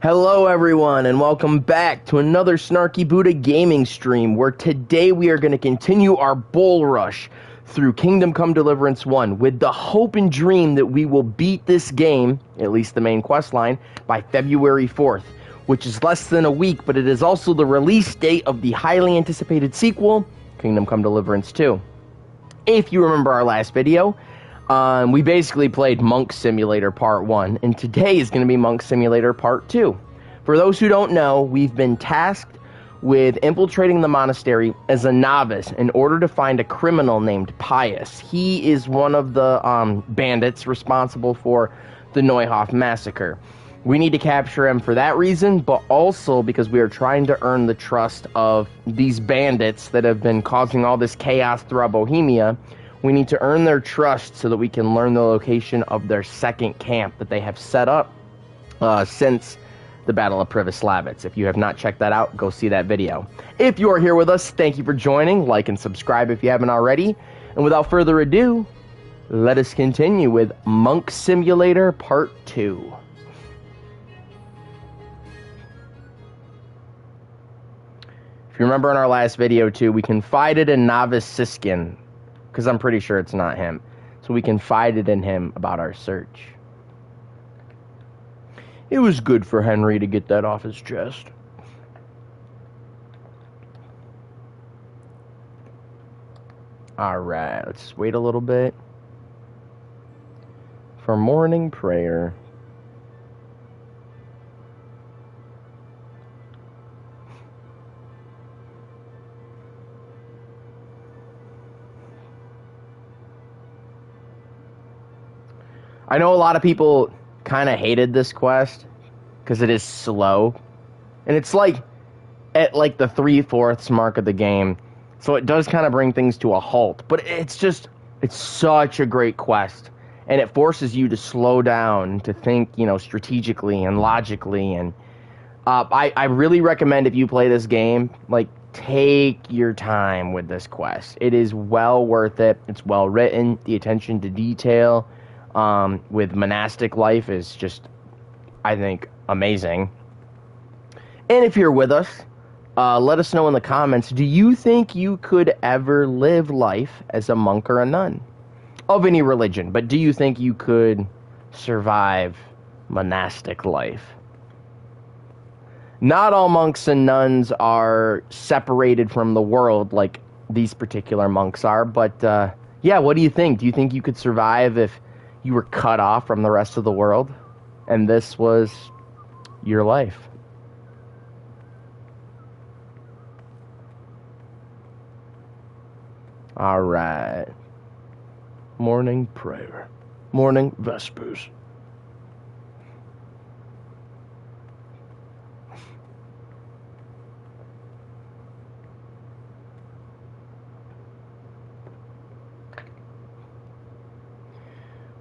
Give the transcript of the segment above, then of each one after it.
Hello everyone and welcome back to another Snarky Buddha gaming stream where today we are going to continue our bull rush through Kingdom Come Deliverance 1 with the hope and dream that we will beat this game, at least the main quest line, by February 4th, which is less than a week, but it is also the release date of the highly anticipated sequel, Kingdom Come Deliverance 2. If you remember our last video, we basically played Monk Simulator Part 1, and today is going to be Monk Simulator Part 2. For those who don't know, we've been tasked with infiltrating the monastery as a novice in order to find a criminal named Pious. He is one of the bandits responsible for the Neuhof massacre. We need to capture him for that reason, but also because we are trying to earn the trust of these bandits that have been causing all this chaos throughout Bohemia. We need to earn their trust so that we can learn the location of their second camp that they have set up since the Battle of Privoslavitz. If you have not checked that out, go see that video. If you are here with us, thank you for joining. Like and subscribe if you haven't already. And without further ado, let us continue with Monk Simulator Part 2. If you remember in our last video too, we confided in Novice Siskin, because I'm pretty sure it's not him. So we confided in him about our search. It was good for Henry to get that off his chest. Alright, let's wait a little bit for morning prayer. I know a lot of people kind of hated this quest because it is slow, and it's like at like the 3/4 mark of the game, so it does kind of bring things to a halt, but it's such a great quest, and it forces you to slow down, to think, strategically and logically, and I really recommend, if you play this game, like, take your time with this quest. It is well worth it. It's well written. The attention to detail with monastic life is just, I think, amazing. And if you're with us, let us know in the comments, do you think you could ever live life as a monk or a nun? Of any religion, but do you think you could survive monastic life? Not all monks and nuns are separated from the world like these particular monks are, but yeah, what do you think? Do you think you could survive if you were cut off from the rest of the world, and this was your life? All right. Morning prayer. Morning vespers.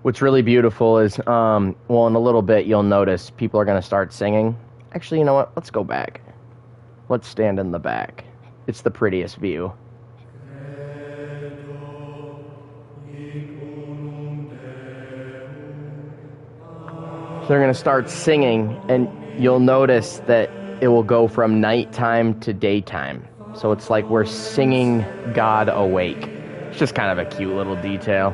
What's really beautiful is, well, in a little bit, you'll notice people are going to start singing. Actually, you know what? Let's go back. Let's stand in the back. It's the prettiest view. So they're going to start singing, and you'll notice that it will go from nighttime to daytime. So it's like we're singing God awake. It's just kind of a cute little detail.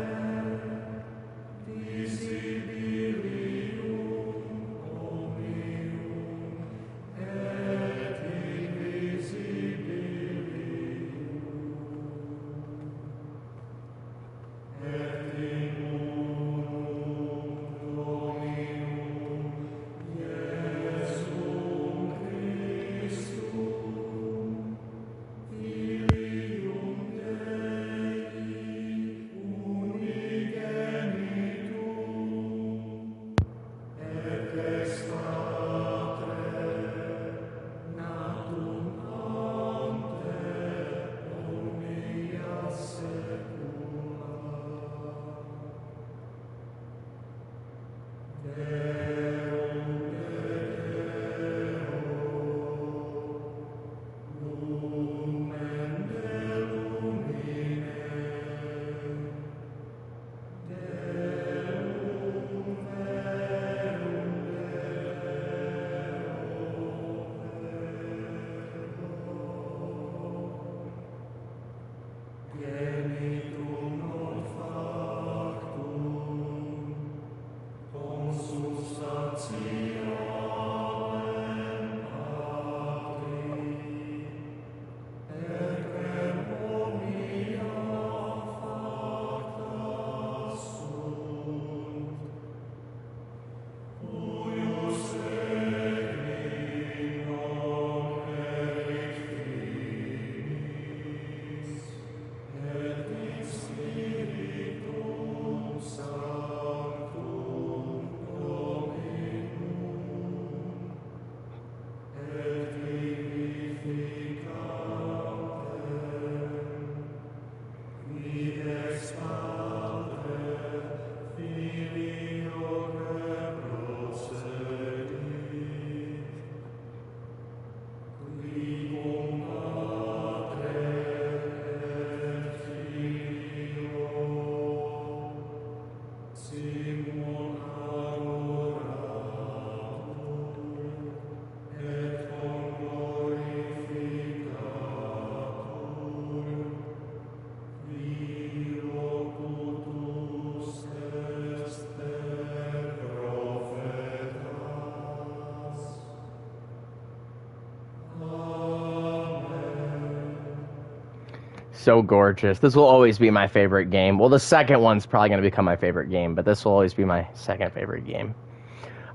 So gorgeous. This will always be my favorite game. Well, the second one's probably going to become my favorite game, but this will always be my second favorite game.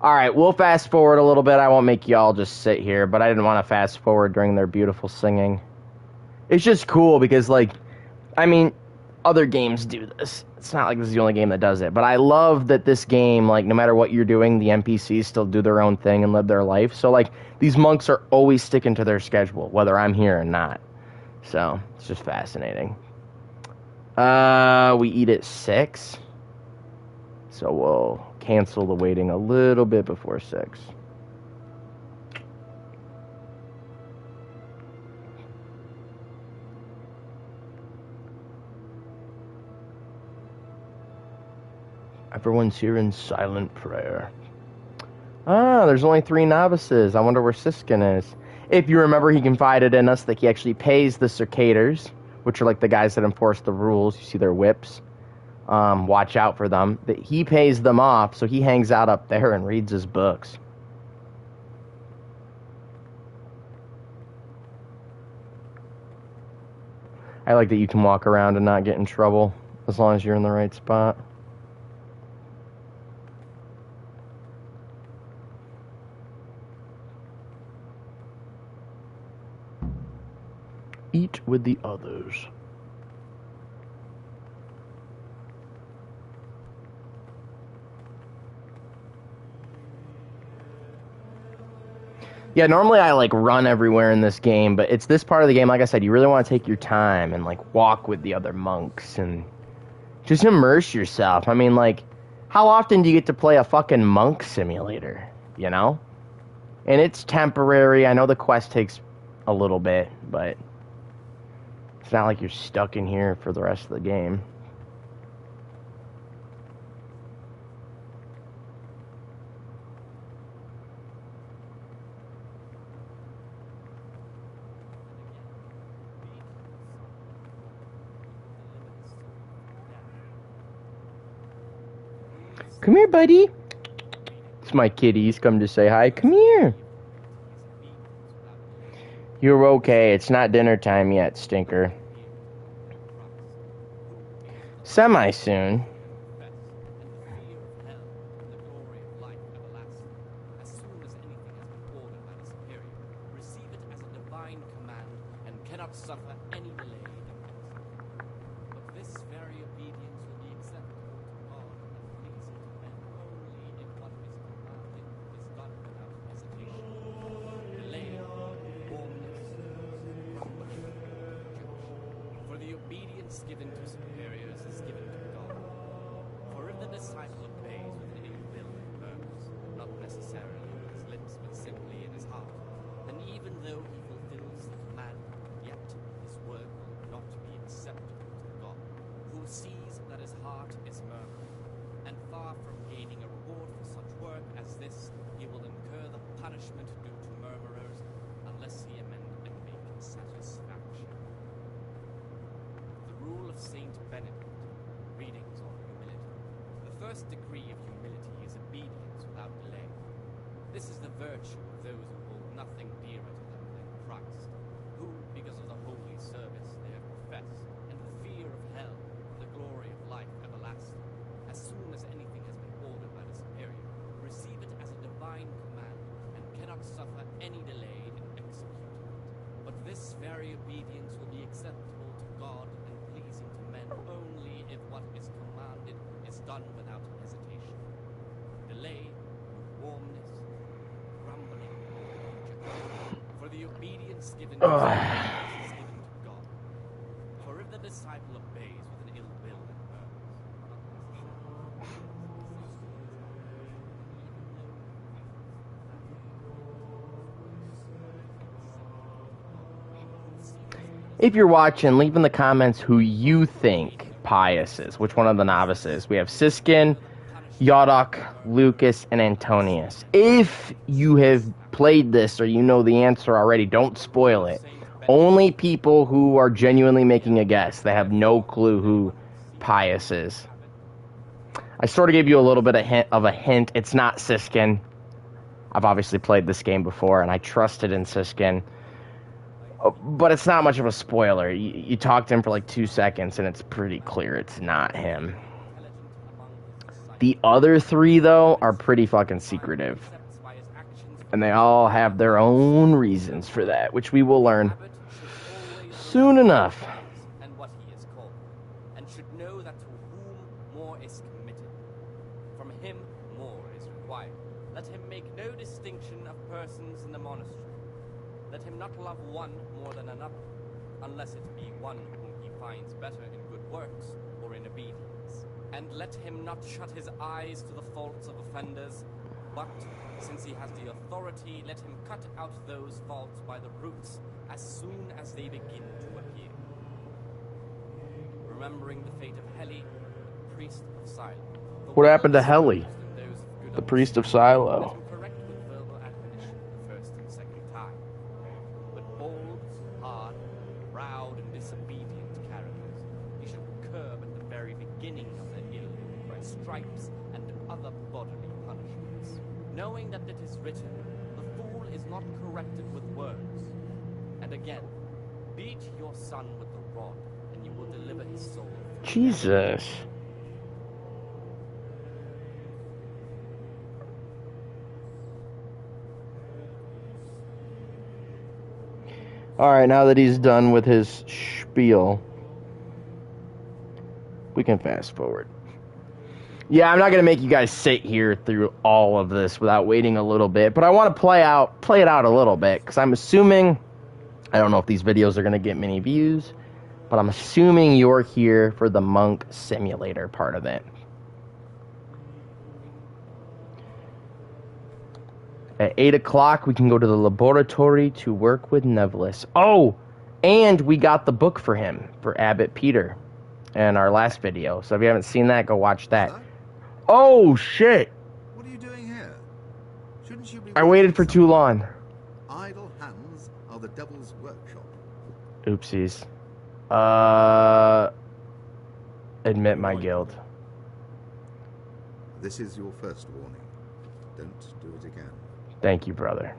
All right, we'll fast forward a little bit. I won't make y'all just sit here, but I didn't want to fast forward during their beautiful singing. It's just cool because, like, I mean, other games do this. It's not like this is the only game that does it, but I love that this game, like, no matter what you're doing, the NPCs still do their own thing and live their life. So, like, these monks are always sticking to their schedule, whether I'm here or not. So, it's just fascinating. We eat at 6. So we'll cancel the waiting a little bit before 6. Everyone's here in silent prayer. Ah, there's only 3 novices. I wonder where Siskin is. If you remember, he confided in us that he actually pays the Circaders, which are like the guys that enforce the rules. You see their whips. Watch out for them. That he pays them off, so he hangs out up there and reads his books. I like that you can walk around and not get in trouble as long as you're in the right spot. Eat with the others. Yeah, normally I like run everywhere in this game, but it's this part of the game, like I said, you really want to take your time and like walk with the other monks and just immerse yourself. I mean, like, how often do you get to play a fucking monk simulator, you know? And it's temporary. I know the quest takes a little bit, but it's not like you're stuck in here for the rest of the game. Come here, buddy. It's my kitty. He's come to say hi. Come here. You're okay. It's not dinner time yet, stinker. Semi-soon. Given to superiors is given to God. For if the disciple obeys with an ill will and purpose, not necessarily with his lips, but simply in his heart, then even though he fulfills the command, yet his work will not be acceptable to God, who sees that his heart is murmuring. And far from gaining a reward for such work as this, he will incur the punishment due to murmurers, unless he amend and make satisfaction. Rule of Saint Benedict. Readings on humility. The first degree of humility is obedience without delay. This is the virtue of those who hold nothing dearer to them than Christ, who, because of the holy service they have professed, and the fear of hell, and the glory of life everlasting, as soon as anything has been ordered by the superior, receive it as a divine command, and cannot suffer any delay in executing it. But this very obedience will be acceptable to God and pleasing to men only if what is commanded is done without hesitation. Delay, warmness, grumbling, for the obedience given to superiors is given to God. For if the disciple obeys with an ill will and If you're watching, leave in the comments who you think Pious is. Which one of the novices? We have Siskin, Yodok, Lucas, and Antonius. If you have played this or you know the answer already, don't spoil it. Only people who are genuinely making a guess. They have no clue who Pious is. I sort of gave you a little bit of a hint. It's not Siskin. I've obviously played this game before, and I trusted in Siskin. But it's not much of a spoiler. You talk to him for like 2 seconds, and it's pretty clear it's not him. The other three, though, are pretty fucking secretive. And they all have their own reasons for that, which we will learn soon enough. And what he is called, and should know that to whom more is committed, from him more is required. Let him make no distinction of persons in the monastery. Let him not love one more than another, unless it be one whom he finds better in good works or in obedience. And let him not shut his eyes to the faults of offenders, but, since he has the authority, let him cut out those faults by the roots as soon as they begin to appear. Remembering the fate of Heli, the priest of Silo. What happened to Heli, the priest of Silo? Let him correct with verbal admonition the first and second time. But bold, hard, proud, and disobedient characters he should curb at the very beginning of their ill by stripes and other bodily punishments. Knowing that it is written, the fool is not corrected with words. And again, beat your son with the rod, and you will deliver his soul. Jesus. Alright, now that he's done with his spiel, we can fast forward. Yeah, I'm not going to make you guys sit here through all of this without waiting a little bit, but I want to play it out a little bit, because I'm assuming, I don't know if these videos are going to get many views, but I'm assuming you're here for the monk simulator part of it. At 8 o'clock, we can go to the laboratory to work with Nevelis. Oh, and we got the book for him, for Abbot Peter, in our last video. So if you haven't seen that, go watch that. Hello? Oh, shit. What are you doing here? Shouldn't you be... I waited for too long. Idle hands are the devil's workshop. Oopsies. Admit my guilt. This is your first warning. Don't do it again. Thank you, brother.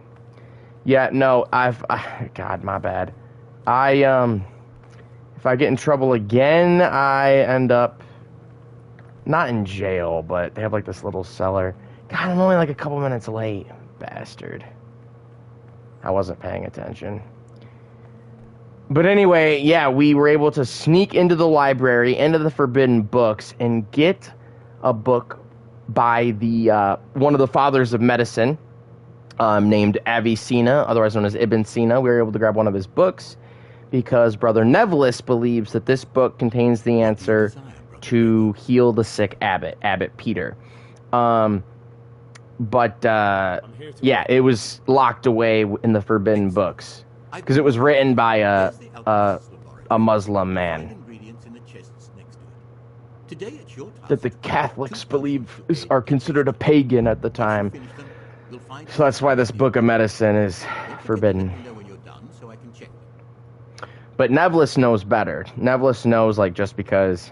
Yeah, no, God, my bad. If I get in trouble again, I end up not in jail, but they have like this little cellar. God, I'm only like a couple minutes late. Bastard. I wasn't paying attention. But anyway, yeah, we were able to sneak into the library, into the forbidden books, and get a book by the one of the fathers of medicine, named Avicenna, otherwise known as Ibn Sina. We were able to grab one of his books because Brother Nevelis believes that this book contains the answer to heal the sick abbot, Abbot Peter. Yeah, it was locked away in the forbidden books because it was written by a Muslim man that the Catholics believe are considered a pagan at the time. So that's why this book of medicine is forbidden. But Nevelis knows better. Nevelis knows, like, just because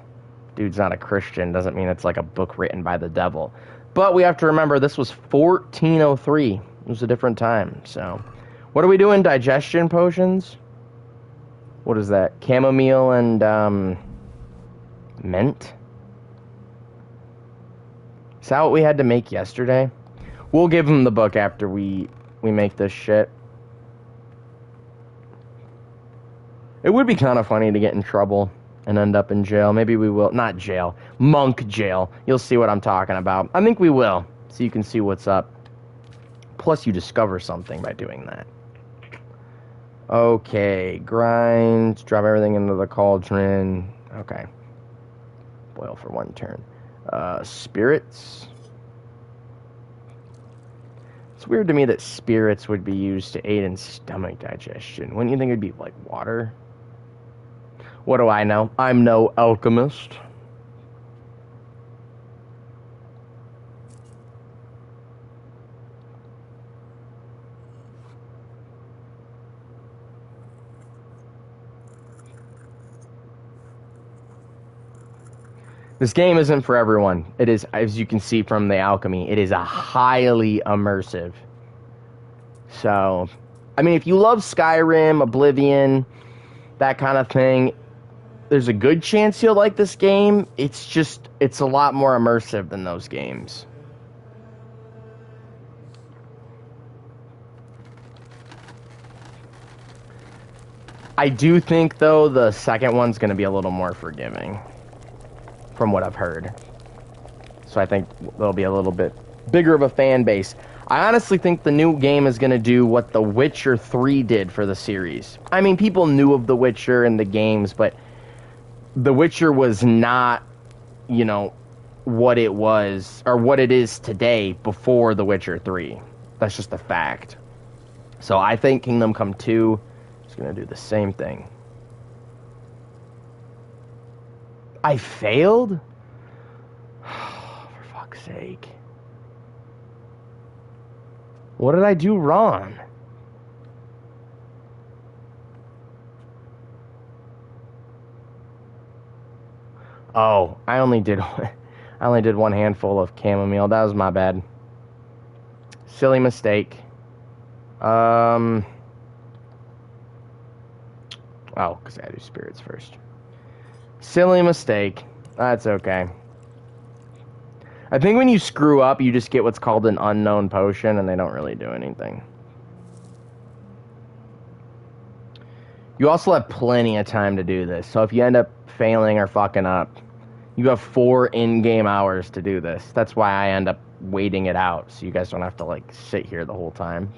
dude's not a Christian doesn't mean it's like a book written by the devil. But we have to remember this was 1403. It was a different time. So, what are we doing? Digestion potions? What is that? Chamomile and mint? Is that what we had to make yesterday? We'll give him the book after we make this shit. It would be kind of funny to get in trouble and end up in jail. Maybe we will. Not jail. Monk jail. You'll see what I'm talking about. I think we will. So you can see what's up. Plus you discover something by doing that. Okay. Grind. Drop everything into the cauldron. Okay. Boil for 1 turn. Spirits. It's weird to me that spirits would be used to aid in stomach digestion. Wouldn't you think it'd be like water? What do I know? I'm no alchemist. This game isn't for everyone. It is, as you can see from the alchemy, it is a highly immersive. So, I mean, if you love Skyrim, Oblivion, that kind of thing, there's a good chance you'll like this game. It's a lot more immersive than those games. I do think, though, the second one's going to be a little more forgiving, from what I've heard. So I think there'll be a little bit bigger of a fan base. I honestly think the new game is going to do what The Witcher 3 did for the series. I mean, people knew of The Witcher and the games, but The Witcher was not, you know, what it was, or what it is today before The Witcher 3. That's just a fact. So I think Kingdom Come 2 is going to do the same thing. I failed? For fuck's sake. What did I do wrong? Oh, I only did one handful of chamomile. That was my bad. Silly mistake. Oh, because I gotta do spirits first. Silly mistake. That's okay. I think when you screw up, you just get what's called an unknown potion, and they don't really do anything. You also have plenty of time to do this, so if you end up failing or fucking up, you have 4 in-game hours to do this. That's why I end up waiting it out, so you guys don't have to, like, sit here the whole time.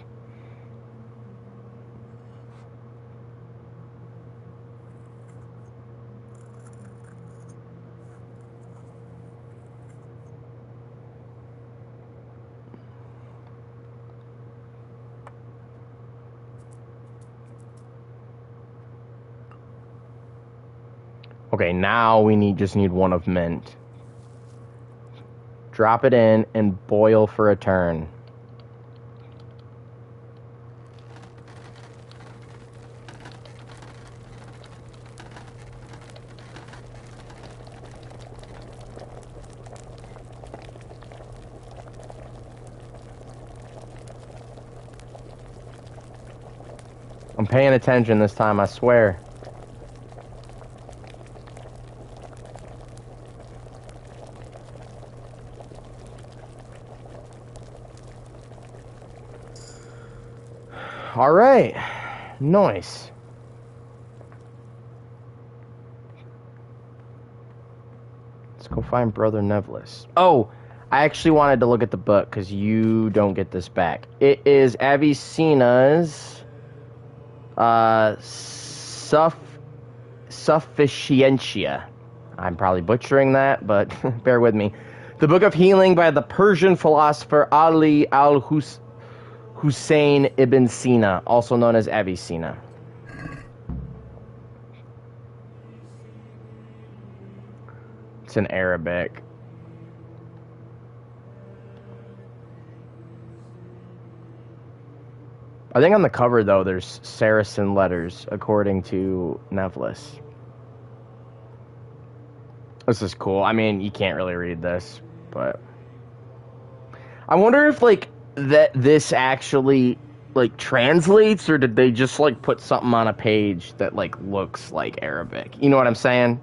Okay, now we just need one of mint. Drop it in and boil for a turn. I'm paying attention this time, I swear. All right, nice. Let's go find Brother Nevlis. Oh, I actually wanted to look at the book because you don't get this back. It is Avicenna's Sufficientia. I'm probably butchering that, but bear with me. The Book of Healing by the Persian philosopher Ali Hussein ibn Sina, also known as Avicenna. It's in Arabic. I think on the cover, though, there's Saracen letters, according to Nevlis. This is cool. I mean, you can't really read this, but... I wonder if, like, that this actually, like, translates, or did they just, like, put something on a page that, like, looks like Arabic? You know what I'm saying?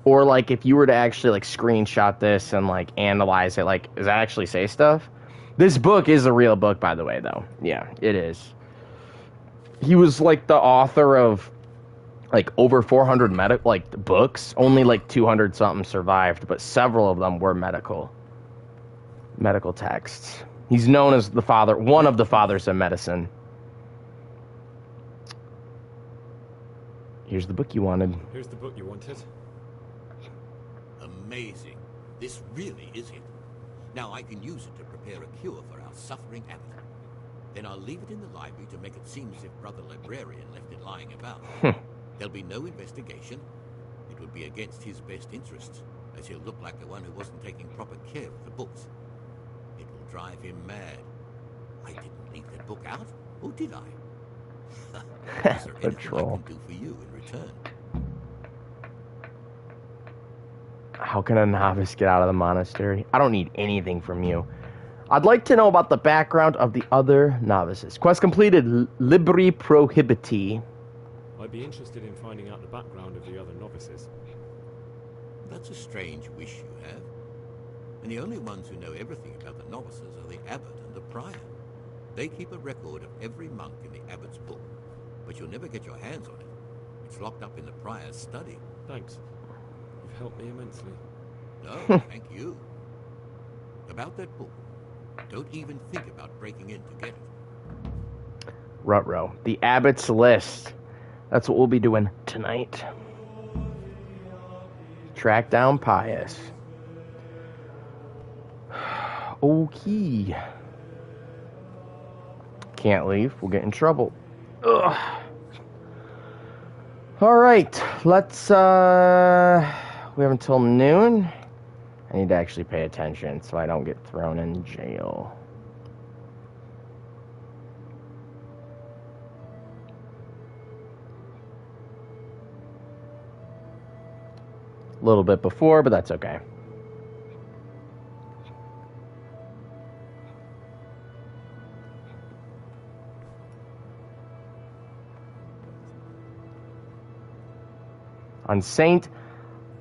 Or, like, if you were to actually, like, screenshot this and, like, analyze it, like, does that actually say stuff? This book is a real book, by the way, though. Yeah, it is. He was, like, the author of, like, over 400 books. Only, like, 200-something survived, but several of them were medical texts. He's known as the father, one of the fathers of medicine. Here's the book you wanted. Here's the book you wanted. Amazing. This really is it. Now I can use it to prepare a cure for our suffering abbot. Then I'll leave it in the library to make it seem as if Brother Librarian left it lying about. There'll be no investigation. It would be against his best interests, as he'll look like the one who wasn't taking proper care of the books. It will drive him mad. I didn't leave that book out, or did I? Is there anything I can do for you in return? How can a novice get out of the monastery? I don't need anything from you. I'd like to know about the background of the other novices. Quest completed. Libri prohibiti. I'd be interested in finding out the background of the other novices. That's a strange wish you have. And the only ones who know everything about the novices are the abbot and the prior. They keep a record of every monk in the abbot's book, but you'll never get your hands on it. It's locked up in the prior's study. Thanks. You've helped me immensely. No, thank you. About that book, don't even think about breaking in to get it. Rutrow. The Abbot's List. That's what we'll be doing tonight. Track down Pious. Okay. Can't leave. We'll get in trouble. Ugh. Alright. Let's, we have until noon. I need to actually pay attention so I don't get thrown in jail. A little bit before, but that's okay. On Saint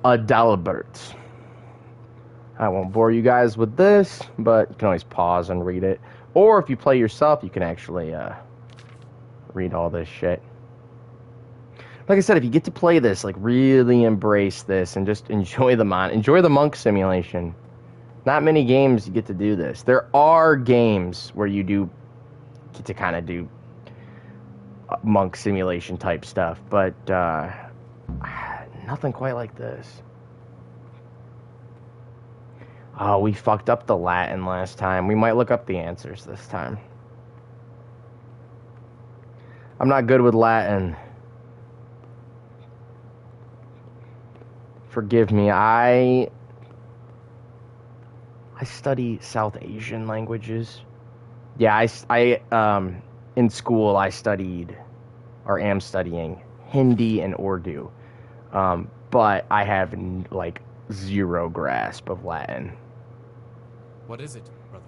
Adalbert. I won't bore you guys with this, but you can always pause and read it. Or if you play yourself, you can actually read all this shit. Like I said, if you get to play this, like really embrace this and just enjoy the monk simulation. Not many games you get to do this. There are games where you do get to kind of do monk simulation type stuff, but nothing quite like this. Oh, we fucked up the Latin last time. We might look up the answers this time. I'm not good with Latin. Forgive me. I study South Asian languages. Yeah, I in school I studied or am studying Hindi and Urdu. But I have like zero grasp of Latin. What is it, brother?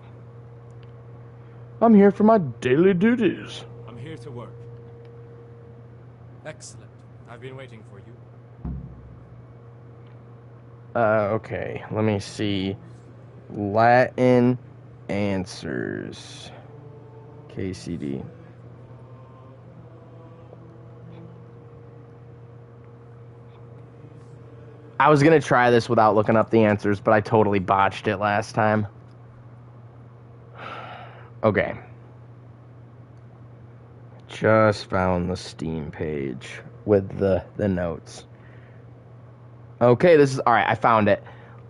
I'm here for my daily duties. I'm here to work. Excellent. I've been waiting for you. Okay, let me see. Latin answers. KCD. I was gonna try this without looking up the answers, but I totally botched it last time. Okay. Just found the Steam page with the notes. Okay, this is... Alright, I found it.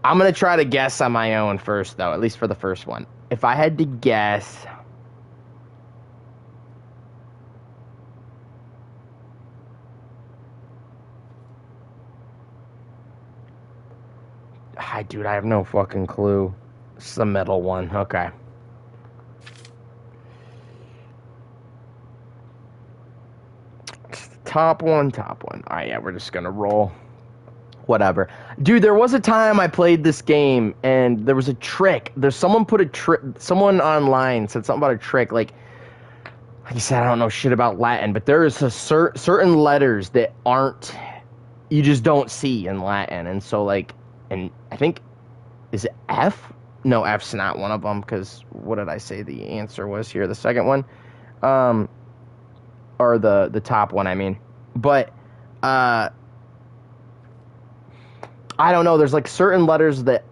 I'm gonna try to guess on my own first, though, at least for the first one. If I had to guess... Dude, I have no fucking clue. It's the middle one. Okay. Top one. Alright, yeah, we're just gonna roll. Whatever. Dude, there was a time I played this game, and there was a trick. Someone online said something about a trick. Like I said, I don't know shit about Latin, but there is a certain letters that you just don't see in Latin. And so, like, and I think, is it F? No, F's not one of them, because what did I say the answer was here? The second one? Or the top one, I mean. But, I don't know, there's like certain letters that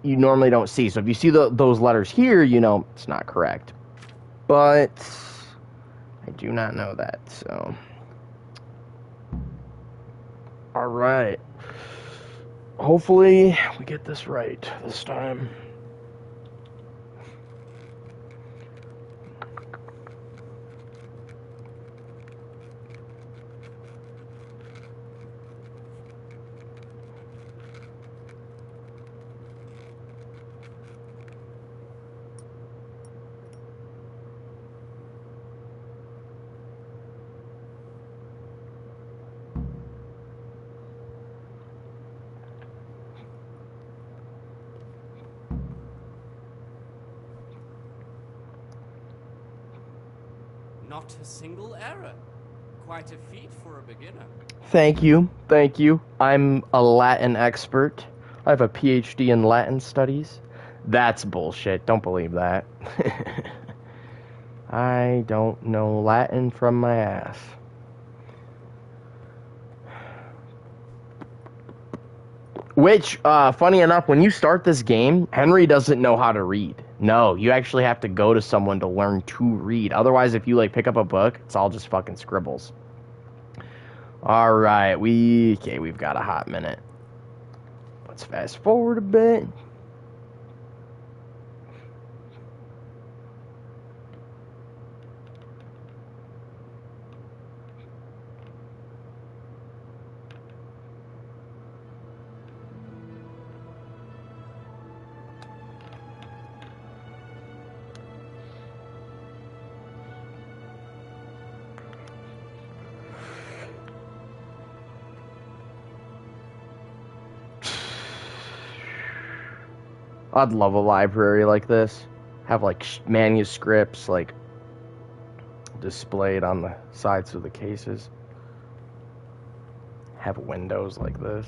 you normally don't see. So if you see those letters here, you know it's not correct. But I do not know that, so. Alright. Hopefully we get this right this time. Not a single error. Quite a feat for a beginner. Thank you. Thank you. I'm a Latin expert. I have a PhD in Latin studies. That's bullshit. Don't believe that. I don't know Latin from my ass. Which, funny enough, when you start this game, Henry doesn't know how to read. No, you actually have to go to someone to learn to read. Otherwise, if you, like, pick up a book, it's all just fucking scribbles. Alright, we've got a hot minute. Let's fast forward a bit. I'd love a library like this. Have like manuscripts like displayed on the sides of the cases. Have windows like this.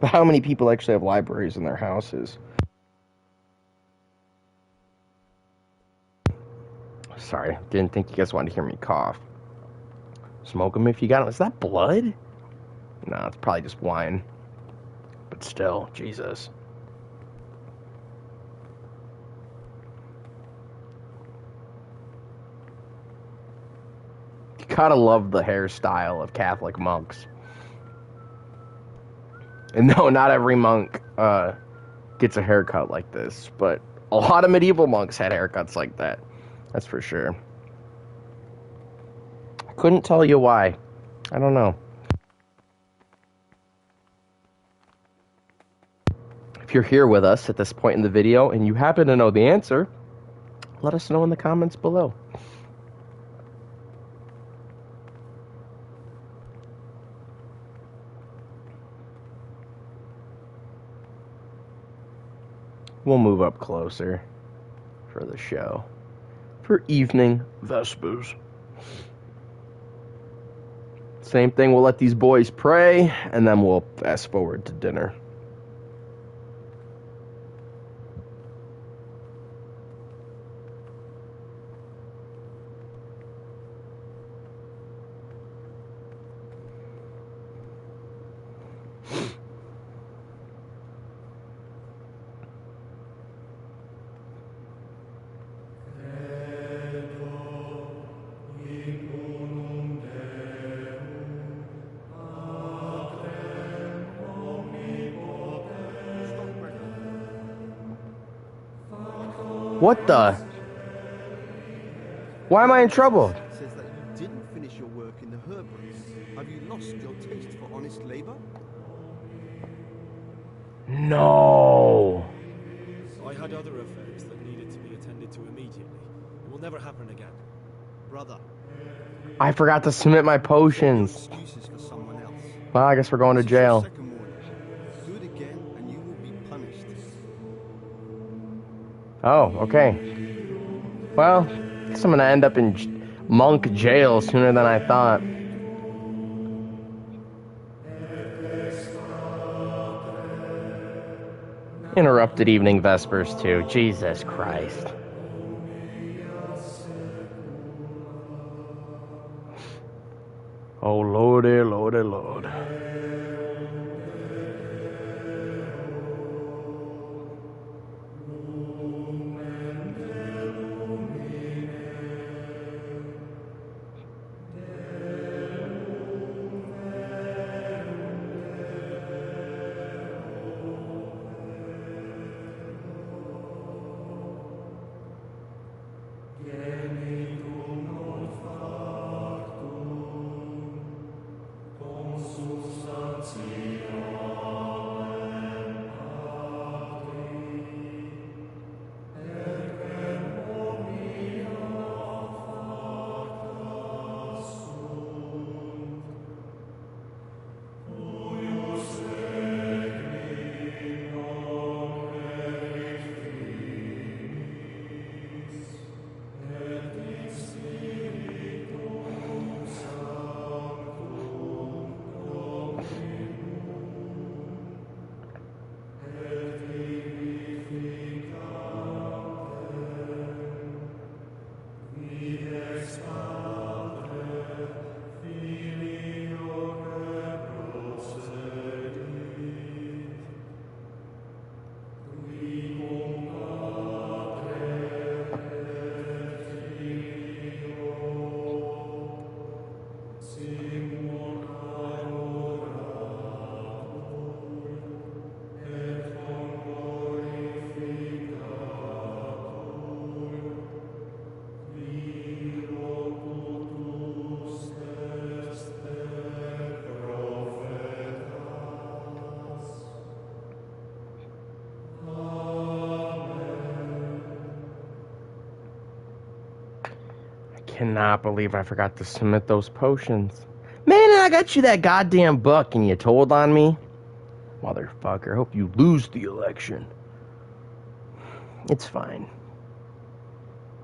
But how many people actually have libraries in their houses? Sorry, didn't think you guys wanted to hear me cough. Smoke them if you got them. Is that blood? No, it's probably just wine. But still, Jesus. You gotta love the hairstyle of Catholic monks. And no, not every monk gets a haircut like this, but a lot of medieval monks had haircuts like that. That's for sure. Couldn't tell you why. I don't know. If you're here with us at this point in the video and you happen to know the answer, let us know in the comments below. We'll move up closer for the show. For evening vespers. Same thing, we'll let these boys pray, and then we'll fast forward to dinner. What the? Why am I in trouble? It says that you didn't finish your work in the herbaries. Have you lost your taste for honest labor? No. I had other affairs that needed to be attended to immediately. It will never happen again. Brother, I forgot to submit my potions. excuses for someone else. Well, I guess we're going to This is your jail. second warning. Do it again and you will be punished. Oh, okay. Well, I guess I'm gonna end up in monk jail sooner than I thought. Interrupted evening vespers too. Jesus Christ. Oh lordy, lordy, lord. Cannot believe I forgot to submit those potions. Man, I got you that goddamn book and you told on me? Motherfucker, hope you lose the election. It's fine.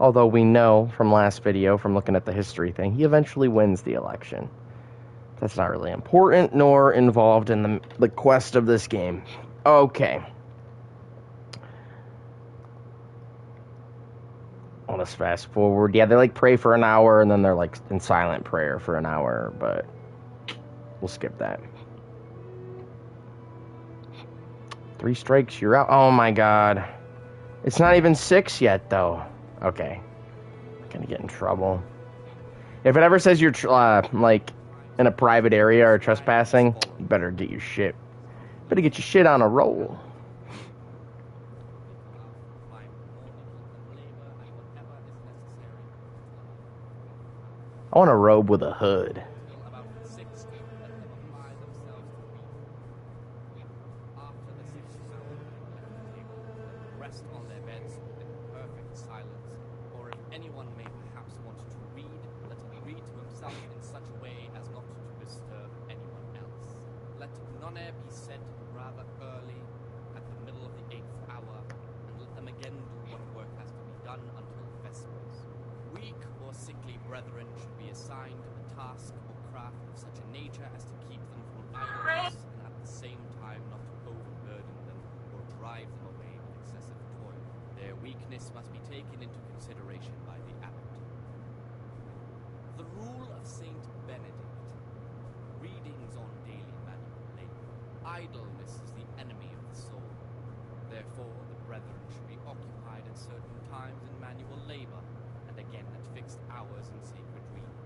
Although we know from last video, from looking at the history thing, he eventually wins the election. That's not really important, nor involved in the quest of this game. Okay. I'll just fast forward. Yeah, they like pray for an hour, and then they're like in silent prayer for an hour, but we'll skip that. 3 strikes, you're out. Oh my god. It's not even 6 yet, though. Okay. I'm gonna get in trouble. If it ever says you're, like, in a private area or trespassing, you better get your shit. Better get your shit on a roll. I want a robe with a hood. Rest on their beds in perfect silence, or if anyone may perhaps want to read, let him read to himself in such a way as not to disturb anyone else. Let none be said rather early, at the middle of the 8th hour, and let them again do what work has to be done until vespers. Weak or sickly brethren should be assigned a task or craft of such a nature as to keep them from idleness, and at the same time not to overburden them or drive them away with excessive toil. Their weakness must be taken into consideration by the abbot. The rule of Saint Benedict. Readings on daily manual labor. Idleness is the enemy of the soul. Therefore, the brethren should be occupied at certain times in manual labor, and again at fixed hours in sacred reading.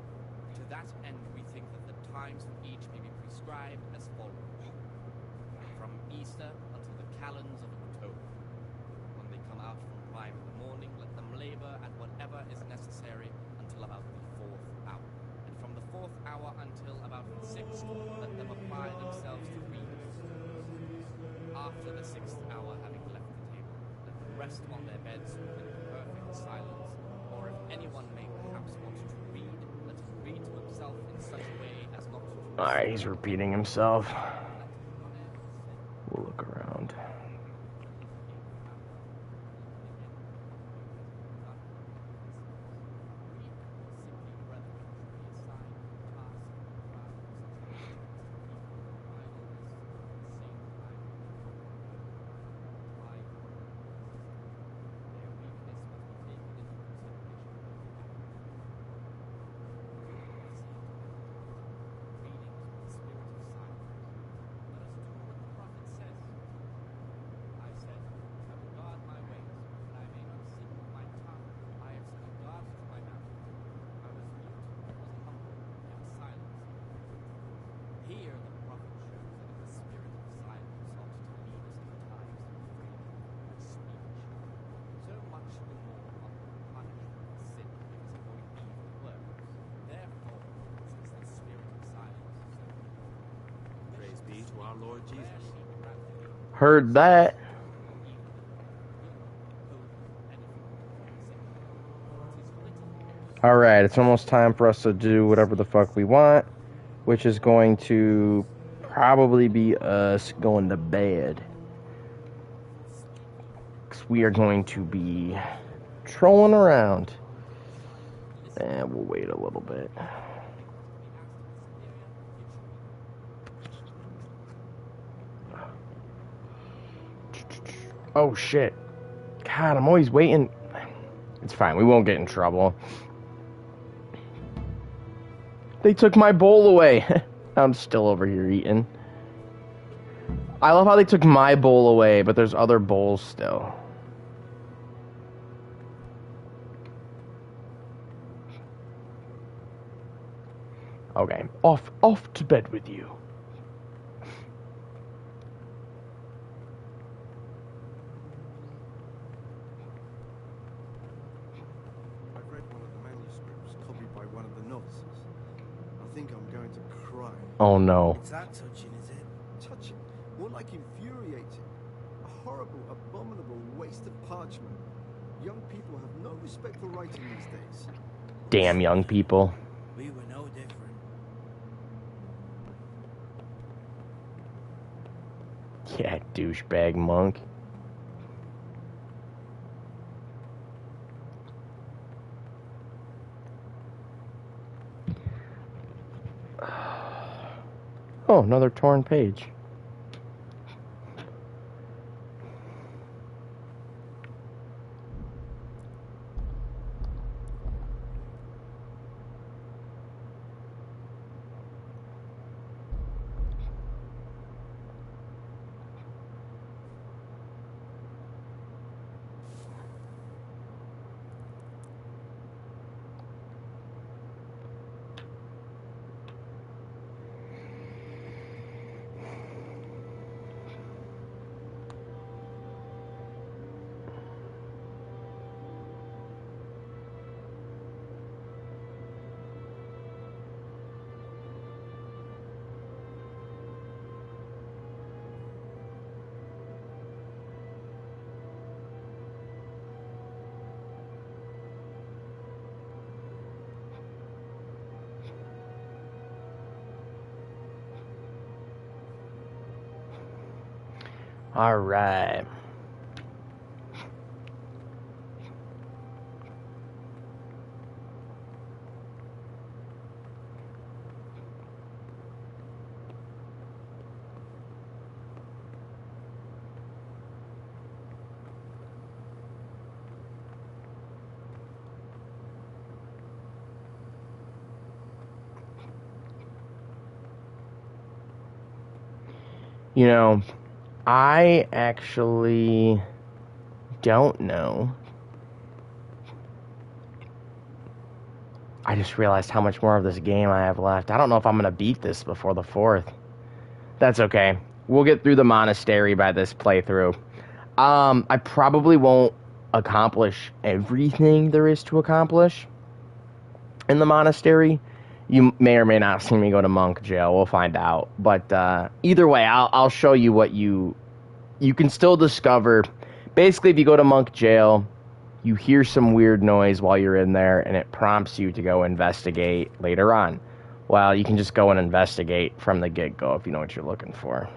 To that end, we think that the times for each may be prescribed as follows. From Easter until the calends of October. When they come out from prime in the morning, let them labor at whatever is necessary until about the 4th hour. And from the 4th hour until about the 6th, let them apply themselves to reading. After the 6th hour, having left the table, let them rest on their beds in perfect silence, or if anyone may perhaps want to read, let him read to himself in such a way as not to... Alright, he's repeating himself. We'll look around. Our Lord Jesus. Heard that. Alright, it's almost time for us to do whatever the fuck we want, which is going to probably be us going to bed. Because we are going to be trolling around. And we'll wait a little bit. Oh shit. God, I'm always waiting. It's fine, we won't get in trouble. They took my bowl away. I'm still over here eating. I love how they took my bowl away, but there's other bowls still. Okay, off to bed with you. Oh no. It's that touching, is it? Touching? More like infuriating. A horrible, abominable waste of parchment. Young people have no respect for writing these days. Damn young people. We were no different. Yeah, douchebag monk. Oh, another torn page. All right. You know, I actually don't know. I just realized how much more of this game I have left. I don't know if I'm going to beat this before the 4th. That's okay. We'll get through the monastery by this playthrough. I probably won't accomplish everything there is to accomplish in the monastery. You may or may not see me go to monk jail. We'll find out. But either way, I'll show you what you can still discover. Basically, if you go to monk jail, you hear some weird noise while you're in there, and it prompts you to go investigate later on. Well, you can just go and investigate from the get-go if you know what you're looking for.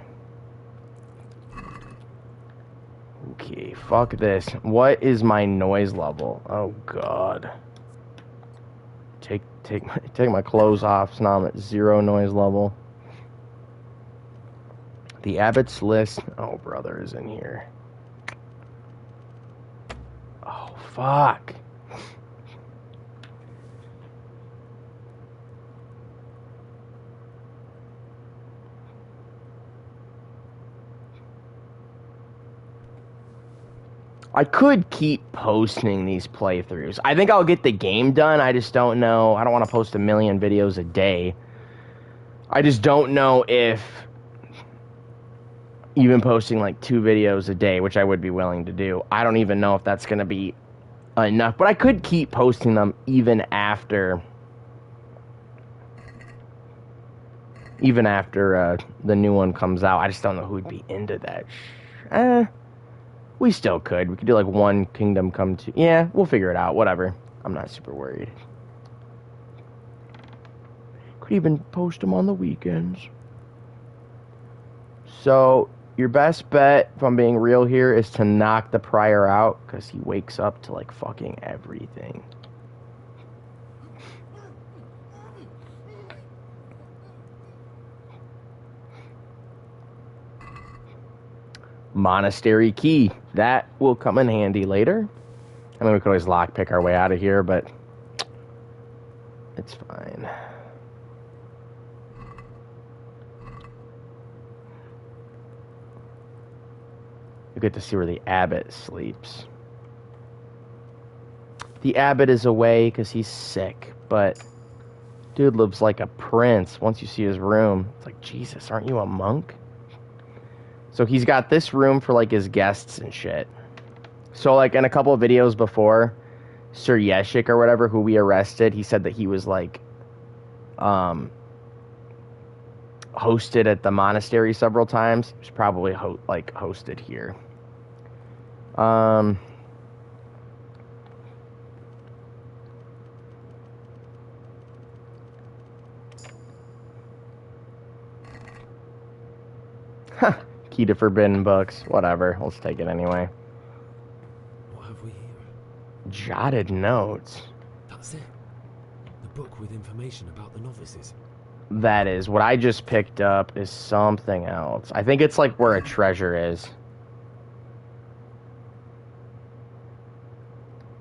Okay, fuck this. What is my noise level? Oh, God. Take my clothes off, so now I'm at 0 noise level. The Abbot's List. Oh, brother is in here. Oh, fuck. I could keep posting these playthroughs. I think I'll get the game done. I just don't know. I don't want to post a million videos a day. I just don't know if even posting like 2 videos a day, which I would be willing to do, I don't even know if that's going to be enough. But I could keep posting them even after the new one comes out. I just don't know who would be into that. We still could. We could do like 1 Kingdom Come to... Yeah, we'll figure it out. Whatever. I'm not super worried. Could even post them on the weekends. So, your best bet, if I'm being real here, is to knock the prior out, because he wakes up to like fucking everything. Monastery key. That will come in handy later. I mean, we could always lockpick our way out of here, but it's fine. You get to see where the abbot sleeps. The abbot is away because he's sick, but dude lives like a prince. Once you see his room, it's like, Jesus, aren't you a monk? So he's got this room for like his guests and shit. So like in a couple of videos before, Sir Yeshik or whatever, who we arrested, he said that he was like hosted at the monastery several times. He was probably hosted here. Key to forbidden books. Whatever. Let's take it anyway. What have we here? Jotted notes. That's it. The book with information about the novices. That is. What I just picked up is something else. I think it's like where a treasure is.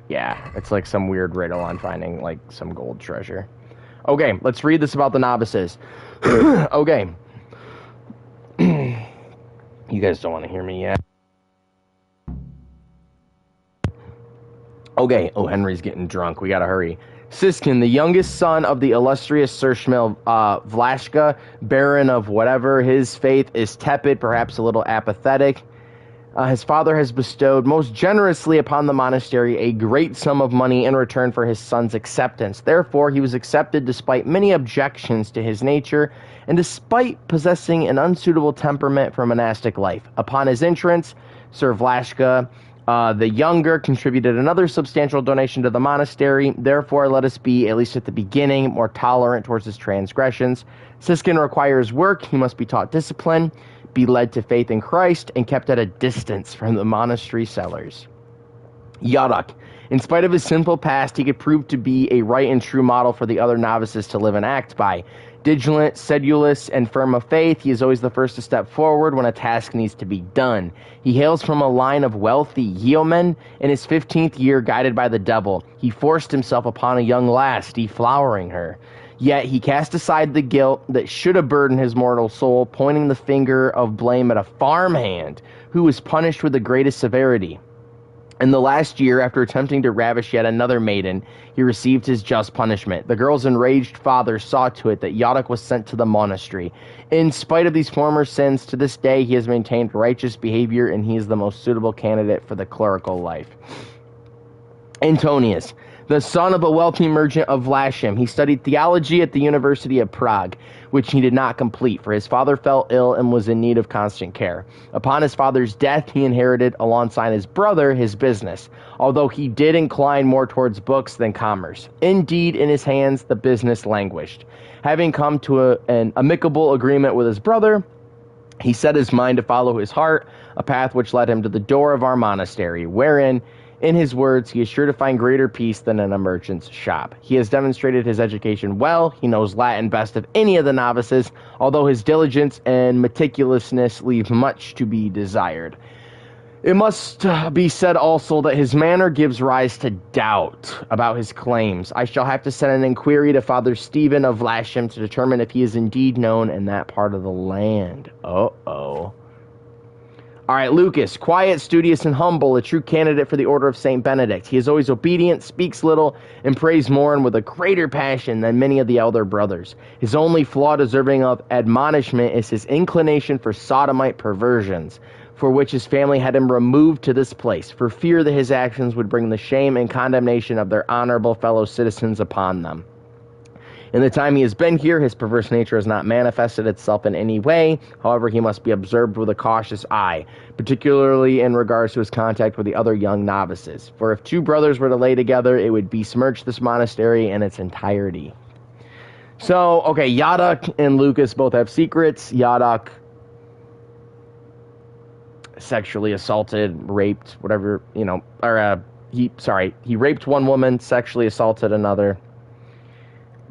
Yeah, it's like some weird riddle on finding like some gold treasure. Okay, let's read this about the novices. Okay. You guys don't want to hear me yet. Okay. Oh, Henry's getting drunk. We gotta hurry. Siskin, the youngest son of the illustrious Sershmil Vlashka, Baron of whatever, his faith is tepid, perhaps a little apathetic. His father has bestowed most generously upon the monastery a great sum of money in return for his son's acceptance. Therefore, he was accepted despite many objections to his nature and despite possessing an unsuitable temperament for monastic life. Upon his entrance, Sir Vlashka, the younger, contributed another substantial donation to the monastery. Therefore, let us be, at least at the beginning, more tolerant towards his transgressions. Siskin requires work. He must be taught discipline, be led to faith in Christ, and kept at a distance from the monastery cellars. Yadak. In spite of his sinful past, he could prove to be a right and true model for the other novices to live and act by. Diligent, sedulous, and firm of faith, he is always the first to step forward when a task needs to be done. He hails from a line of wealthy yeomen. In his 15th year, guided by the devil, he forced himself upon a young lass, deflowering her. Yet he cast aside the guilt that should have burdened his mortal soul, pointing the finger of blame at a farmhand who was punished with the greatest severity. In the last year, after attempting to ravish yet another maiden, he received his just punishment. The girl's enraged father saw to it that Yadak was sent to the monastery. In spite of these former sins, to this day he has maintained righteous behavior, and he is the most suitable candidate for the clerical life. Antonius, the son of a wealthy merchant of Vlachim, he studied theology at the University of Prague, which he did not complete, for his father fell ill and was in need of constant care. Upon his father's death, he inherited, alongside his brother, his business, although he did incline more towards books than commerce. Indeed, in his hands, the business languished. Having come to an amicable agreement with his brother, he set his mind to follow his heart, a path which led him to the door of our monastery, wherein, in his words, he is sure to find greater peace than in a merchant's shop. He has demonstrated his education well. He knows Latin best of any of the novices, although his diligence and meticulousness leave much to be desired. It must be said also that his manner gives rise to doubt about his claims. I shall have to send an inquiry to Father Stephen of Vlachim to determine if he is indeed known in that part of the land. Uh-oh. All right, Lucas, quiet, studious, and humble, a true candidate for the Order of St. Benedict. He is always obedient, speaks little, and prays more and with a greater passion than many of the elder brothers. His only flaw deserving of admonishment is his inclination for sodomite perversions, for which his family had him removed to this place, for fear that his actions would bring the shame and condemnation of their honorable fellow citizens upon them. In the time he has been here, his perverse nature has not manifested itself in any way. However, he must be observed with a cautious eye, particularly in regards to his contact with the other young novices. For if two brothers were to lay together, it would besmirch this monastery in its entirety. So, okay, Yadak and Lucas both have secrets. Yadak sexually assaulted, raped, whatever, he raped one woman, sexually assaulted another.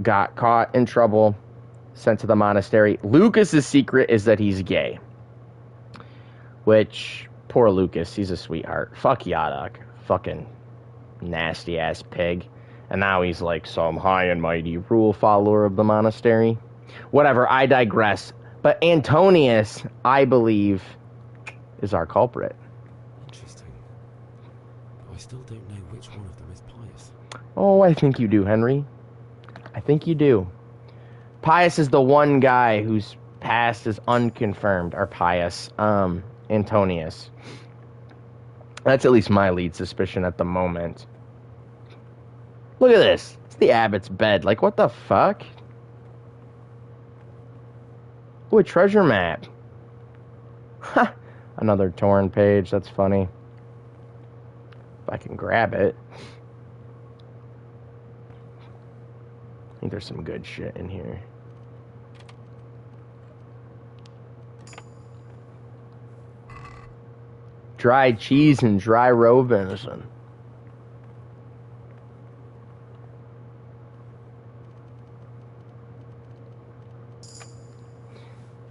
Got caught in trouble, sent to the monastery. Lucas's secret is that he's gay. Which, poor Lucas, he's a sweetheart. Fuck Yadak. Fucking nasty ass pig. And now he's like some high and mighty rule follower of the monastery. Whatever, I digress. But Antonius, I believe, is our culprit. Interesting. I still don't know which one of them is Pious. Oh, I think you do, Henry. I think you do. Pious is the one guy whose past is unconfirmed, or Pious. Antonius. That's at least my lead suspicion at the moment. Look at this. It's the abbot's bed. Like, what the fuck? Ooh, a treasure map. Ha! Another torn page. That's funny. If I can grab it. I think there's some good shit in here. Dried cheese and dry roe venison.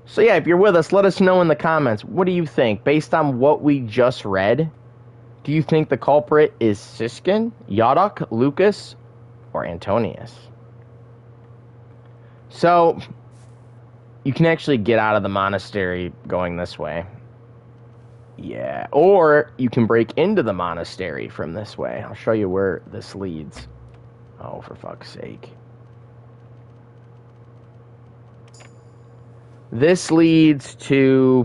So yeah, if you're with us, let us know in the comments. What do you think? Based on what we just read, do you think the culprit is Siskin, Yadok, Lucas, or Antonius? So, you can actually get out of the monastery going this way. Yeah, or you can break into the monastery from this way. I'll show you where this leads. Oh, for fuck's sake. This leads to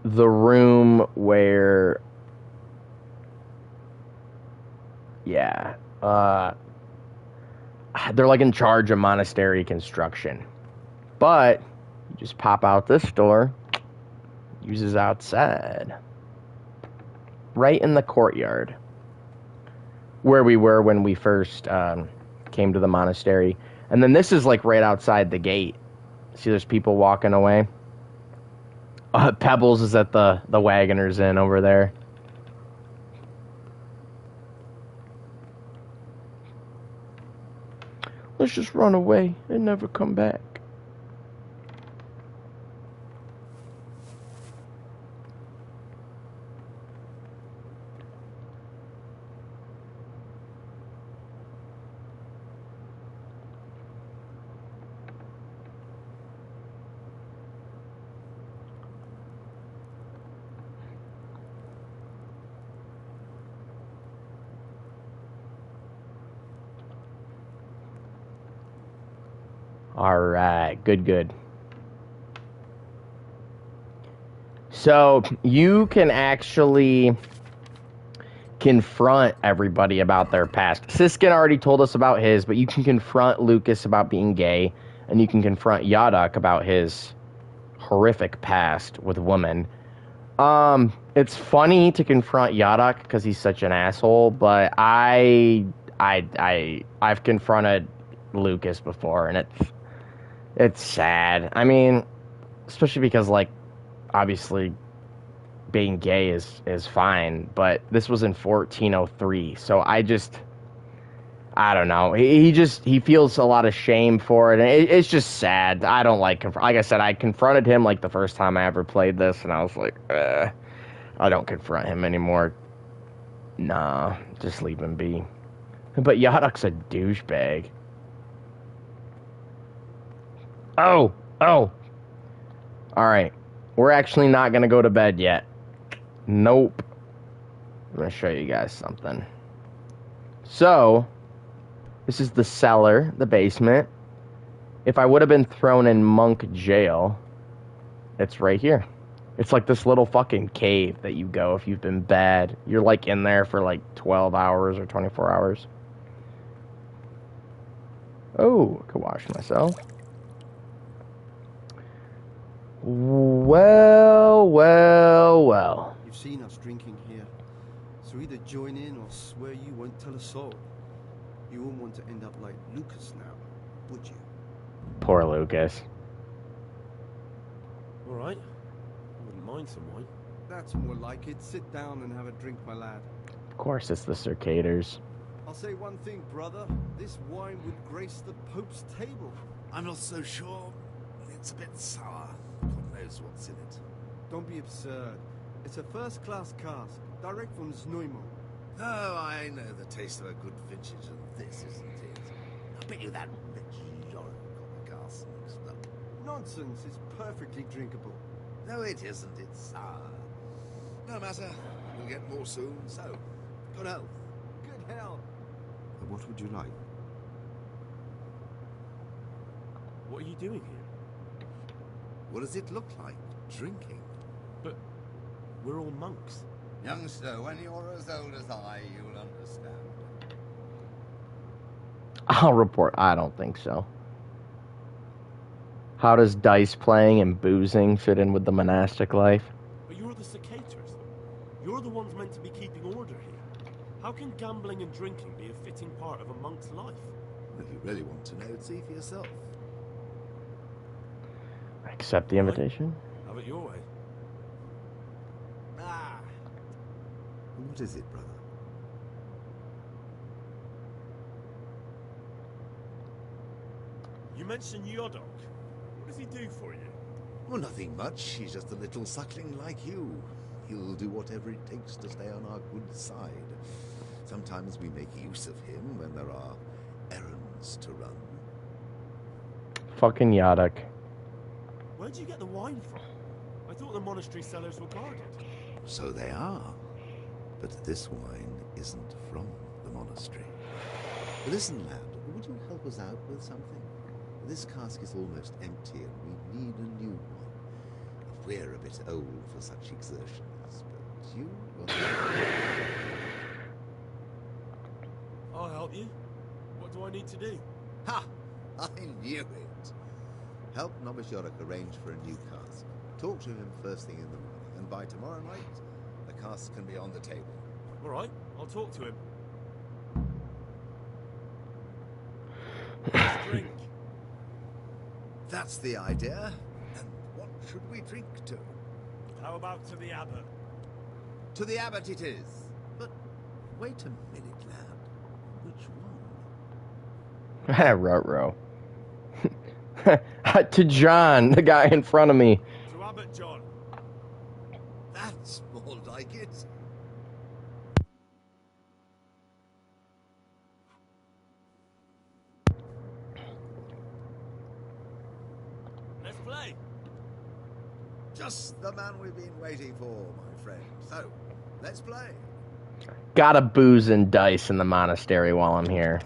the room where, yeah, they're like in charge of monastery construction. But you just pop out this door, uses outside, right in the courtyard where we were when we first came to the monastery. And then this is like right outside the gate. See, there's people walking away. Pebbles is at the Wagoner's Inn over there. Let's just run away and never come back. Alright, good. So, you can actually confront everybody about their past. Siskin already told us about his, but you can confront Lucas about being gay, and you can confront Yadok about his horrific past with women. It's funny to confront Yadok because he's such an asshole, but I've confronted Lucas before, and it's sad. I mean, especially because, like, obviously being gay is fine, but this was in 1403, so I don't know. He feels a lot of shame for it, and it's just sad. I don't like I said, I confronted him like the first time I ever played this, and I was like, I don't confront him anymore. Nah, just leave him be. But Yadok's a douchebag. Oh! Alright. We're actually not going to go to bed yet. Nope. I'm going to show you guys something. So, this is the cellar, the basement. If I would have been thrown in monk jail, it's right here. It's like this little fucking cave that you go if you've been bad. You're like in there for like 12 hours or 24 hours. Oh, I could wash myself. Well. You've seen us drinking here, so either join in or swear you won't tell a soul. You wouldn't want to end up like Lucas now, would you? Poor Lucas. Alright. I wouldn't mind some wine. That's more like it. Sit down and have a drink, my lad. Of course it's the Circaders. I'll say one thing, brother. This wine would grace the Pope's table. I'm not so sure. It's a bit sour. God knows what's in it. Don't be absurd. It's a first-class cask, direct from Neuhof. Oh, I know the taste of a good vintage, and this isn't it. I bet you that rich Yorick got the cask mixed up. Nonsense. It's perfectly drinkable. No, it isn't. It's sour. No matter. We'll get more soon, so good health. Good hell. What would you like? What are you doing here? What does it look like? Drinking? But we're all monks. Youngster, when you're as old as I, you'll understand. I'll report. I don't think so. How does dice playing and boozing fit in with the monastic life? But you're the Cicators. You're the ones meant to be keeping order here. How can gambling and drinking be a fitting part of a monk's life? If you really want to know, see for yourself. Accept the invitation. Have it your way. What is it, brother? You mentioned Yodok. What does he do for you? Well, nothing much. He's just a little suckling like you. He'll do whatever it takes to stay on our good side. Sometimes we make use of him when there are errands to run. Fucking Yadok. Where'd you get the wine from? I thought the monastery cellars were guarded. So they are. But this wine isn't from the monastery. Listen, lad, would you help us out with something? This cask is almost empty and we need a new one. We're a bit old for such exertions, but you... I'll help you. What do I need to do? Ha! I knew it! Help Novice Yorick arrange for a new cask. Talk to him first thing in the morning, and by tomorrow night, the cask can be on the table. All right, I'll talk to him. Let's drink. That's the idea. And what should we drink to? How about to the abbot? To the abbot it is. But wait a minute, lad. Which one? Ruh-roh. To John, the guy in front of me. To Abbot John. That's more like it. Let's play. Just the man we've been waiting for, my friend. So, let's play. Gotta booze and dice in the monastery while I'm here.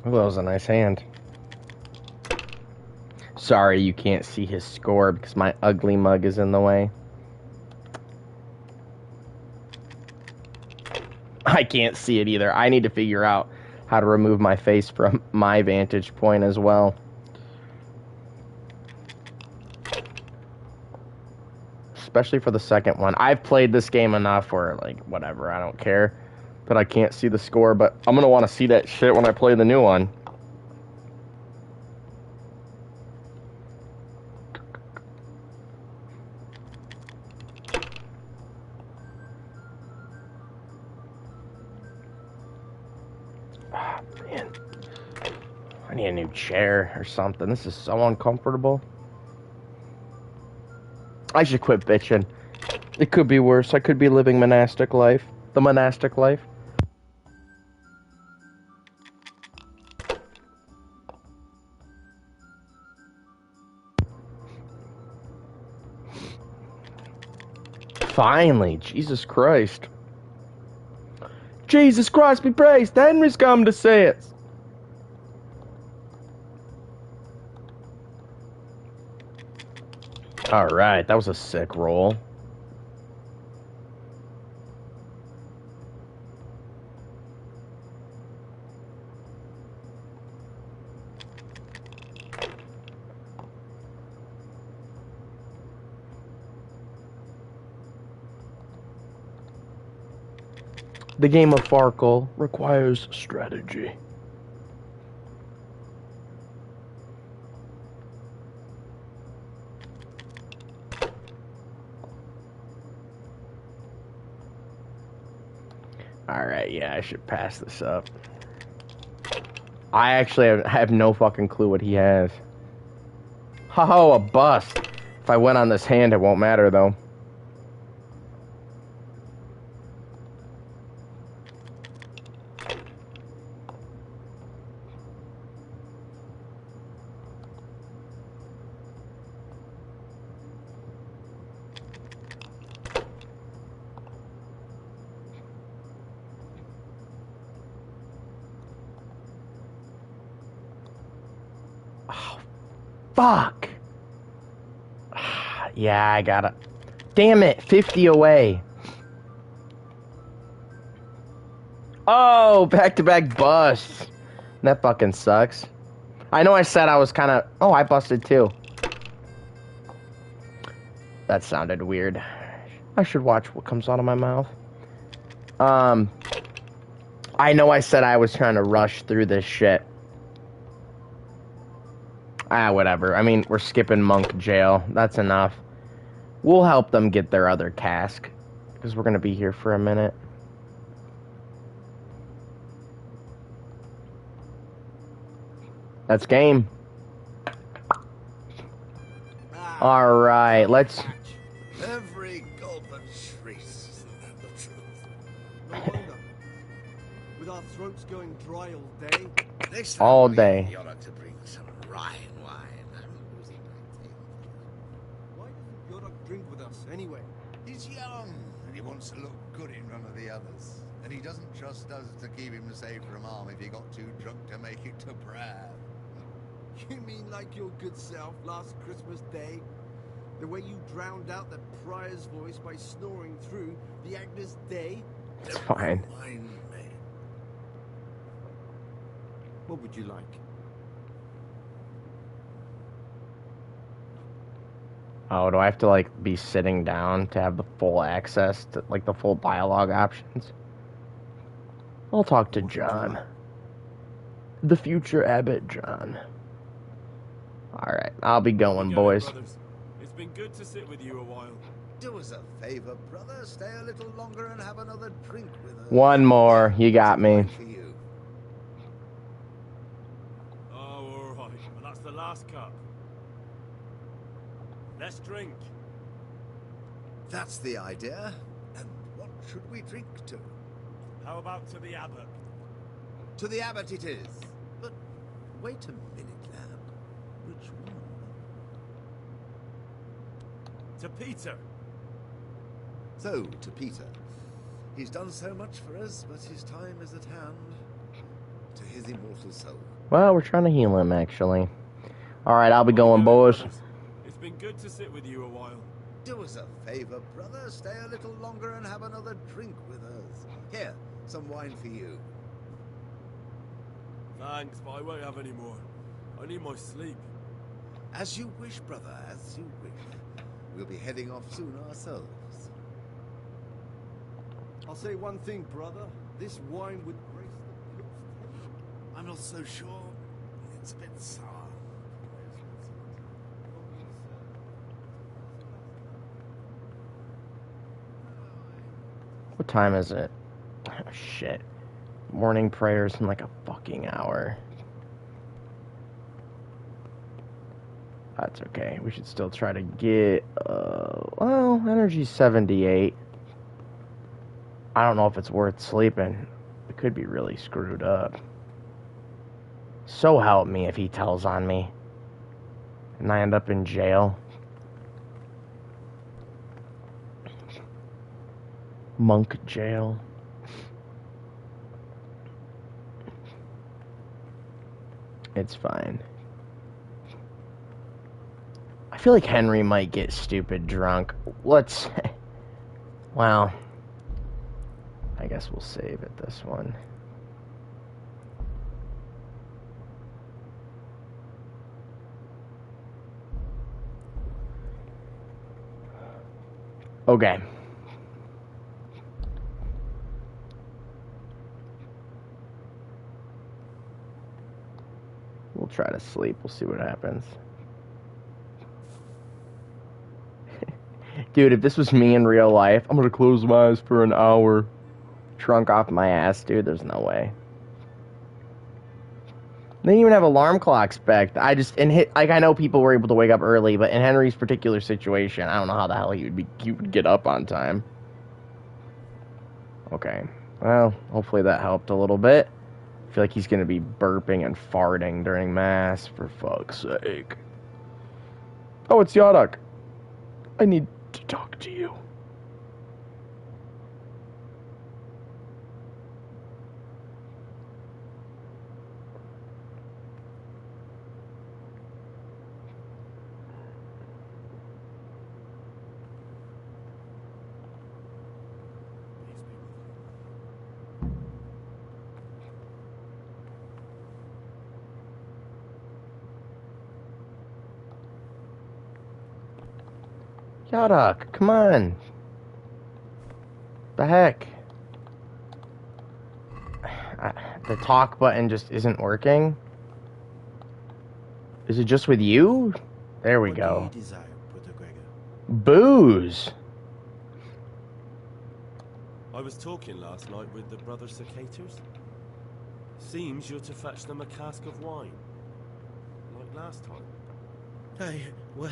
Well, that was a nice hand. Sorry you can't see his score because my ugly mug is in the way. I can't see it either. I need to figure out how to remove my face from my vantage point as well. Especially for the second one. I've played this game enough where, like, whatever, I don't care. But I can't see the score, but I'm going to want to see that shit when I play the new one. Ah, man. I need a new chair or something. This is so uncomfortable. I should quit bitching. It could be worse. I could be living monastic life. The monastic life. Finally, Jesus Christ. Jesus Christ be praised. Henry's come to see it. Alright, that was a sick roll. The game of Farkle requires strategy. Alright, yeah, I should pass this up. I actually have no fucking clue what he has. Oh, a bust. If I went on this hand, it won't matter, though. Fuck. Yeah, I got it. Damn it, 50 away. Oh, back-to-back busts. That fucking sucks. I know I said I was kind of... Oh, I busted too. That sounded weird. I should watch what comes out of my mouth. I know I said I was trying to rush through this shit. Whatever. I mean, we're skipping monk jail. That's enough. We'll help them get their other cask, because we're going to be here for a minute. That's game. Alright, let's... Every gulp and shrieks the truth. No wonder. With our throats going dry all day. Next time All we day. get Yodak to bring some Rhine wine. I'm losing my tail. Why doesn't Yodak drink with us anyway? He's young, and he wants to look good in front of the others. And he doesn't trust us to keep him safe from harm if he got too drunk to make it to Prague. You mean like your good self last Christmas Day? The way you drowned out that prior's voice by snoring through the Agnus Dei? It's fine. Wine, mate. What would you like? Oh, do I have to, like, be sitting down to have the full access to, like, the full dialogue options? I'll talk to John. The future Abbot John. Alright, I'll be going, Go, boys. brothers. It's been good to sit with you a while. Do us a favor, brother. Stay a little longer and have another drink with us. One more. You got me. Wine for you. Oh, all right. Well, that's the last cup. Let's drink. That's the idea. And what should we drink to? How about to the abbot? To the abbot it is. But wait a minute, lad. Which one? To Peter. So, to Peter. He's done so much for us, but his time is at hand. To his immortal soul. Well, we're trying to heal him, actually. Alright, I'll be going, boys. Brothers. It's been good to sit with you a while. Do us a favor, brother. Stay a little longer and have another drink with us. Here, some wine for you. Thanks, but I won't have any more. I need my sleep. As you wish, brother, as you wish. We'll be heading off soon ourselves. I'll say one thing, brother. This wine would grace the purest table. I'm not so sure. It's a bit sour. What time is it? Oh, shit. Morning prayers in like a fucking hour. That's okay. We should still try to get, well, energy's 78. I don't know if it's worth sleeping. It could be really screwed up. So help me if he tells on me. And I end up in jail. Monk jail. It's fine. I feel like Henry might get stupid drunk. Let's... Well... I guess we'll save it this one. Okay. We'll try to sleep. We'll see what happens. Dude, if this was me in real life, I'm gonna close my eyes for an hour. Drunk off my ass, dude. There's no way. They didn't even have alarm clocks back. I know people were able to wake up early, but in Henry's particular situation, I don't know how the hell he would get up on time. Okay. Well, hopefully that helped a little bit. I feel like he's gonna be burping and farting during mass, for fuck's sake. Oh, it's Yodak. I need to talk to you. Yodak, come on. The heck? The talk button just isn't working. Is it just with you? There we go. What do you desire, Brother Gregor? Booze. I was talking last night with the brother Cicators. Seems you're to fetch them a cask of wine. Like last time. Well...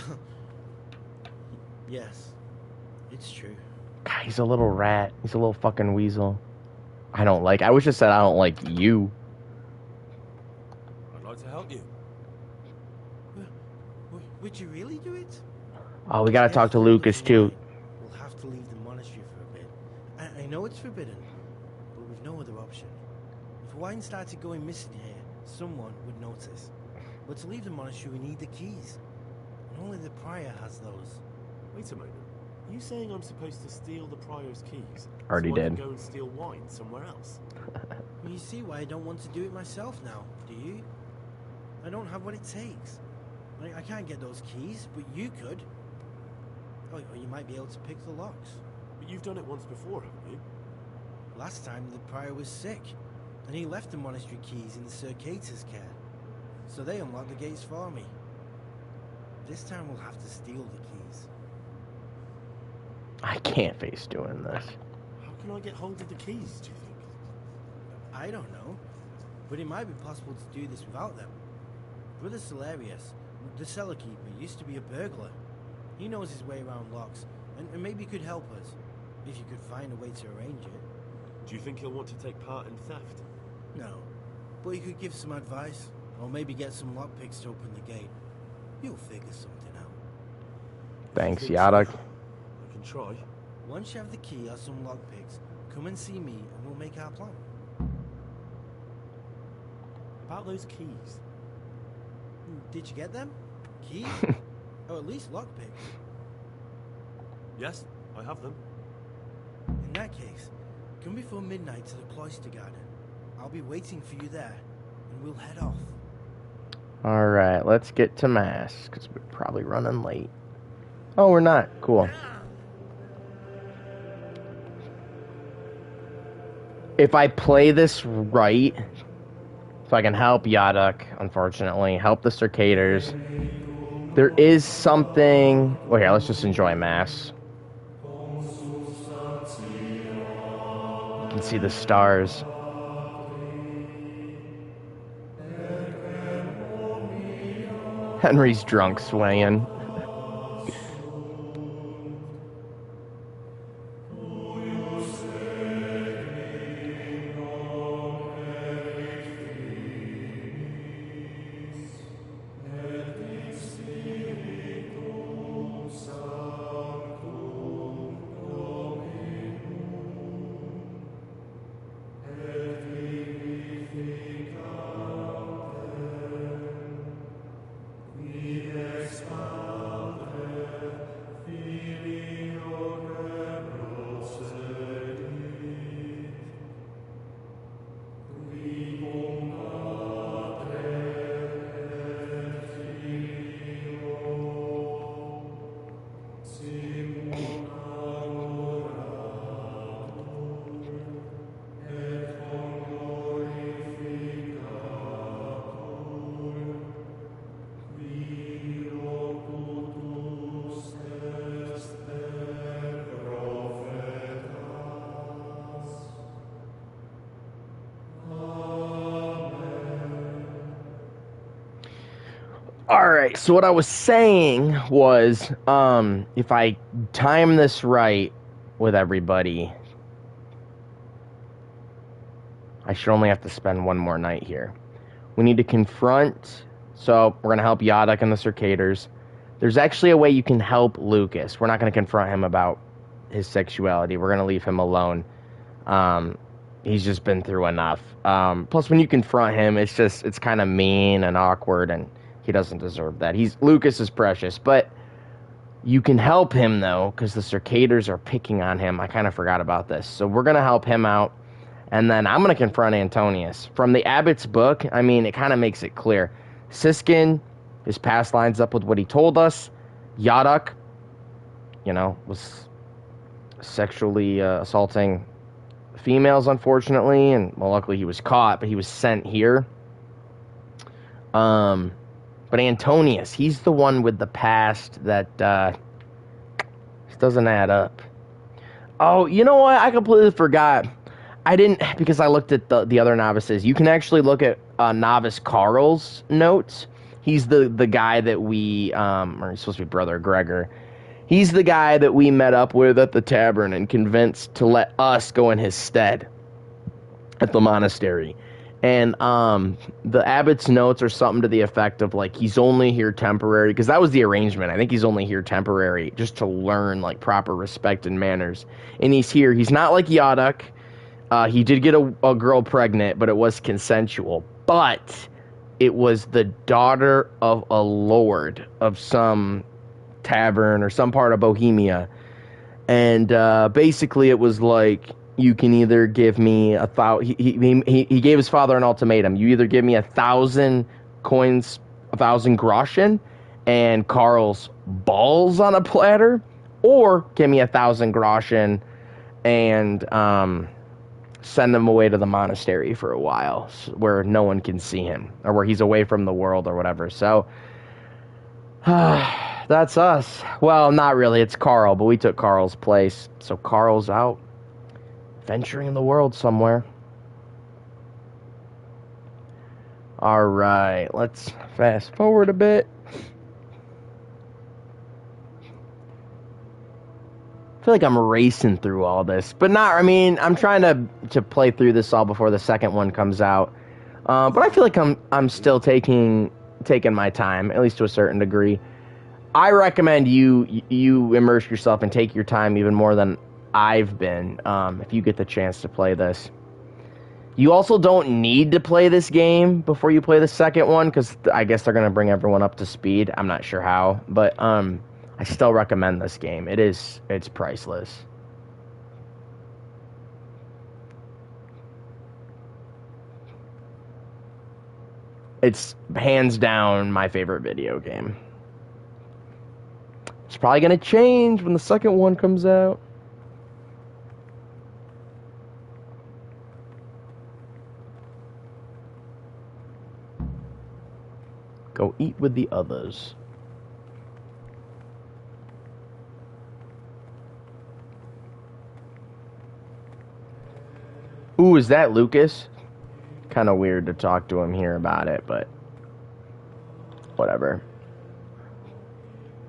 Yes. It's true. God, he's a little rat. He's a little fucking weasel. I wish I said I don't like you. I'd like to help you. Would you really do it? Oh, we gotta talk to Lucas too. We'll have to leave the monastery for a bit. I know it's forbidden, but we've no other option. If wine started going missing here, someone would notice. But to leave the monastery, we need the keys. And only the prior has those. Wait a moment. Are you saying I'm supposed to steal the prior's keys? Already so I did. can go and steal wine somewhere else? You see why I don't want to do it myself now, do you? I don't have what it takes. I can't get those keys, but you could. Or you might be able to pick the locks. But you've done it once before, haven't you? Last time the prior was sick, and he left the monastery keys in the Circator's care. So they unlocked the gates for me. This time we'll have to steal the keys. I can't face doing this. How can I get hold of the keys, do you think? I don't know, but it might be possible to do this without them. Brother Celarius, the cellar keeper, used to be a burglar. He knows his way around locks, and maybe could help us, if you could find a way to arrange it. Do you think he'll want to take part in theft? No, but he could give some advice, or maybe get some lockpicks to open the gate. You'll figure something out. Thanks, Think so? Yadok. I can try. Once you have the key or some lockpicks, come and see me, and we'll make our plan. About those keys. Did you get them? Keys? Or at least lockpicks? Yes, I have them. In that case, come before midnight to the cloister garden. I'll be waiting for you there, and we'll head off. Alright, let's get to Mass, because we're probably running late. Oh, we're not. Cool. If I play this right, so I can help Yadok, unfortunately, help the Circators, there is something... Well, here, let's just enjoy Mass. You can see the stars. Henry's drunk swaying. Alright, so what I was saying was, if I time this right with everybody, I should only have to spend one more night here. We need to confront, so we're going to help Yadok and the Circators. There's actually a way you can help Lucas. We're not going to confront him about his sexuality. We're going to leave him alone. He's just been through enough. Plus, when you confront him, it's kind of mean and awkward, and he doesn't deserve that. Lucas is precious, but you can help him, though, because the Circators are picking on him. I kind of forgot about this. So we're going to help him out, and then I'm going to confront Antonius. From the Abbot's book, I mean, it kind of makes it clear. Siskin, his past lines up with what he told us. Yadok, was sexually assaulting females, unfortunately, and well, luckily he was caught, but he was sent here. But Antonius, he's the one with the past that doesn't add up. Oh, you know what? I completely forgot. I didn't, because I looked at the other novices. You can actually look at novice Carl's notes. He's the guy that we, or he's supposed to be Brother Gregor. He's the guy that we met up with at the tavern and convinced to let us go in his stead at the monastery. And the abbot's notes are something to the effect of, like, he's only here temporary, because that was the arrangement. I think he's only here temporary just to learn, like, proper respect and manners. And he's here. He's not like Yaduk. He did get a girl pregnant, but it was consensual. But it was the daughter of a lord of some tavern or some part of Bohemia. And basically it was like, you can either give me he gave his father an ultimatum. You either give me 1,000 coins, 1,000 groschen, and Carl's balls on a platter, or give me 1,000 groschen and send him away to the monastery for a while, where no one can see him, or where he's away from the world or whatever. So that's us. Well, not really. It's Carl, but we took Carl's place. So Carl's out venturing in the world somewhere. All right, let's fast forward a bit. I feel like I'm racing through all this, but not. I mean, I'm trying to play through this all before the second one comes out. But I feel like I'm still taking my time, at least to a certain degree. I recommend you immerse yourself and take your time even more than I've been, if you get the chance to play this. You also don't need to play this game before you play the second one, because I guess they're going to bring everyone up to speed. I'm not sure how, but I still recommend this game. It's priceless. It's hands down my favorite video game. It's probably going to change when the second one comes out. Go eat with the others. Ooh, is that Lucas? Kind of weird to talk to him here about it, but whatever.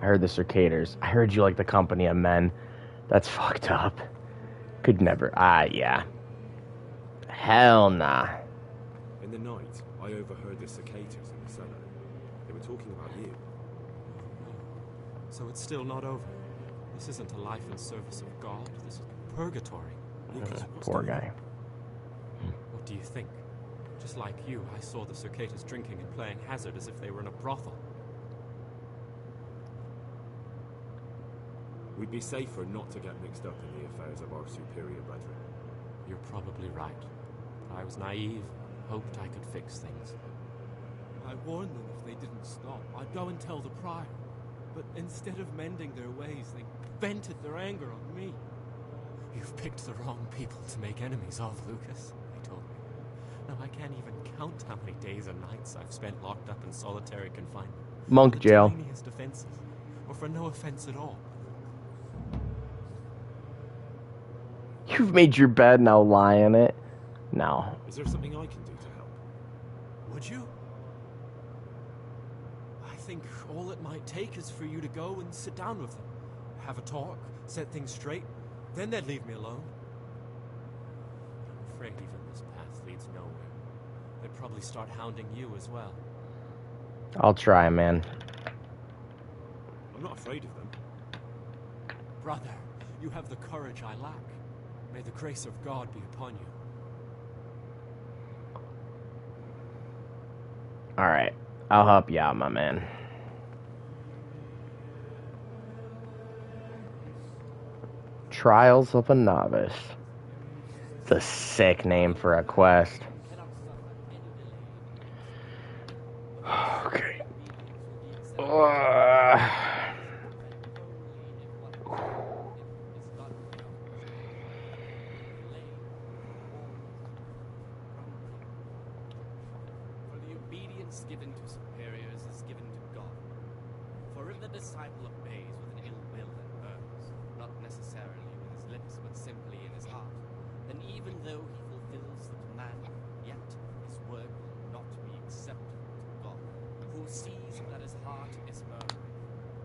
I heard the Circaders. I heard you like the company of men. That's fucked up. Could never. Yeah. Hell nah. In the night, I overheard the Circators in the cellar. They were talking about you. So it's still not over. This isn't a life in service of God. This is purgatory. Lucas, what's Poor going on? guy. What do you think? Just like you, I saw the Circators drinking and playing hazard as if they were in a brothel. We'd be safer not to get mixed up in the affairs of our superior brethren. You're probably right. I was naive, hoped I could fix things. I warned them if they didn't stop, I'd go and tell the prior. But instead of mending their ways, they vented their anger on me. You've picked the wrong people to make enemies of, Lucas, they told me. Now I can't even count how many days and nights I've spent locked up in solitary confinement. Monk jail. The tiniest offenses, or for no offense at all. You've made your bed, now lie in it. No. Is there something I can do to help? Would you? I think all it might take is for you to go and sit down with them. Have a talk, set things straight, then they'd leave me alone. I'm afraid even this path leads nowhere. They'd probably start hounding you as well. I'll try, man. I'm not afraid of them. Brother, you have the courage I lack. May the grace of God be upon you. Alright. I'll help you out, my man. Trials of a Novice. It's a sick name for a quest. Okay. obedience given to superiors is given to God. For if the disciple obeys with an ill will and burns, not necessarily with his lips but simply in his heart, then even though he fulfills the command, yet his word will not be acceptable to God, who sees that his heart is murmuring.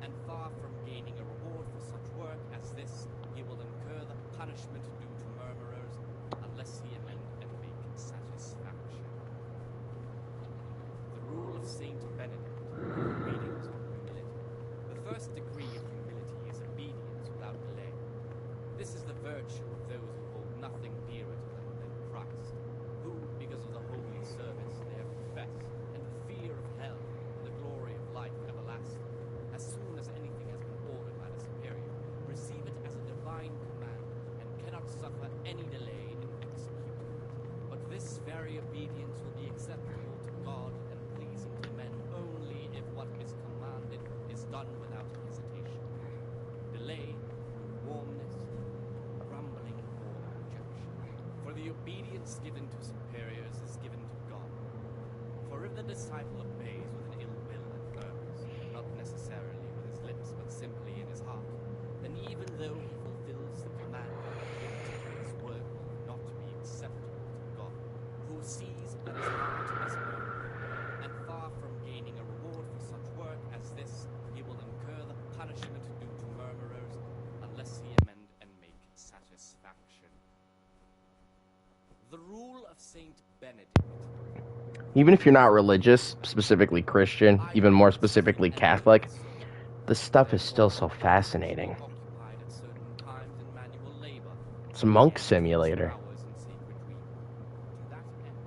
And far from gaining a reward for such work as this, he will incur the punishment due to murmurers, unless he amend and make satisfaction. The rule of Saint Benedict, readings on humility. The first degree of humility is obedience without delay. This is the virtue of those who hold nothing dearer to them than Christ, who, because of the holy service they have professed, and the fear of hell, and the glory of life everlasting, as soon as anything has been ordered by the superior, receive it as a divine command, and cannot suffer any delay in executing it. But this very obedience will be acceptable to God and pleasing to men only if what is commanded is done without hesitation. Delay, warmness, grumbling, or objection. For the obedience given to superiors is given to God. For if the disciple obeys with an ill will and burns, not necessarily with his lips but simply in his heart, then even though he fulfills the command, yet his word will not be acceptable to God, who sees that his heart is murmuring. And far from gaining a reward for such work as this, he will incur the punishment due to murmurers, unless he amend and make satisfaction. The rule of Saint Benedict. Even if you're not religious, specifically Christian, even more specifically Catholic, this stuff is still so fascinating. Occupied at certain times in manual labor. It's a monk simulator. Hours in sacred reading. To that end,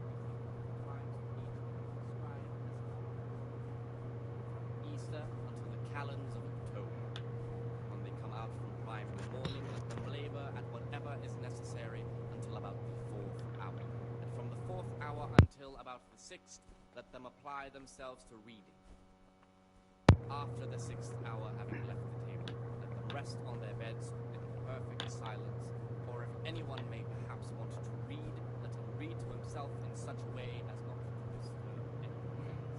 times of each prescribed as Easter until the calends of October. When they come out from prime in the morning, let them labor at whatever is necessary until about the 4th hour. And from the 4th hour until about the 6th, let them apply themselves to reading. After the 6th hour, having left the table, let them rest on their beds in perfect silence, or if anyone may perhaps want to read, let him read to himself in such a way as not to disturb anyone else.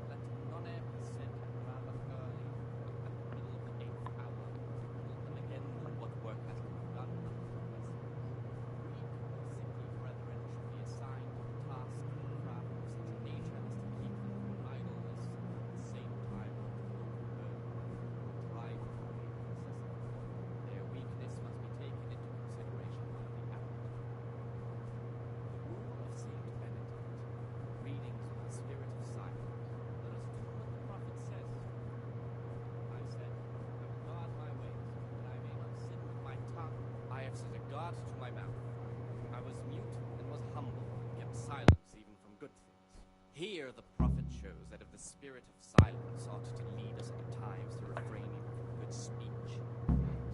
Let none be said rather early, at the middle of the 8th hour, let them again do what work has been done unto the rest. Greek or sickly brethren should be assigned to the task and craft of such a nature as to keep them from idleness, at the same time drive away necessity. Their weakness must be taken into consideration by the applicant. The rule of Saint Benedict, readings with the spirit of silence. Let us do what the prophet says. I said, I will guard my ways, that I may not sin with my tongue. I have set a guard to my mouth. I was mute and was humble, and kept silence even from good things. Here the prophet shows that if the spirit of silence ought to lead us at times to refrain even from good speech,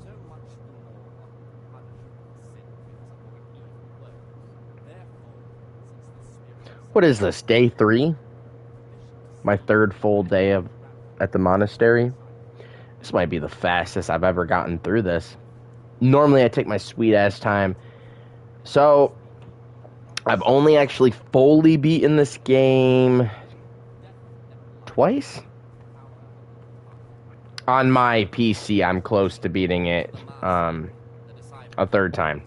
so much the more ought we to punish sin because of more evil words. Therefore, since the spirit of What is this, day 3? My third full day at the monastery. This might be the fastest I've ever gotten through this. Normally I take my sweet ass time. So I've only actually fully beaten this game twice. On my PC, I'm close to beating it a third time.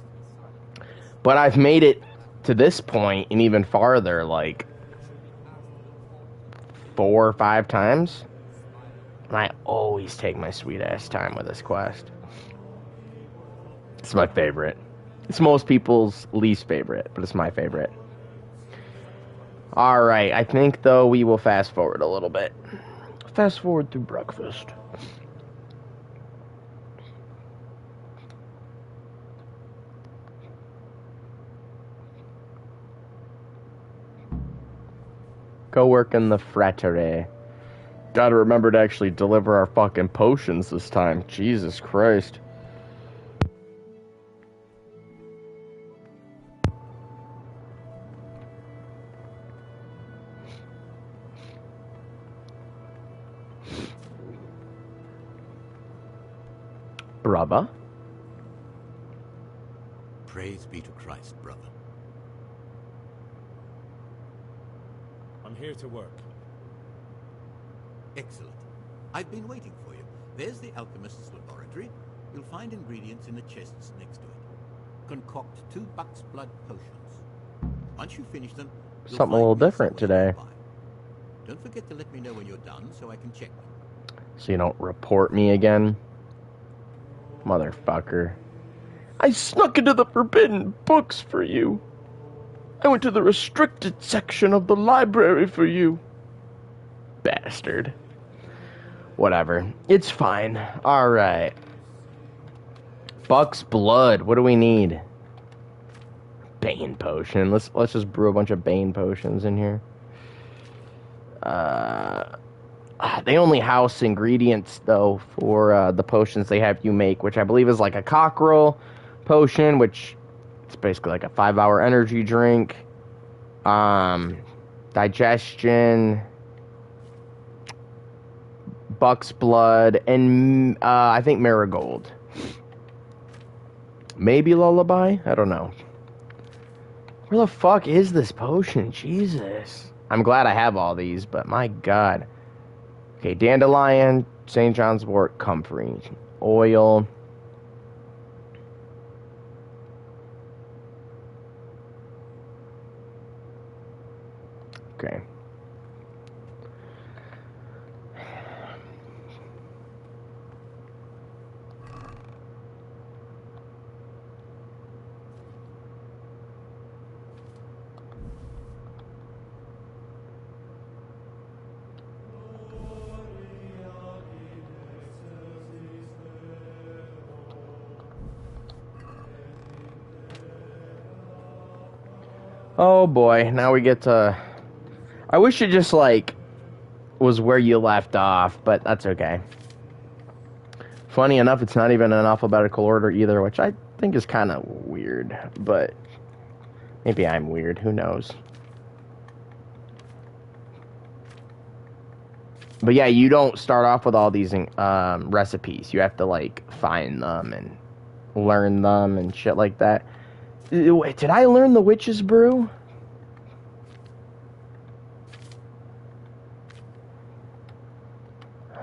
But I've made it to this point and even farther, like 4 or 5 times. And I always take my sweet ass time with this quest. It's my favorite. It's most people's least favorite, but it's my favorite. Alright, I think though we will fast forward a little bit. Fast forward through breakfast. Go work in the fraternity. Gotta remember to actually deliver our fucking potions this time. Jesus Christ. Brother? Praise be to Christ, brother. I'm here to work. Excellent. I've been waiting for you. There's the alchemist's laboratory. You'll find ingredients in the chests next to it. Concoct 2 buck's blood potions. Once you finish them, you'll Something a little find me different somewhere today. nearby. Don't forget to let me know when you're done so I can check them. So you don't report me again? Motherfucker. I snuck into the forbidden books for you. I went to the restricted section of the library for you. Bastard. Whatever. It's fine. Alright. Buck's blood. What do we need? Bane potion. Let's just brew a bunch of Bane potions in here. They only house ingredients though for the potions they have you make, which I believe is like a cockerel potion, which it's basically like a 5-hour energy drink. Digestion, Buck's blood, and I think marigold. Maybe lullaby? I don't know. Where the fuck is this potion? Jesus. I'm glad I have all these, but my god. Okay, dandelion, St. John's wort, comfrey, oil. Okay. Oh boy, now we get to... I wish it just, like, was where you left off, but that's okay. Funny enough, it's not even in alphabetical order either, which I think is kind of weird, but maybe I'm weird, who knows. But yeah, you don't start off with all these recipes. You have to, like, find them and learn them and shit like that. Wait, did I learn the witch's brew?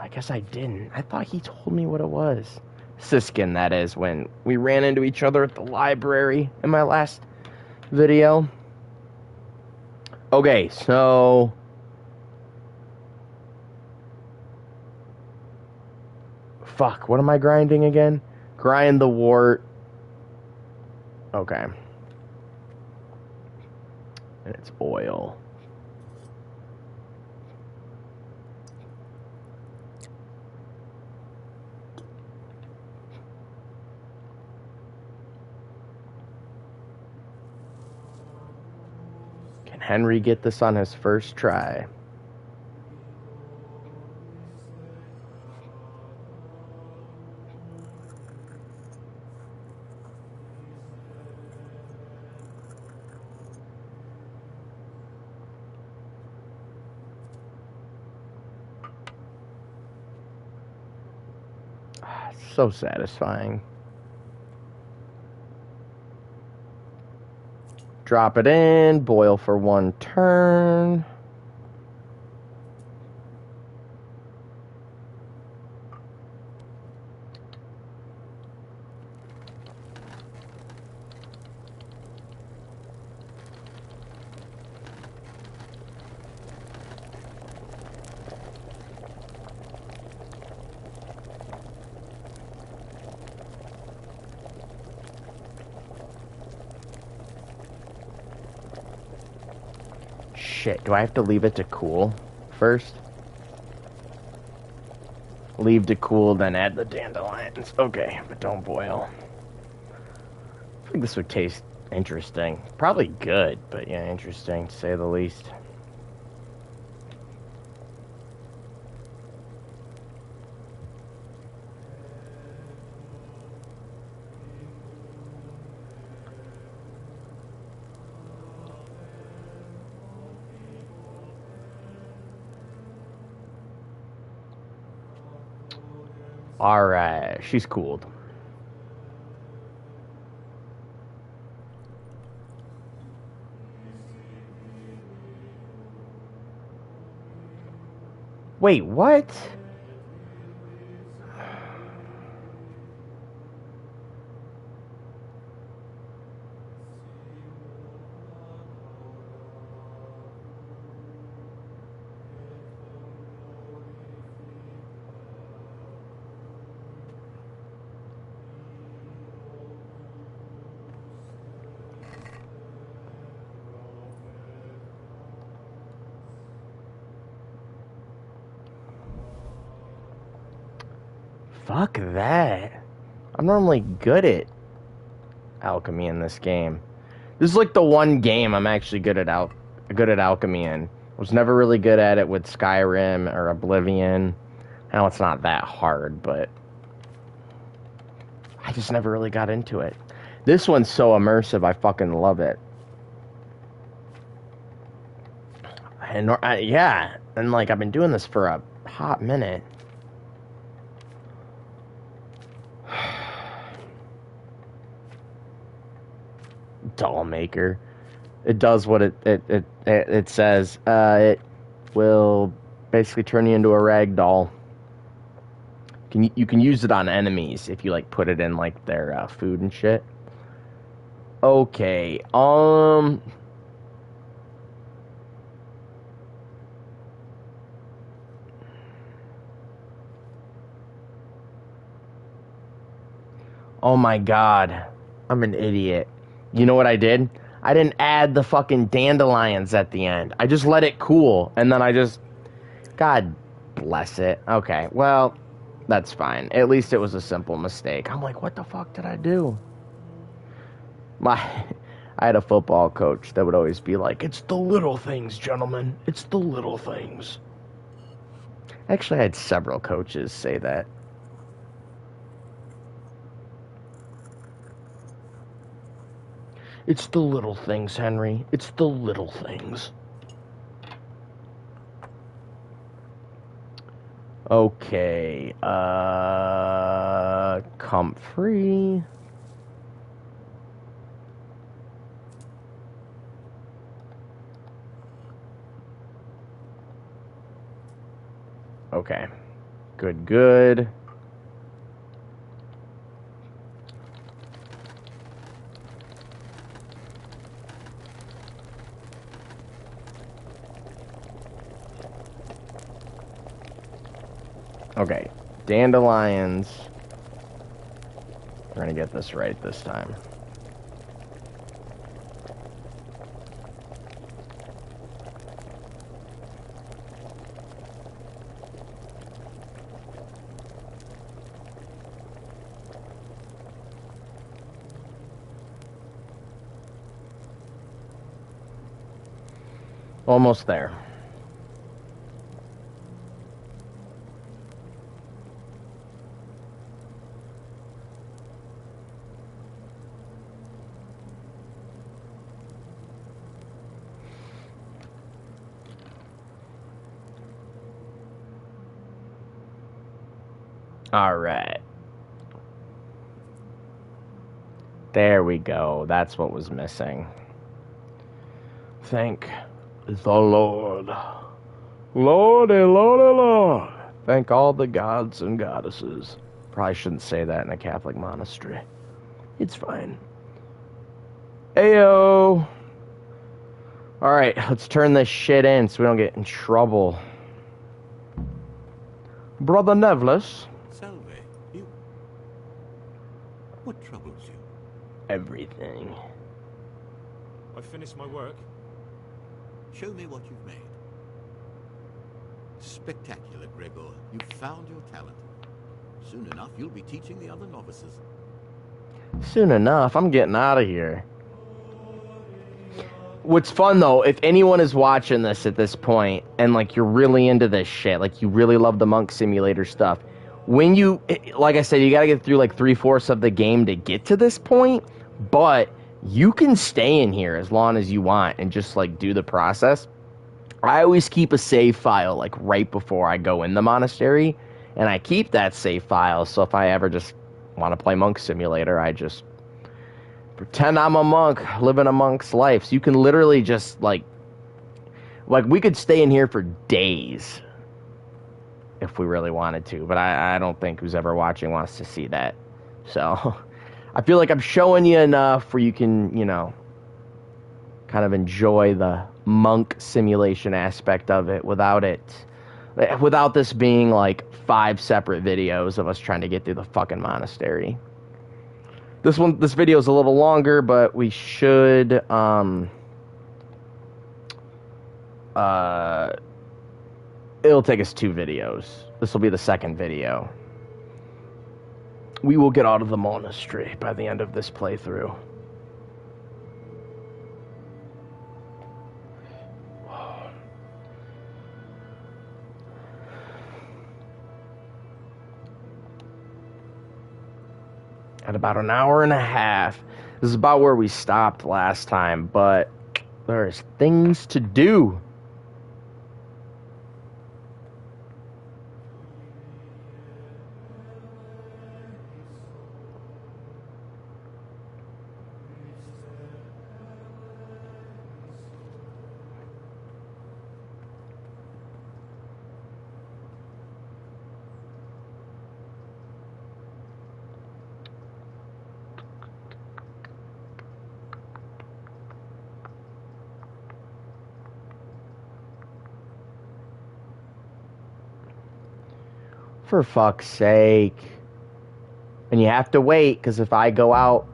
I guess I didn't. I thought he told me what it was. Siskin, that is, when we ran into each other at the library in my last video. Okay, so... Fuck, what am I grinding again? Grind the wort. Okay. And it's oil. Can Henry get this on his first try? So satisfying. Drop it in, boil for 1 turn. Shit, do I have to leave it to cool first? Leave to cool, then add the dandelions. Okay, but don't boil. I think this would taste interesting. Probably good, but yeah, interesting to say the least. Alright, she's cooled. Wait, what? Fuck that. I'm normally good at alchemy in this game. This is like the one game I'm actually good at alchemy in. Was never really good at it with Skyrim or Oblivion. I know it's not that hard, but I just never really got into it. This one's so immersive, I fucking love it. And yeah, and like I've been doing this for a hot minute. Doll maker. It does what it says. It will basically turn you into a rag doll. You can use it on enemies if you like put it in like their food and shit. Okay. Oh my god. I'm an idiot. You know what I did? I didn't add the fucking dandelions at the end. I just let it cool, and then I just... God bless it. Okay, well, that's fine. At least it was a simple mistake. I'm like, what the fuck did I do? I had a football coach that would always be like, it's the little things, gentlemen. It's the little things. Actually, I had several coaches say that. It's the little things, Henry. It's the little things. Okay, comfrey. Okay. Good. Okay, dandelions. We're gonna get this right this time. Almost there. All right. There we go. That's what was missing. Thank the Lord. Lord. Thank all the gods and goddesses. Probably shouldn't say that in a Catholic monastery. It's fine. Ayo. All right, let's turn this shit in so we don't get in trouble. Brother Nevlis. Salve, you. What troubles you? Everything. I finished my work. Show me what you've made. Spectacular, Gregor. You've found your talent. Soon enough, you'll be teaching the other novices. Soon enough, I'm getting out of here. What's fun, though, if anyone is watching this at this point, and, like, you're really into this shit, like, you really love the Monk Simulator stuff, when you, like I said, you gotta get through, like, 3/4 of the game to get to this point, but you can stay in here as long as you want and just, like, do the process. I always keep a save file, like, right before I go in the monastery, and I keep that save file, so if I ever just want to play Monk Simulator, I just pretend I'm a monk, living a monk's life. So you can literally just, like we could stay in here for days. if we really wanted to, but I don't think who's ever watching wants to see that. So I feel like I'm showing you enough where you can, you know, kind of enjoy the monk simulation aspect of it without this being like 5 separate videos of us trying to get through the fucking monastery. This video is a little longer, but we should it'll take us 2 videos. This will be the second video. We will get out of the monastery by the end of this playthrough. At about an hour and a half. This is about where we stopped last time, but there's things to do. For fuck's sake. And you have to wait, because if I go out,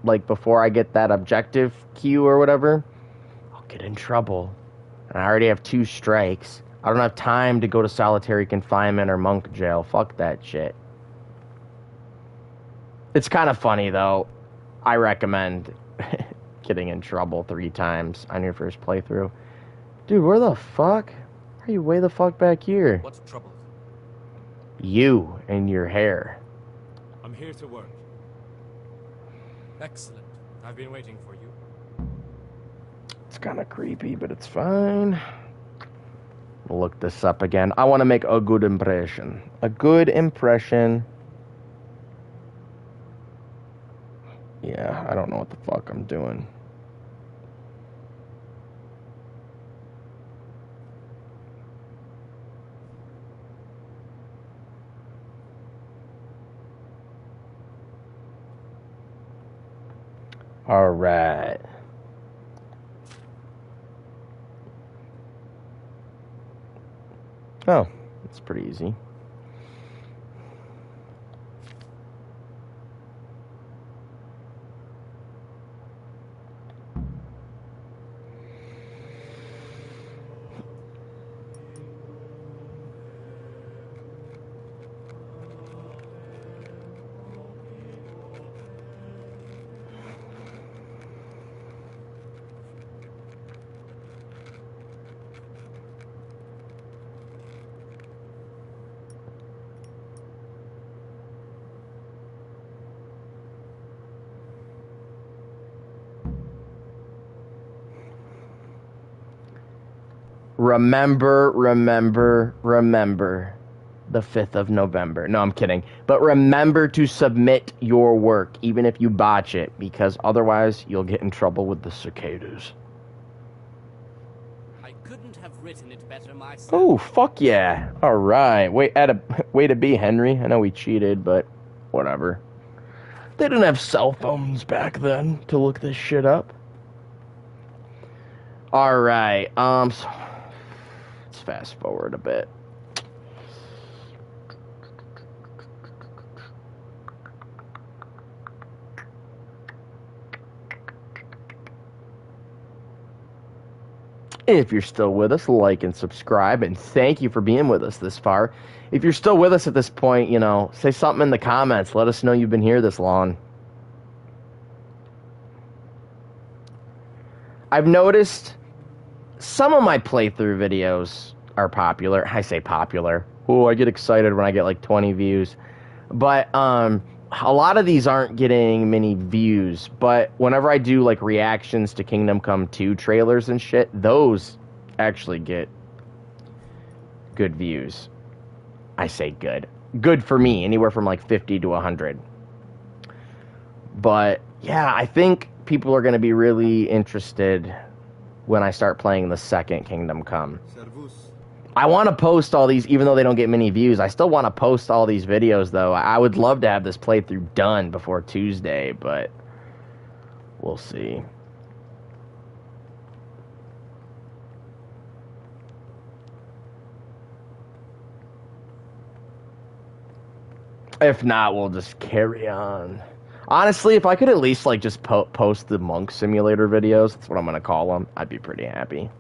like, before I get that objective queue or whatever, I'll get in trouble. And I already have 2 strikes. I don't have time to go to solitary confinement or monk jail. Fuck that shit. It's kind of funny, though. I recommend getting in trouble 3 times on your first playthrough. Dude, where the fuck? Are you way the fuck back here? What's trouble? You and your hair. I'm here to work. Excellent. I've been waiting for you. It's kind of creepy, but it's fine. We'll look this up again. I want to make a good impression. A good impression. Yeah, I don't know what the fuck I'm doing. All right. Oh, that's pretty easy. Remember the 5th of November. No, I'm kidding. But remember to submit your work, even if you botch it, because otherwise you'll get in trouble with the cicadas. I couldn't have written it better myself. Oh, fuck yeah. All right. Way to be, Henry. I know we cheated, but whatever. They didn't have cell phones back then to look this shit up. All right. So let's fast forward a bit. If you're still with us, like and subscribe, and thank you for being with us this far. If you're still with us at this point, you know, say something in the comments. Let us know you've been here this long. I've noticed some of my playthrough videos are popular. I say popular. Oh, I get excited when I get like 20 views. But a lot of these aren't getting many views, but whenever I do like reactions to Kingdom Come 2 trailers and shit, those actually get good views. I say good. Good for me, anywhere from like 50 to 100. But yeah, I think people are going to be really interested when I start playing the second Kingdom Come. Servus. I want to post all these, even though they don't get many views. I still want to post all these videos, though. I would love to have this playthrough done before Tuesday, but we'll see. If not, we'll just carry on. Honestly, if I could at least like just post the monk simulator videos, that's what I'm gonna call them, I'd be pretty happy.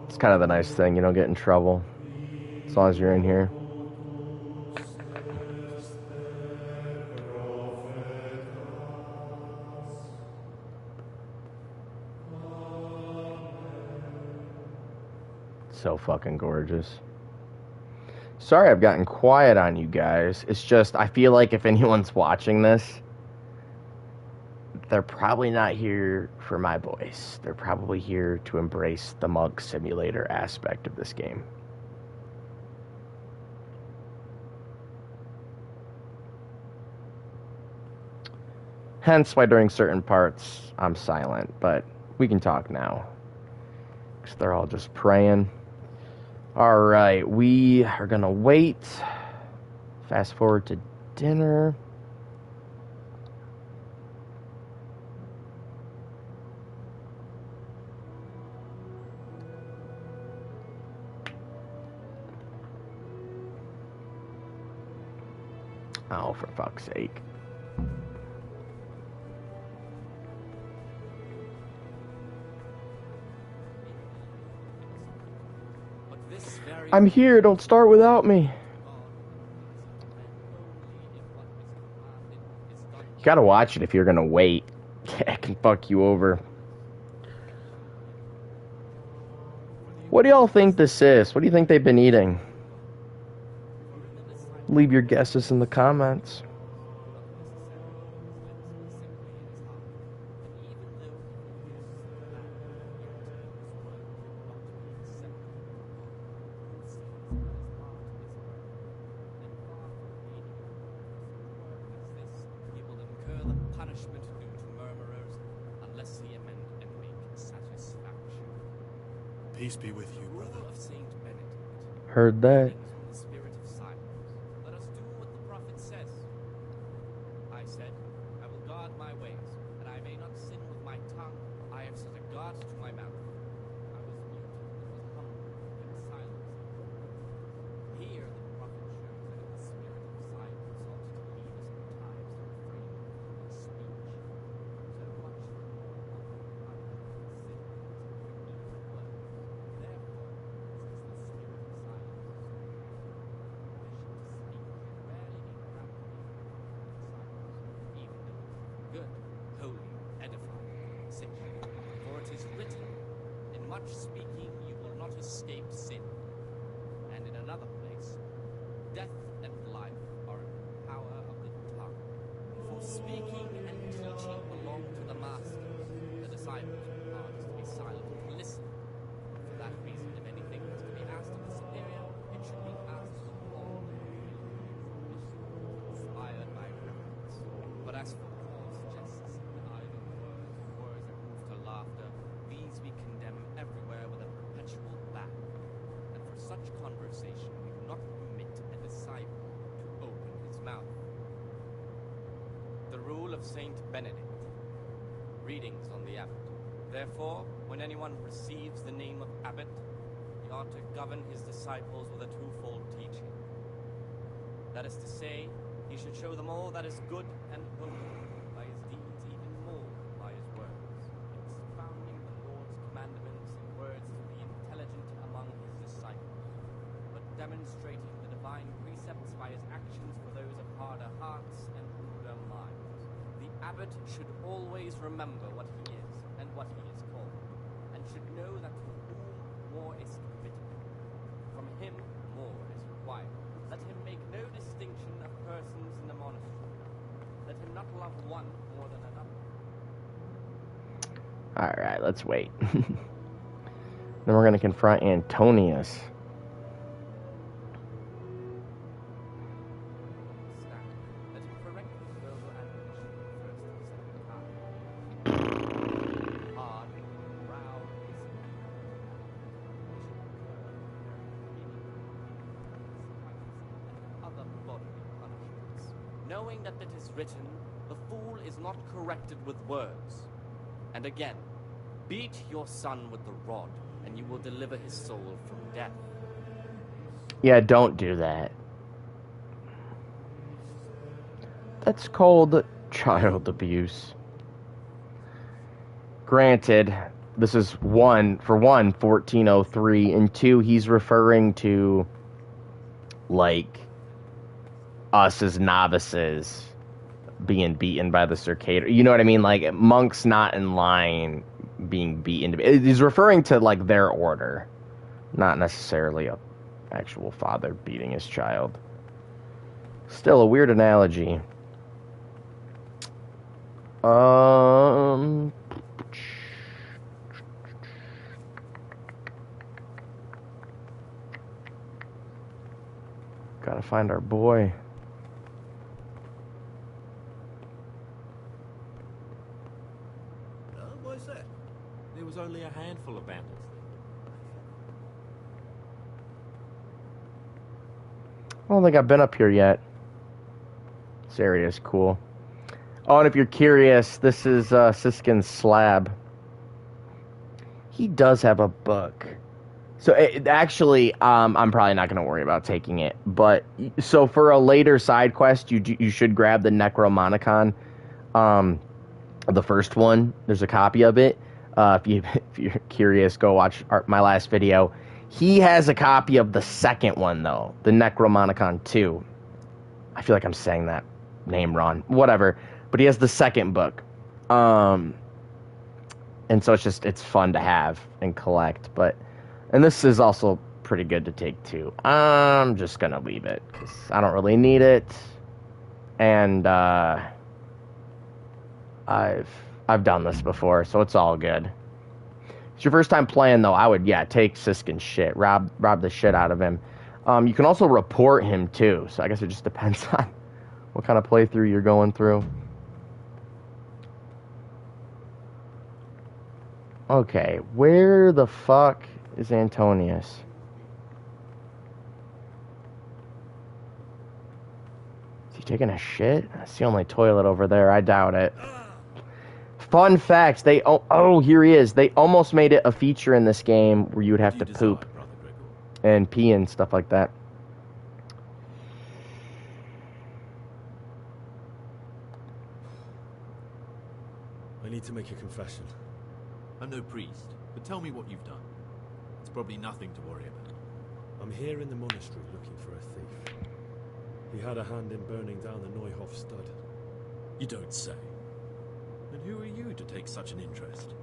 It's kind of the nice thing, you don't get in trouble as long as you're in here. So fucking gorgeous. Sorry I've gotten quiet on you guys. It's just, I feel like if anyone's watching this, they're probably not here for my voice. They're probably here to embrace the monk simulator aspect of this game. Hence why during certain parts I'm silent, but we can talk now. Because they're all just praying. Alright, we are gonna wait. Fast forward to dinner. Oh, for fuck's sake. But this very I'm here, don't start without me. You gotta watch it if you're gonna wait. It can fuck you over. What do y'all think this is? What do you think they've been eating? Leave your guesses in the comments. Peace be with you, brother. Of Saint Benedict. Heard that. On the spirit of silence. Let us do what the prophet says. I said, I will guard my ways, that I may not sin with my tongue. I have set a guard to my mouth. I was mute, was humble, and silent. Here the prophet shows that in the spirit of silence ought to lead us in times to refrain from speech. So much the more I sin for evil words. Therefore, since the spirit of silence is so permission to speak rarely interrupted silence, even though good, holy, edifying, sacred. For it is written, in much speaking you will not escape sin. And in another place, death and life are in the power of the tongue. For speaking and teaching belong to the master. The disciples are to be silent and listen. For that reason, if anything is to be asked of the superior, it should be asked of all, inspired by reverence. But as for coarse jests and idle words that move to laughter, these we condemn everywhere with a perpetual laugh. And for such conversation we do not permit a disciple to open his mouth. The rule of Saint Benedict. Readings on the abbot. Therefore, when anyone receives the name of abbot, he ought to govern his disciples with a twofold teaching. That is to say, he should show them all that is good and holy, by his deeds even more than by his words, expounding the Lord's commandments in words to be intelligent among his disciples, but demonstrating the divine precepts by his actions for those of harder hearts and ruder minds. The abbot should always remember what he is and what he is called, and should know that to whom more is committed, from him more is required. Let him make no distinction of persons in the monastery. Let him not love one more than another. Alright, let's wait. Then we're gonna confront Antonius. Let him correct his verbal admonition the first and second time. Hard, proud, and other bodily punishments, knowing that it is written, the fool is not corrected with words. And again, beat your son with the rod, and you will deliver his soul from death. Yeah, don't do that. That's called child abuse. Granted, this is 1403, and 2, he's referring to, like, us as novices being beaten by the Circator. You know what I mean? Like, monks not in line being beaten. He's referring to, like, their order, not necessarily a actual father beating his child. Still a weird analogy. Gotta find our boy. What's that? There was only a handful of bandits. I don't think I've been up here yet. This area is cool. Oh, and if you're curious, this is Siskin's slab. He does have a book. So actually, I'm probably not going to worry about taking it. But so for a later side quest, you should grab the Necromonicon, the first one. There's a copy of it. If you're curious, go watch my last video. He has a copy of the second one though, the Necromonicon 2. I feel like I'm saying that name wrong. Whatever. But he has the second book. And so it's fun to have and collect, and this is also pretty good to take too. I'm just gonna leave it because I don't really need it, and I've done this before, so it's all good. It's your first time playing though. I would take Siskin's shit, rob the shit out of him. You can also report him too, so I guess it just depends on what kind of playthrough you're going through. Okay, where the fuck is Antonius? Is he taking a shit? That's the only toilet over there. I doubt it. Fun facts, here he is. They almost made it a feature in this game where you would have to poop and pee and stuff like that. I need to make a confession. I'm no priest, but tell me what you've done. It's probably nothing to worry about. I'm here in the monastery looking for a thief. He had a hand in burning down the Neuhof stud. You don't say. And who are you to take such an interest?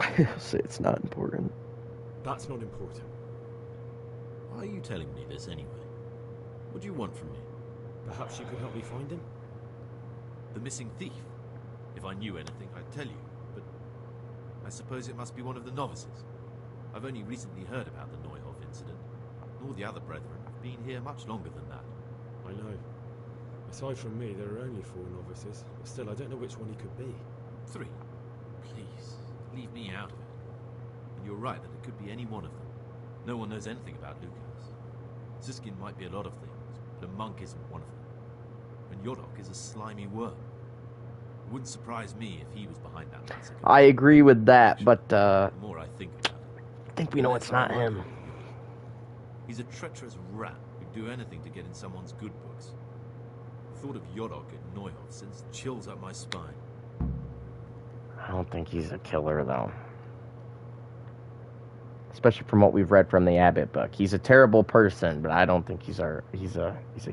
I'll say it's not important. That's not important. Why are you telling me this anyway? What do you want from me? Perhaps you could help me find him? The missing thief? If I knew anything, I'd tell you, but I suppose it must be one of the novices. I've only recently heard about the Neuhof incident. All the other brethren have been here much longer than that. I know. Aside from me, there are only 4 novices, but still, I don't know which one he could be. 3? Please, leave me out of it. And you're right that it could be any one of them. No one knows anything about Lucas. Siskin might be a lot of things, but a monk isn't one of them. And Yodok is a slimy worm. It wouldn't surprise me if he was behind that massacre. I agree with that, but The more I think about it, I think we know it's not him. He's a treacherous rat who'd do anything to get in someone's good books. The thought of Yodok at Neuhof sends chills up my spine. I don't think he's a killer though. Especially from what we've read from the Abbot book. He's a terrible person, but I don't think he's a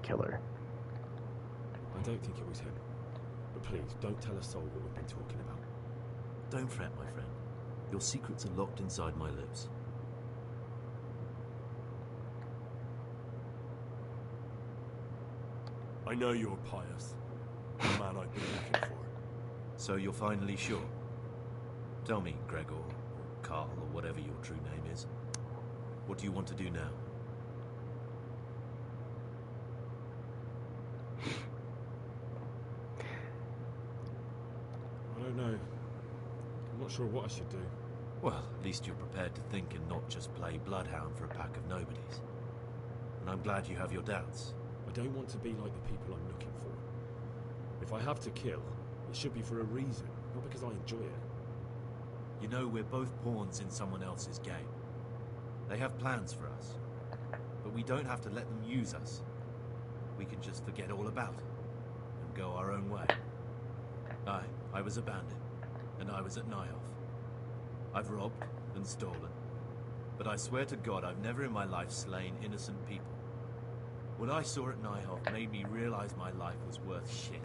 killer. I don't think it was him. But please, don't tell a soul what we've been talking about. Don't fret, my friend. Your secrets are locked inside my lips. I know you're Pious, the man I've been looking for. So you're finally sure? Tell me, Gregor, or Carl, or whatever your true name is. What do you want to do now? I don't know. I'm not sure what I should do. Well, at least you're prepared to think and not just play bloodhound for a pack of nobodies. And I'm glad you have your doubts. I don't want to be like the people I'm looking for. If I have to kill, it should be for a reason, not because I enjoy it. You know, we're both pawns in someone else's game. They have plans for us, but we don't have to let them use us. We can just forget all about it and go our own way. I was a bandit, and I was at Neuhof. I've robbed and stolen, but I swear to God I've never in my life slain innocent people. What I saw at Neuhof made me realize my life was worth shit,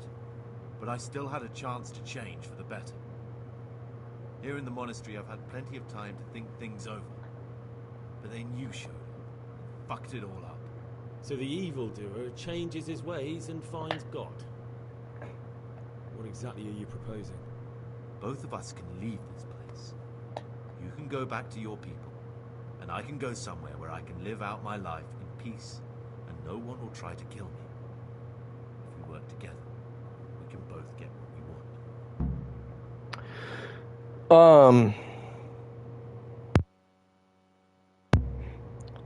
but I still had a chance to change for the better. Here in the monastery I've had plenty of time to think things over, but then you showed up, fucked it all up. So the evildoer changes his ways and finds God. What exactly are you proposing? Both of us can leave this place. You can go back to your people, and I can go somewhere where I can live out my life in peace, and no one will try to kill me. If we work together, we can both get what we want.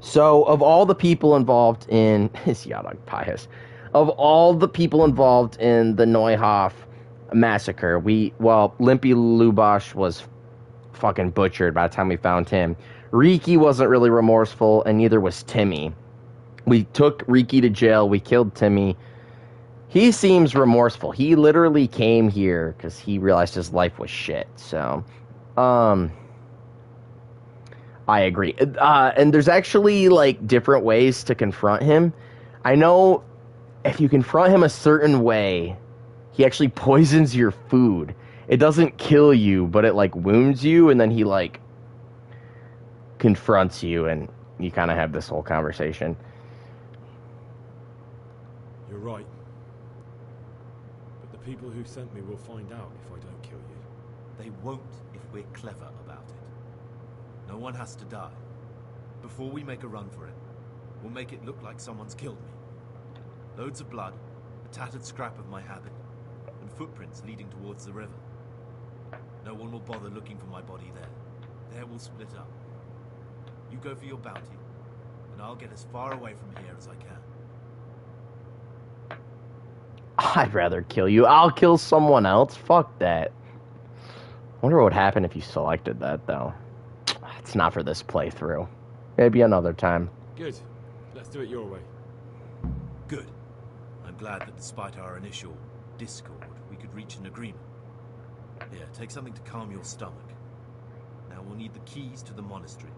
So, of all the people involved in his Yadog Pious, of all the people involved in the Neuhof massacre, Limpy Lubosh was fucking butchered by the time we found him. Riki wasn't really remorseful, and neither was Timmy. We took Riki to jail. We killed Timmy. He seems remorseful. He literally came here because he realized his life was shit. So, I agree. And there's actually, like, different ways to confront him. I know if you confront him a certain way, he actually poisons your food. It doesn't kill you, but it, like, wounds you, and then he, like, confronts you, and you kind of have this whole conversation. You're right. But the people who sent me will find out if I don't kill you. They won't if we're clever about it. No one has to die. Before we make a run for it, we'll make it look like someone's killed me. Loads of blood, a tattered scrap of my habit, and footprints leading towards the river. No one will bother looking for my body there. There we'll split up. You go for your bounty, and I'll get as far away from here as I can. I'd rather kill you. I'll kill someone else. Fuck that. I wonder what would happen if you selected that, though. It's not for this playthrough. Maybe another time. Good. Let's do it your way. Good. I'm glad that despite our initial discord, we could reach an agreement. Here, take something to calm your stomach. Now we'll need the keys to the monastery,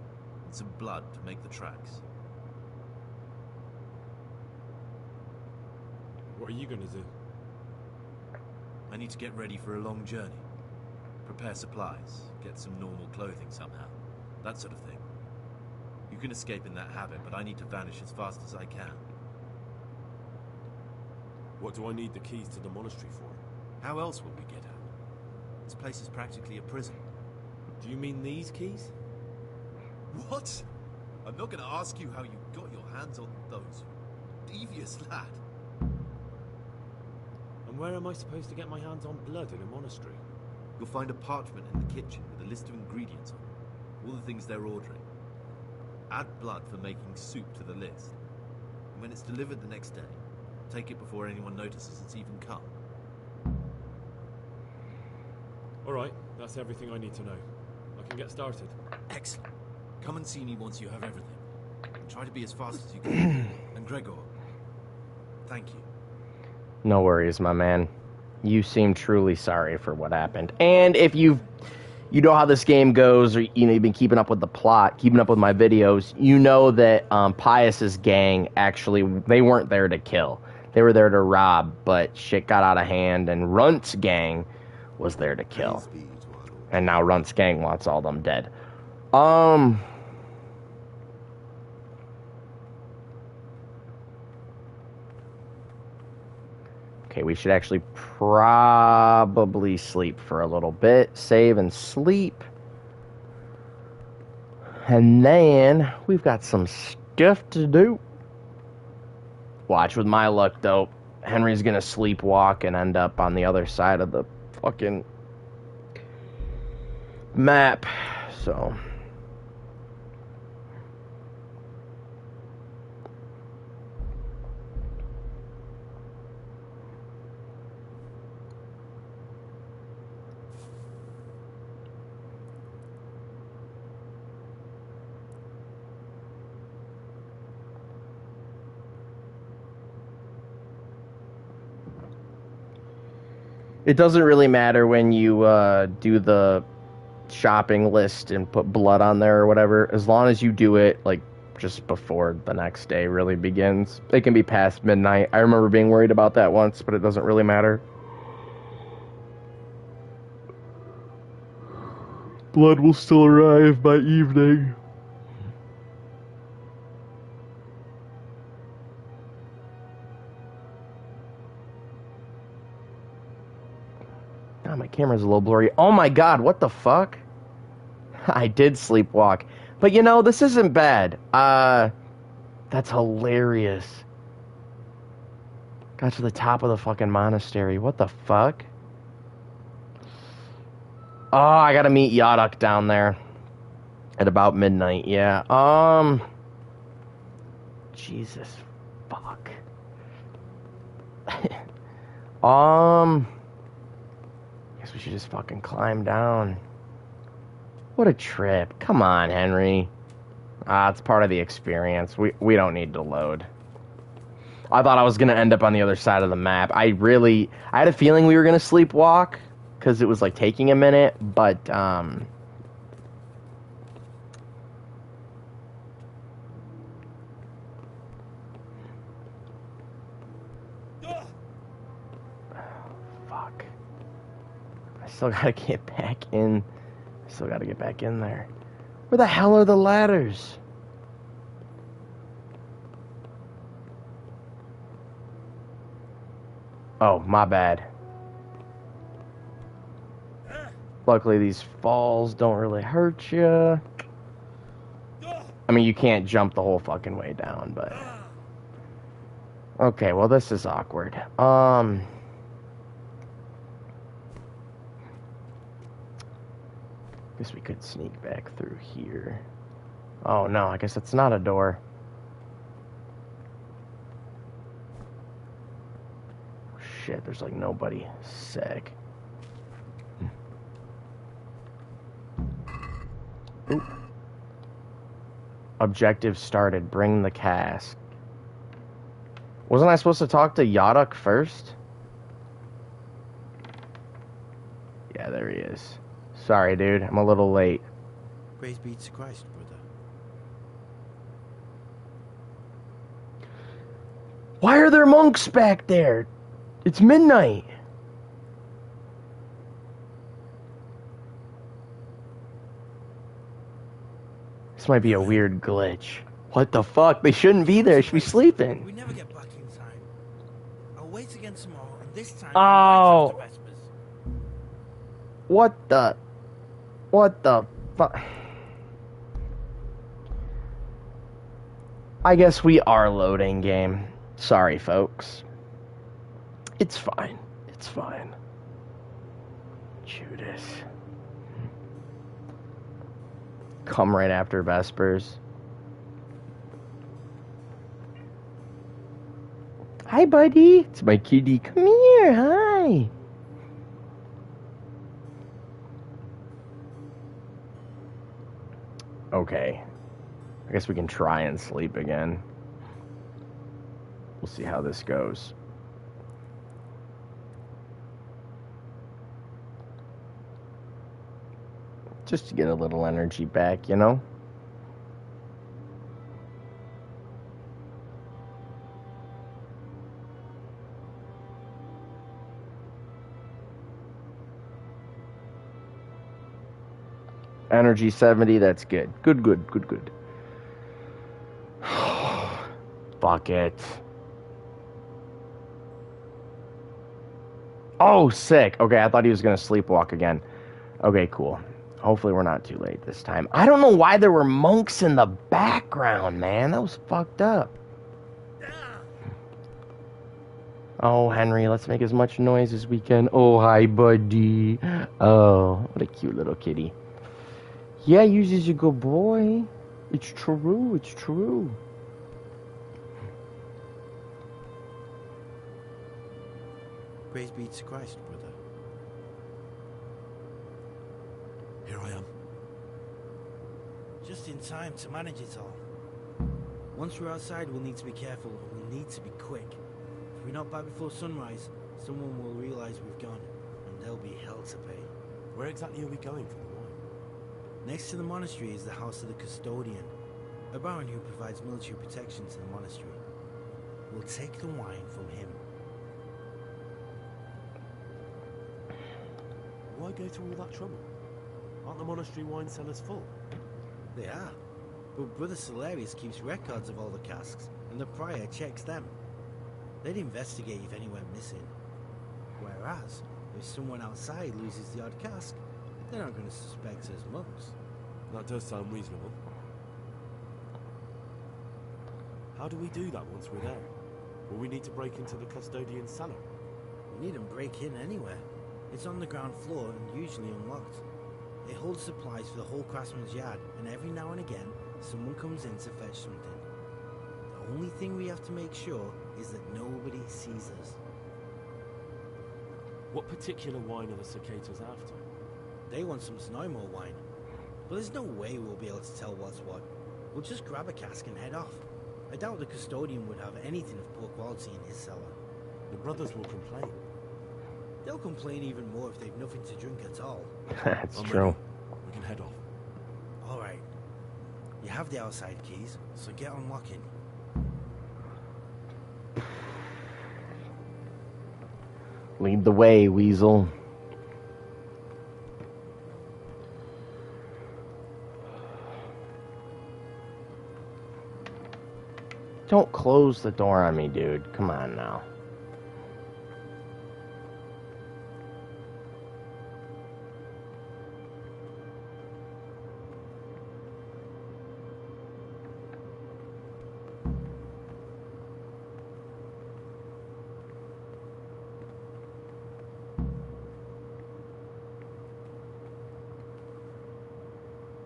and some blood to make the tracks. What are you gonna do? I need to get ready for a long journey. Prepare supplies, get some normal clothing somehow. That sort of thing. You can escape in that habit, but I need to vanish as fast as I can. What do I need the keys to the monastery for? How else will we get out? This place is practically a prison. Do you mean these keys? What? I'm not going to ask you how you got your hands on those. Devious lad. And where am I supposed to get my hands on blood in a monastery? You'll find a parchment in the kitchen with a list of ingredients on it. All the things they're ordering. Add blood for making soup to the list. And when it's delivered the next day, take it before anyone notices it's even come. Alright, that's everything I need to know. I can get started. Excellent. Come and see me once you have everything. And try to be as fast as you can. And Gregor, thank you. No worries, my man. You seem truly sorry for what happened. And if you know how this game goes, or you've been keeping up with the plot, keeping up with my videos, you know that Pious's gang actually, they weren't there to kill. They were there to rob, but shit got out of hand, and Runt's gang was there to kill. And now Runt's gang wants all them dead. Okay, we should actually probably sleep for a little bit. Save and sleep. And then we've got some stuff to do. Watch, with my luck, though, Henry's gonna sleepwalk and end up on the other side of the fucking map. So... It doesn't really matter when you do the shopping list and put blood on there or whatever, as long as you do it like just before the next day really begins. It can be past midnight. I remember being worried about that once, but it doesn't really matter. Blood will still arrive by evening. Oh, my camera's a little blurry. Oh my god, what the fuck? I did sleepwalk. But you know, this isn't bad. That's hilarious. Got to the top of the fucking monastery. What the fuck? Oh, I gotta meet Yadok down there at about midnight. Yeah. Jesus. Fuck. Guess we should just fucking climb down. What a trip. Come on, Henry. It's part of the experience. We don't need to load. I thought I was going to end up on the other side of the map. I had a feeling we were going to sleepwalk because it was like taking a minute, but fuck. I still got to get back in. I still got to get back in there. Where the hell are the ladders? Oh, my bad. Luckily, these falls don't really hurt you. I mean, you can't jump the whole fucking way down, but... Okay, well, this is awkward. Guess we could sneak back through here. Oh, no, I guess it's not a door. Shit, there's like nobody. Sick. Oop. Objective started. Bring the cask. Wasn't I supposed to talk to Yaduk first? Yeah, there he is. Sorry, dude. I'm a little late. Praise be to Christ, brother. Why are there monks back there? It's midnight. This might be a weird glitch. What the fuck? They shouldn't be there. They should be sleeping. We never get back in time. I'll wait again tomorrow, and this time Oh. right after Vespers. What the fuck? I guess we are loading game. Sorry, folks. It's fine. It's fine. Judas. Come right after Vespers. Hi, buddy. It's my kitty. Come here. Hi. Okay. I guess we can try and sleep again. We'll see how this goes. Just to get a little energy back, you know? Energy 70, that's good. Good. Fuck it. Oh, sick. Okay, I thought he was going to sleepwalk again. Okay, cool. Hopefully we're not too late this time. I don't know why there were monks in the background, man. That was fucked up. Oh, Henry, let's make as much noise as we can. Oh, hi, buddy. Oh, what a cute little kitty. Yeah, Yuzi's a good boy. It's true, it's true. Praise be to Christ, brother. Here I am. Just in time to manage it all. Once we're outside, we'll need to be careful. We'll need to be quick. If we're not back before sunrise, someone will realize we've gone, and there'll be hell to pay. Where exactly are we going for the wine? Next to the monastery is the house of the custodian, a baron who provides military protection to the monastery. We'll take the wine from him. Why go to all that trouble? Aren't the monastery wine cellars full? They are, but Brother Salarius keeps records of all the casks, and the prior checks them. They'd investigate if any went missing. Whereas, if someone outside loses the odd cask, they're not going to suspect us monks. That does sound reasonable. How do we do that once we're there? Will we need to break into the custodian's cellar? We needn't break in anywhere. It's on the ground floor and usually unlocked. It holds supplies for the whole craftsman's yard, and every now and again, someone comes in to fetch something. Only thing we have to make sure is that nobody sees us. What particular wine are the cicadas after? They want some Snowmore wine. But there's no way we'll be able to tell what's what. We'll just grab a cask and head off. I doubt the custodian would have anything of poor quality in his cellar. The brothers will complain. They'll complain even more if they've nothing to drink at all. That's I'm true. ready. We can head off. Alright. You have the outside keys, so get unlocking. Lead the way, Weasel. Don't close the door on me, dude. Come on now.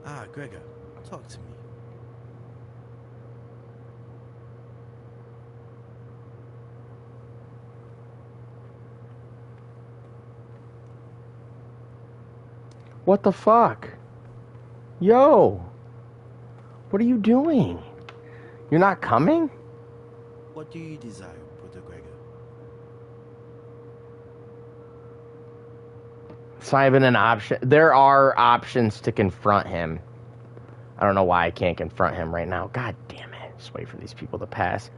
Ah, Gregor, talk to me. What the fuck? Yo! What are you doing? You're not coming? What do you desire, Brother Gregor? It's not even an option. There are options to confront him. I don't know why I can't confront him right now. God damn it. Just wait for these people to pass.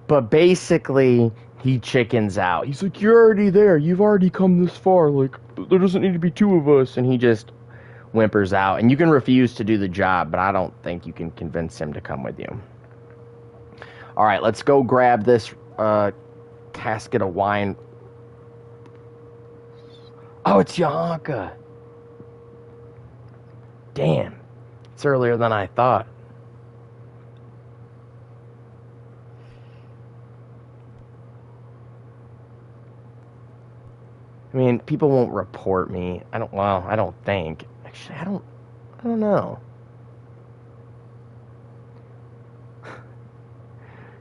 But basically, he chickens out. He's like, you're already there. You've already come this far. Like, there doesn't need to be two of us. And he just whimpers out. And you can refuse to do the job, but I don't think you can convince him to come with you. All right, let's go grab this casket of wine. Oh, it's Yahanka. Damn. It's earlier than I thought. I mean, people won't report me. I don't think. Actually, I don't know.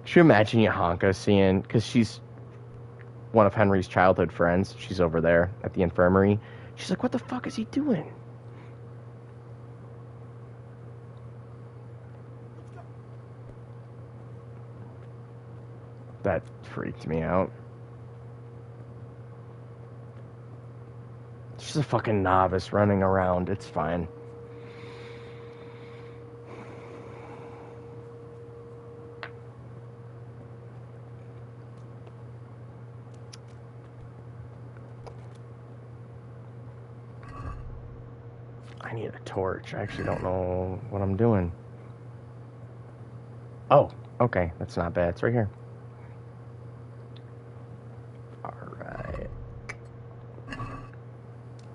Should you imagine Yahanka seeing, because she's one of Henry's childhood friends. She's over there at the infirmary. She's like, what the fuck is he doing? That freaked me out. She's a fucking novice running around. It's fine. I need a torch. I actually don't know what I'm doing. Oh, okay. That's not bad. It's right here. Alright.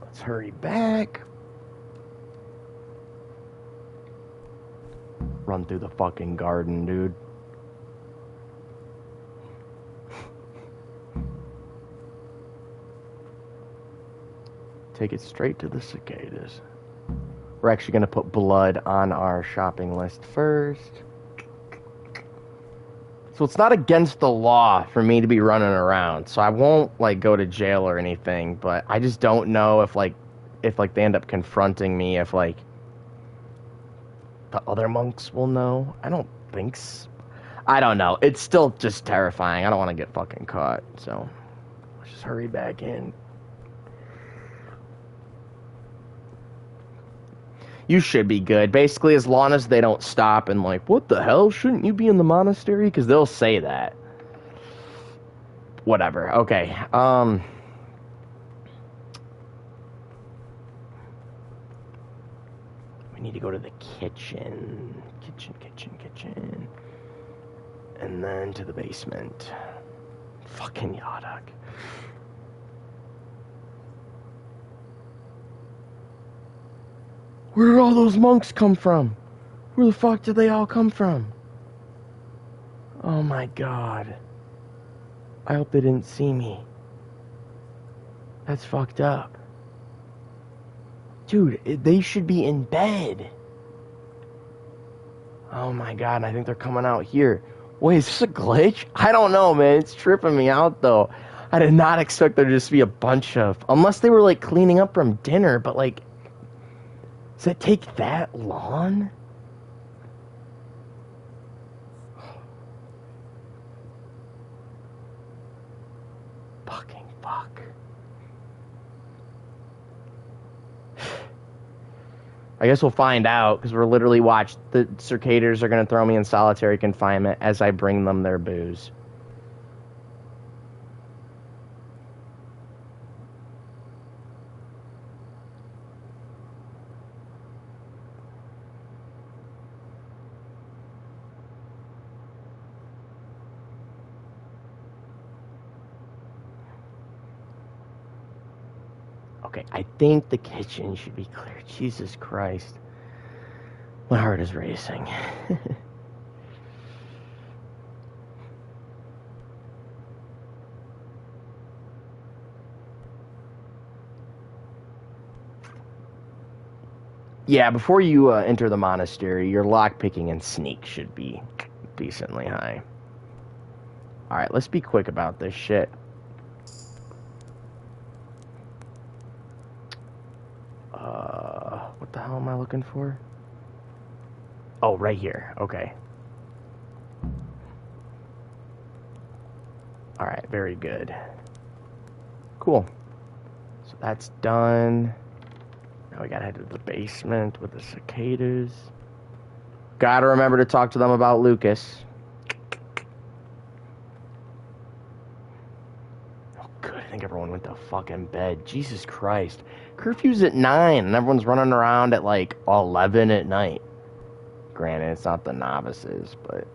Let's hurry back. Run through the fucking garden, dude. Take it straight to the cicadas. We're actually going to put blood on our shopping list first. So it's not against the law for me to be running around. So I won't, like, go to jail or anything. But I just don't know if they end up confronting me, if, like, the other monks will know. I don't think so. I don't know. It's still just terrifying. I don't want to get fucking caught. So let's just hurry back in. You should be good. Basically, as long as they don't stop and like, what the hell? Shouldn't you be in the monastery? Because they'll say that. Whatever. Okay. We need to go to the kitchen. Kitchen. And then to the basement. Fucking Yadok. Where did all those monks come from? Where the fuck did they all come from? Oh my god. I hope they didn't see me. That's fucked up. Dude, they should be in bed. Oh my god, I think they're coming out here. Wait, is this a glitch? I don't know, man. It's tripping me out, though. I did not expect there to just be a bunch of... Unless they were, like, cleaning up from dinner, but, like... Does it take that long? Fucking fuck. I guess we'll find out, because we're literally watched. The Circaders are going to throw me in solitary confinement as I bring them their booze. Okay, I think the kitchen should be clear. Jesus Christ. My heart is racing. Yeah, before you enter the monastery, your lockpicking and sneak should be decently high. Alright, let's be quick about this shit. What the hell am I looking for? Oh, right here. Okay. Alright, very good. Cool. So that's done. Now we gotta head to the basement with the cicadas. Gotta remember to talk to them about Lucas. Oh, good. I think everyone went to fucking bed. Jesus Christ. Curfew's at 9, and everyone's running around at like 11 at night. Granted, it's not the novices, but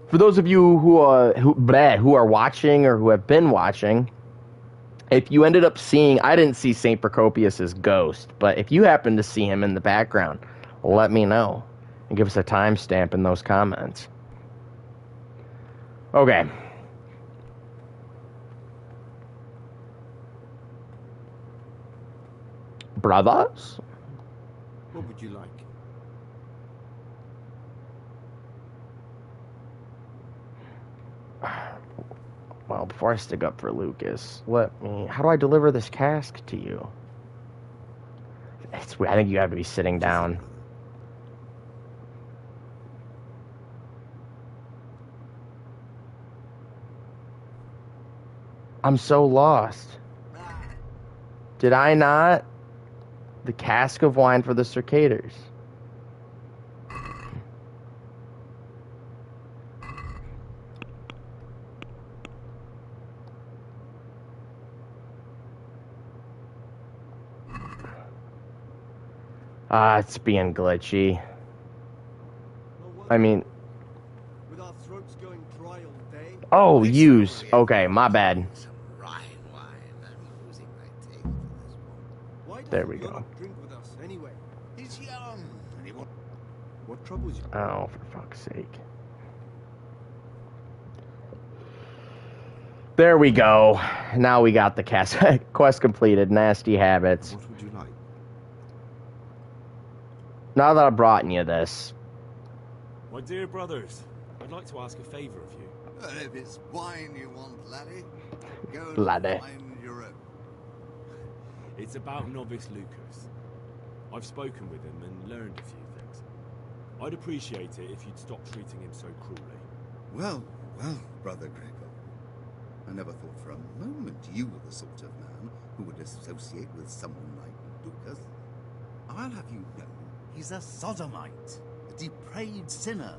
for those of you who are watching or who have been watching, if you ended up seeing, I didn't see St. Procopius's ghost, but if you happen to see him in the background, let me know and give us a timestamp in those comments. Okay. Brothers? What would you like? Well, before I stick up for Lucas, how do I deliver this cask to you? I think you have to be sitting down. I'm so lost. Did I not? The cask of wine for the Circaders. It's being glitchy. I mean... With our throats going dry all day. Oh, use. Okay, my bad. There we go. Drink with us anyway. He's young. What troubles you? Oh, for fuck's sake. There we go. Now we got the quest completed. Nasty habits. What would you like? Now that I've brought you this. My dear brothers, I'd like to ask a favour of you. Well, if it's wine you want, laddie, go Laddie. and find your own. It's about novice Lucas. I've spoken with him and learned a few things. I'd appreciate it if you'd stop treating him so cruelly. Well, Brother Gregor. I never thought for a moment you were the sort of man who would associate with someone like Lucas. I'll have you know, he's a sodomite, a depraved sinner,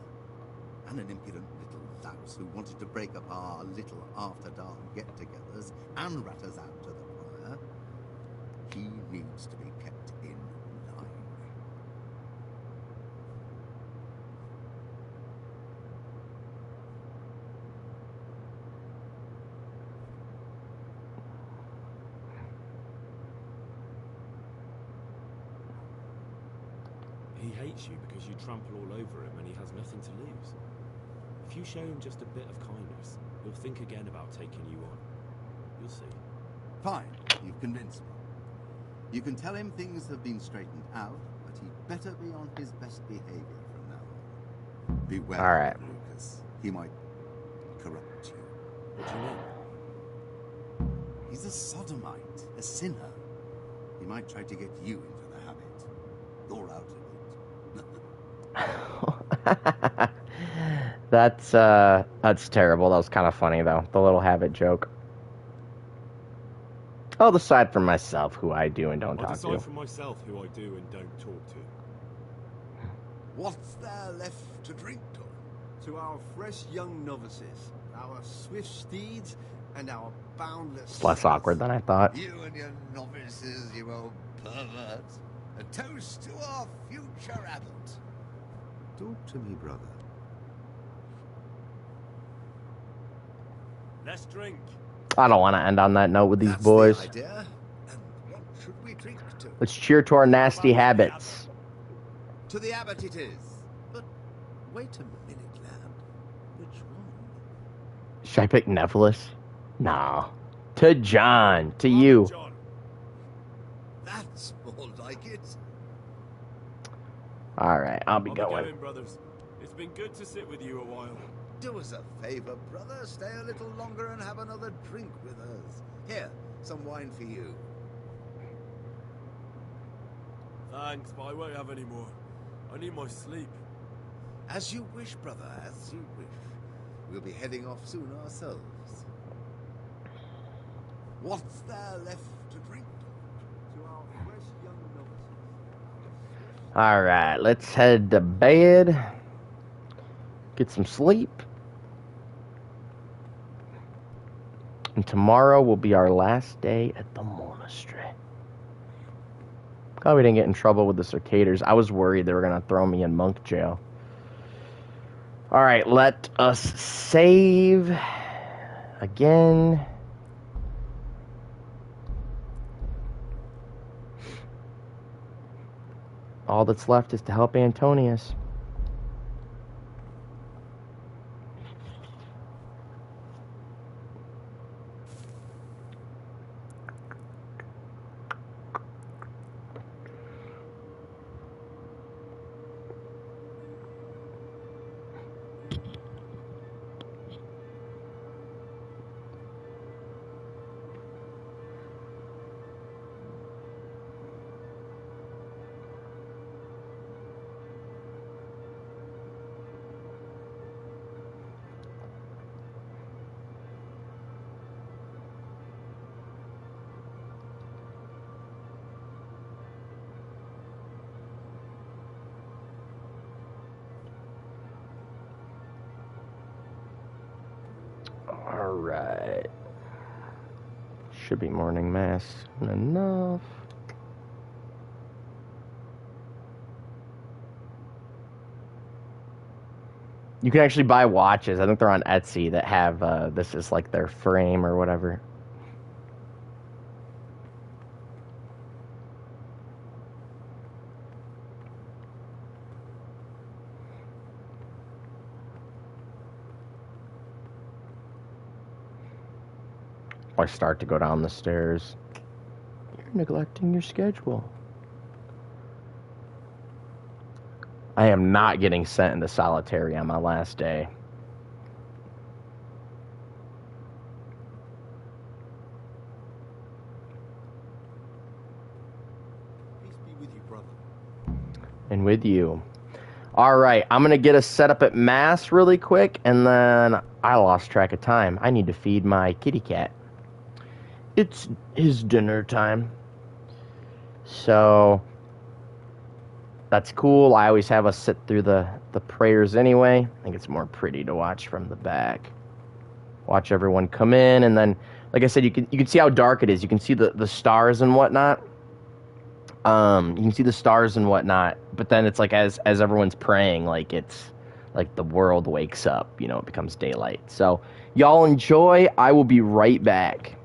and an impudent little louse who wanted to break up our little after-dark get-togethers and rat us out to the prior. He needs to be kept in line. He hates you because you trample all over him and he has nothing to lose. If you show him just a bit of kindness, he'll think again about taking you on. You'll see. Fine, you've convinced me. You can tell him things have been straightened out, but he'd better be on his best behavior from now on. Beware, All right. dangerous. He might corrupt you. What do you mean? He's a sodomite, a sinner. He might try to get you into the habit. You're out of it. That's terrible. That was kind of funny though. The little habit joke. I'll decide for myself who I do and don't I'll talk decide to. for myself who I do and don't talk to. What's there left to drink, Tom? To our fresh young novices, our swift steeds, and our boundless... It's less awkward than I thought. You and your novices, you old pervert. A toast to our future abbot. Talk to me, brother. Let's drink. I don't want to end on that note with these That's boys. the idea. And what should we drink to? Let's cheer to our nasty habits. To the abbot it is. But wait a minute, lad. Which one? Should I pick Nephilus? No. To John. To you. John. That's more like it. Alright, I'll be I'll going. be going, brothers. It's been good to sit with you a while. Do us a favor, brother. Stay a little longer and have another drink with us. Here, some wine for you. Thanks, but I won't have any more. I need my sleep. As you wish, brother, as you wish. We'll be heading off soon ourselves. What's there left to drink? To our fresh young novices. Alright, let's head to bed. Get some sleep. And tomorrow will be our last day at the monastery. Glad we didn't get in trouble with the cicaders. I was worried they were going to throw me in monk jail. Alright, let us save again. All that's left is to help Antonius. Alright. Should be morning mass soon enough. You can actually buy watches. I think they're on Etsy that have this is like their frame or whatever. I start to go down the stairs. You're neglecting your schedule. I am not getting sent into solitary on my last day. Peace be with you, brother. And with you. Alright, I'm going to get us set up at Mass really quick, and then I lost track of time. I need to feed my kitty cat. It's his dinner time. So, that's cool. I always have us sit through the prayers anyway. I think it's more pretty to watch from the back. Watch everyone come in, and then, like I said, you can see how dark it is. You can see the stars and whatnot. You can see the stars and whatnot, but then it's like as everyone's praying, like it's like the world wakes up, you know, it becomes daylight. So y'all enjoy. I will be right back.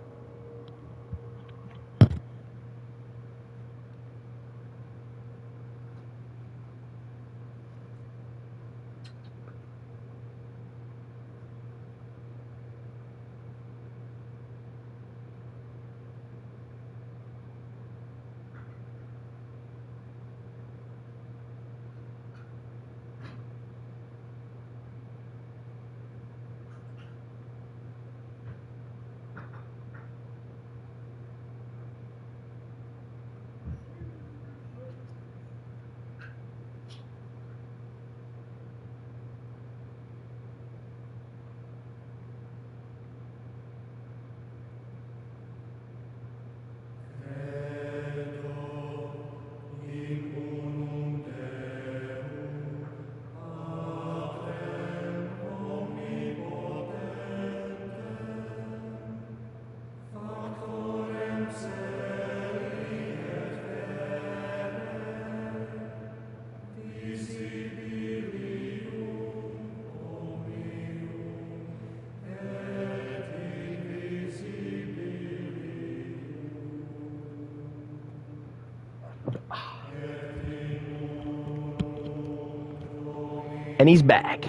And he's back.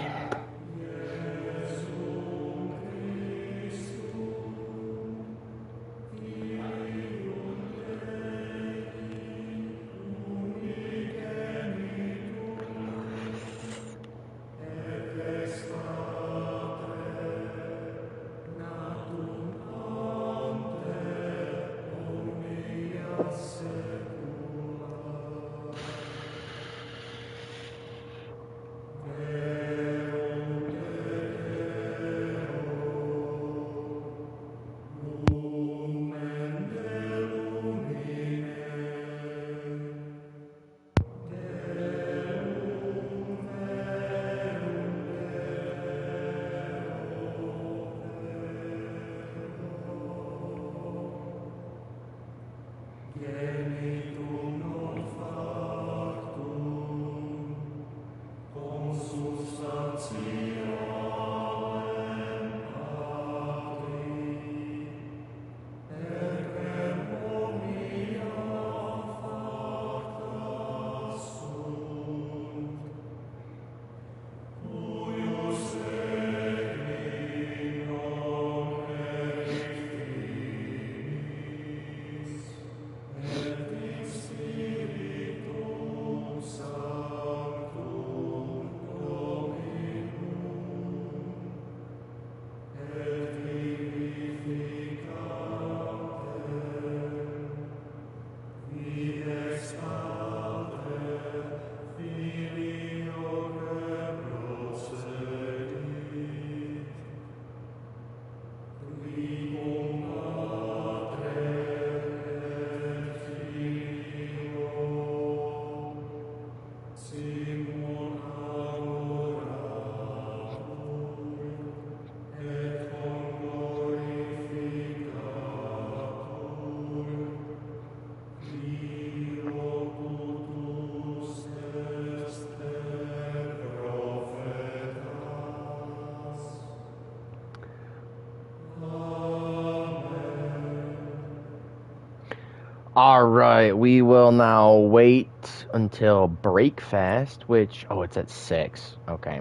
All right, we will now wait until breakfast, which, oh, it's at 6. Okay,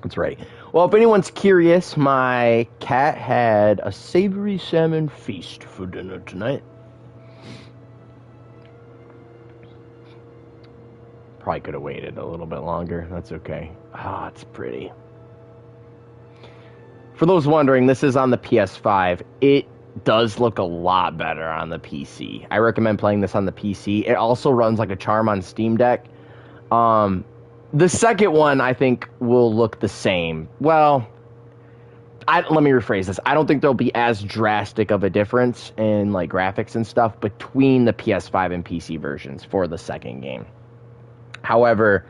that's right. Well, if anyone's curious, my cat had a savory salmon feast for dinner tonight. Probably could have waited a little bit longer. That's okay. Ah, it's pretty. For those wondering, this is on the PS5. It does look a lot better on the PC. I recommend playing this on the PC. It also runs like a charm on Steam Deck. The second one, I think, will look the same. Well, let me rephrase this. I don't think there'll be as drastic of a difference in like graphics and stuff between the PS5 and PC versions for the second game. However,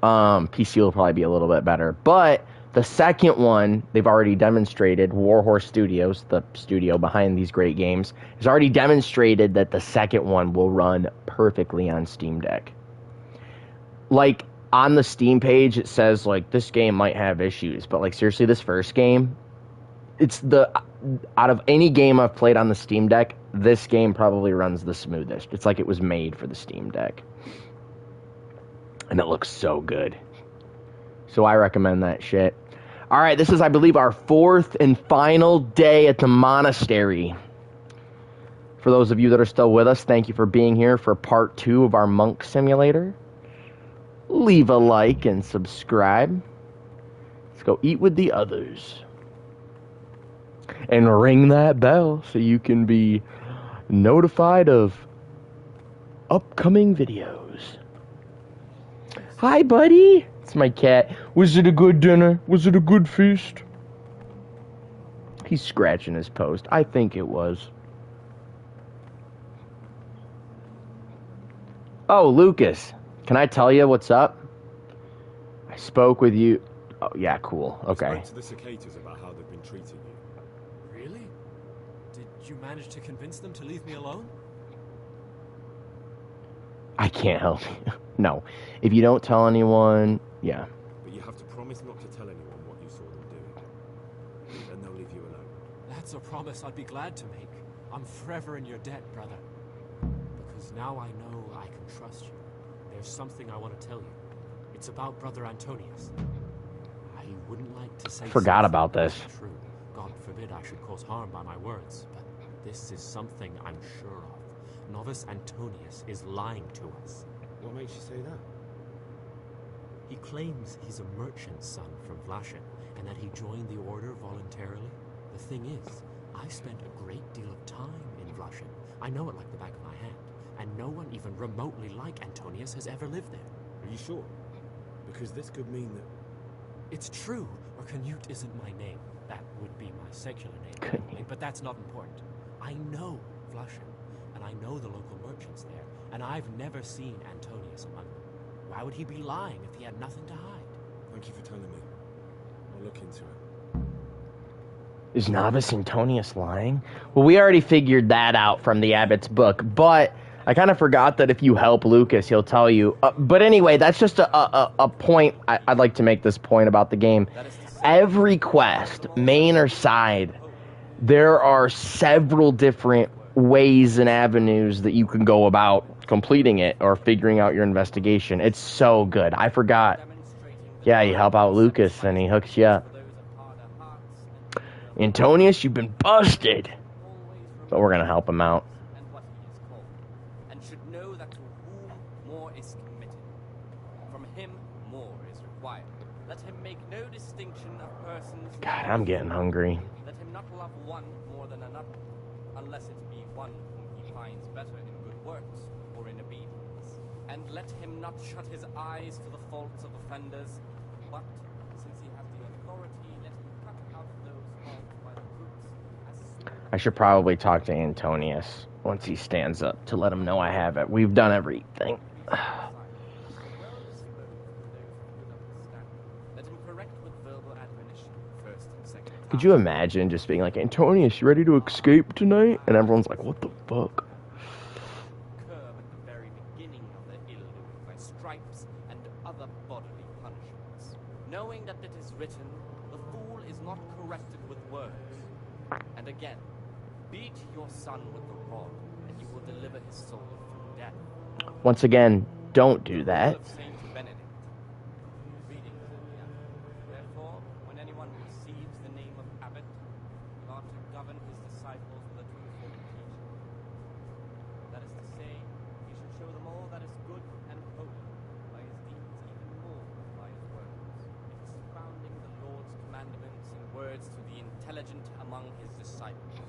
PC will probably be a little bit better. But the second one, they've already demonstrated, Warhorse Studios, the studio behind these great games, has already demonstrated that the second one will run perfectly on Steam Deck. Like, on the Steam page, it says, like, this game might have issues. But, like, seriously, this first game, it's out of any game I've played on the Steam Deck, this game probably runs the smoothest. It's like it was made for the Steam Deck. And it looks so good. So I recommend that shit. All right, this is, I believe, our 4th and final day at the monastery. For those of you that are still with us, thank you for being here for part 2 of our monk simulator. Leave a like and subscribe. Let's go eat with the others. And ring that bell so you can be notified of upcoming videos. Hi, buddy. It's my cat. Was it a good dinner? Was it a good feast? He's scratching his post. I think it was. Oh, Lucas. Can I tell you what's up? I spoke with you. Oh, yeah, cool. Okay. I spoke to the cicadas about how they've been treating you. Really? Did you manage to convince them to leave me alone? I can't help you. No. If you don't tell anyone, yeah. But you have to promise not to tell anyone what you saw them doing. Then they'll leave you alone. That's a promise I'd be glad to make. I'm forever in your debt, brother. Because now I know I can trust you. There's something I want to tell you. It's about Brother Antonius. I wouldn't like to say Forgot something about that this. isn't true. God forbid I should cause harm by my words, but this is something I'm sure of. Novice Antonius is lying to us. What makes you say that? He claims he's a merchant's son from Vlashen, and that he joined the order voluntarily. The thing is, I spent a great deal of time in Vlashen. I know it like the back of my hand, and no one even remotely like Antonius has ever lived there. Are you sure? Because this could mean that... It's true, or Canute isn't my name. That would be my secular name, Canute. but that's not important. I know Vlashen, and I know the local merchants there, and I've never seen Antonius among them. Why would he be lying if he had nothing to hide? Thank you for telling me. I'll look into it. Is Novice Antonius lying? Well, we already figured that out from the Abbot's book, but I kind of forgot that if you help Lucas, he'll tell you. But anyway, that's just a point. I'd like to make this point about the game. Every quest, main or side, there are several different ways and avenues that you can go about completing it or figuring out your investigation. It's so good. I forgot. Yeah, you help out Lucas and he hooks you up. Antonius, you've been busted. But we're going to help him out. And what he is called, and should know that to whom more is committed, from him more is required. Let him make no distinction of persons. God, I'm getting hungry. Let him not love one more than another, unless it be one whom he finds better in good works or in obedience. And let him not shut his eyes to the faults of offenders, but, since he has the authority, let him cut out those faults by the roots as soon as I should probably talk to Antonius once he stands up to let him know I have it. We've done everything. Let him correct with verbal admonition first and second time. Could you imagine just being like, Antonius, you ready to escape tonight? And everyone's like, what the fuck? Curb at the very beginning of their ill doing by stripes and other bodily punishments, knowing that it is written, the fool is not corrected with words. And again, beat your son with the rod, and you will deliver his soul from death. Once again, don't do that. Of Saint Benedict. Readings of the Abbot. Therefore, when anyone receives the name of Abbot, he ought to govern his disciples with a twofold teaching. That is to say, he should show them all that is good and holy, by his deeds even more than by his words, expounding the Lord's commandments in words to the intelligent among his disciples,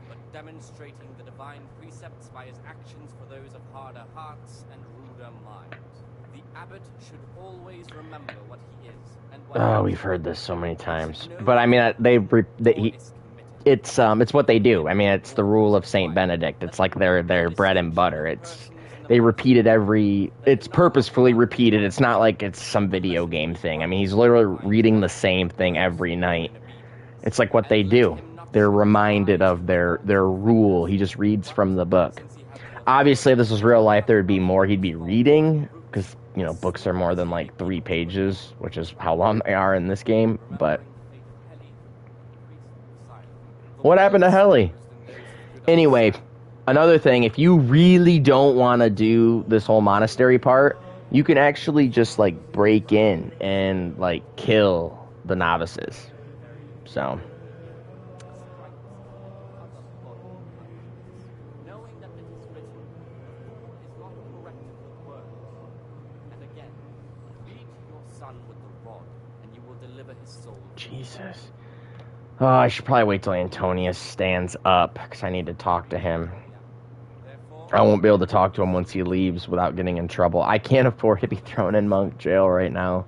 but demonstrating the divine precepts by his actions for those of harder hearts and ruder minds. The abbot should always remember what he is and what Oh, we've heard this so many times. But I mean, it's what they do. I mean, it's the rule of Saint Benedict. It's like their bread and butter. They repeat it it's purposefully repeated. It's not like it's some video game thing. I mean, he's literally reading the same thing every night. It's like what they do. They're reminded of their rule. He just reads from the book. Obviously, if this was real life, there would be more he'd be reading, because, you know, books are more than like 3 pages, which is how long they are in this game. But what happened to Heli? Anyway, another thing, if you really don't want to do this whole monastery part, you can actually just like break in and like kill the novices. So knowing that it is written, the fool is not corrected with words. And again, beat your son with the rod, and you will deliver his soul. Jesus. Oh, I should probably wait till Antonius stands up, because I need to talk to him. I won't be able to talk to him once he leaves without getting in trouble. I can't afford to be thrown in monk jail right now.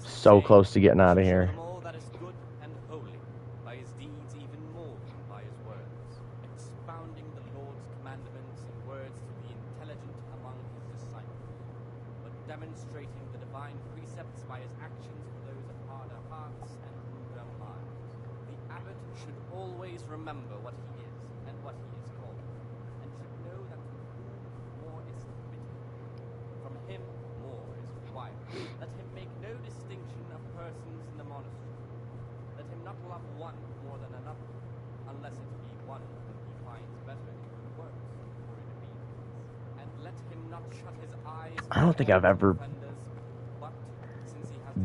So close to getting out of here. All that is good and holy, by his deeds even more than by his words, expounding the Lord's commandments in words to the intelligent among his disciples, but demonstrating the divine precepts by his actions for those of harder hearts and ruder minds. The abbot should always remember what he is and what he is called, and should know that to whom more is committed, from him more is required. Let him make no distinction of persons in the monastery. Let him not love one more than another, unless it be one whom he finds better in good works or in obedience. And let him not shut his eyes. I don't think I've ever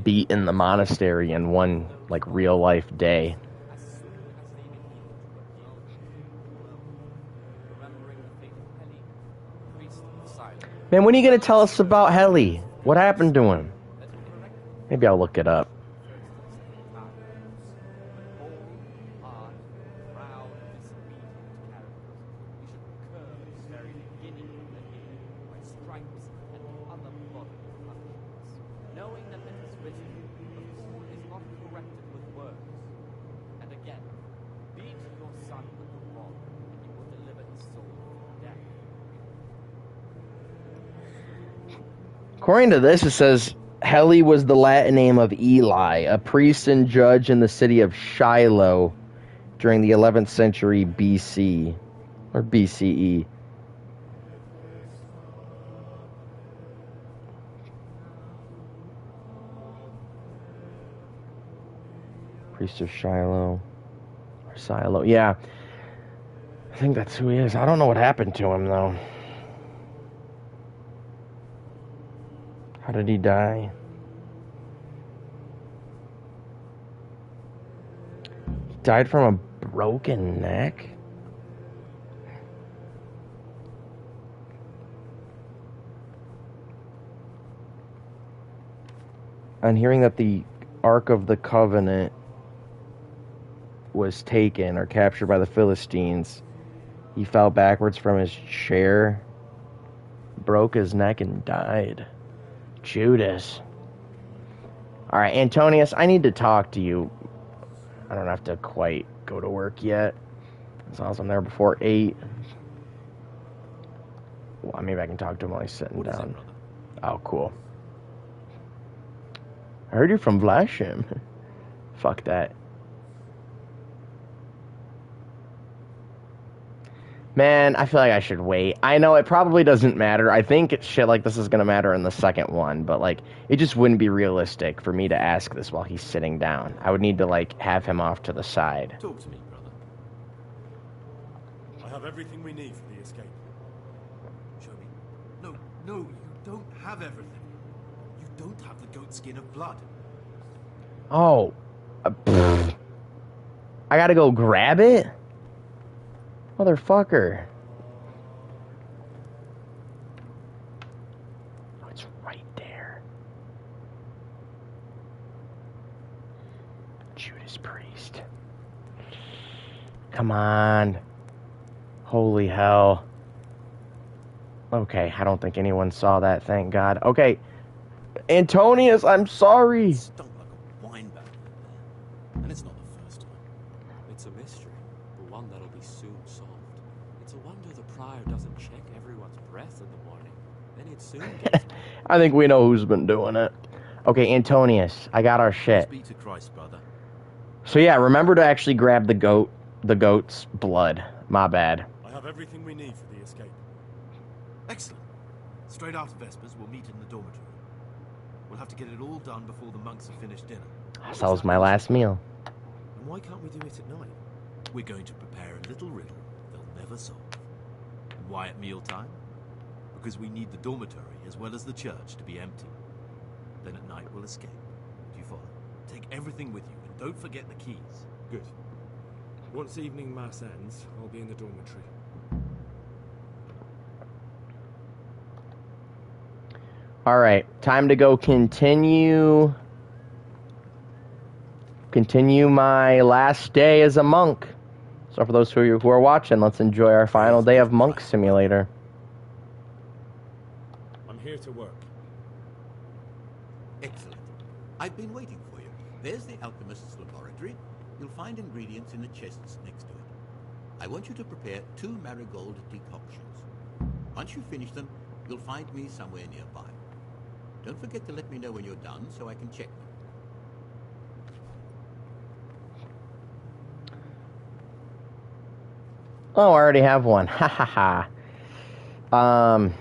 beaten the monastery in one, like, real-life day. As soon as they begin to appear, remembering the fate of Heli, priest of silence, Man, when are you going to tell us about Heli? What happened to him? Maybe I'll look it up. knowing that it is written, the fool is not corrected with words. And again, beat your son with the rod, and you will deliver his soul from death. According to this, it says Heli was the Latin name of Eli, a priest and judge in the city of Shiloh during the 11th century BC, or BCE. Priest of Shiloh, or Shiloh, yeah. I think that's who he is. I don't know what happened to him, though. How did he die? He died from a broken neck? On hearing that the Ark of the Covenant was taken or captured by the Philistines, he fell backwards from his chair, broke his neck, and died. Judas. Alright, Antonius, I need to talk to you. I don't have to quite go to work yet, as long as I'm there before 8. Well, maybe I can talk to him while he's sitting down. Oh, cool. I heard you're from Vlashim. Fuck that. Man, I feel like I should wait. I know it probably doesn't matter. I think shit like this is going to matter in the second one, but, like, it just wouldn't be realistic for me to ask this while he's sitting down. I would need to, like, have him off to the side. Talk to me, brother. I have everything we need for the escape. Show me. No, you don't have everything. You don't have the goat skin of blood. Oh. I gotta go grab it? Motherfucker. Oh, it's right there. Judas Priest. Come on. Holy hell. Okay, I don't think anyone saw that, thank God. Okay. Antonius, I'm sorry. Stunk like a wine barrel. And it's not the first time. It's a mystery, but one that'll be soon solved. It's a wonder the prior doesn't check everyone's breath in the morning. Then it soon gets... I think we know who's been doing it. Okay, Antonius, I got our shit. Be to Christ, brother. So yeah, remember to actually grab the goat's blood. My bad. I have everything we need for the escape. Excellent. Straight after Vespers, we'll meet in the dormitory. We'll have to get it all done before the monks have finished dinner. That was my last meal. And why can't we do it at night? We're going to prepare a little riddle they'll never solve. And why at mealtime? Because we need the dormitory as well as the church to be empty. Then at night we'll escape. Do you follow? Take everything with you and don't forget the keys. Good. Once evening mass ends, I'll be in the dormitory. Alright, time to go continue my last day as a monk. So for those of you who are watching, let's enjoy our final day of Monk Simulator. I'm here to work. Excellent. I've been waiting for you. There's the alchemist's laboratory. You'll find ingredients in the chests next to it. I want you to prepare 2 marigold decoctions. Once you finish them, you'll find me somewhere nearby. Don't forget to let me know when you're done so I can check them. Oh, I already have one. Ha ha ha.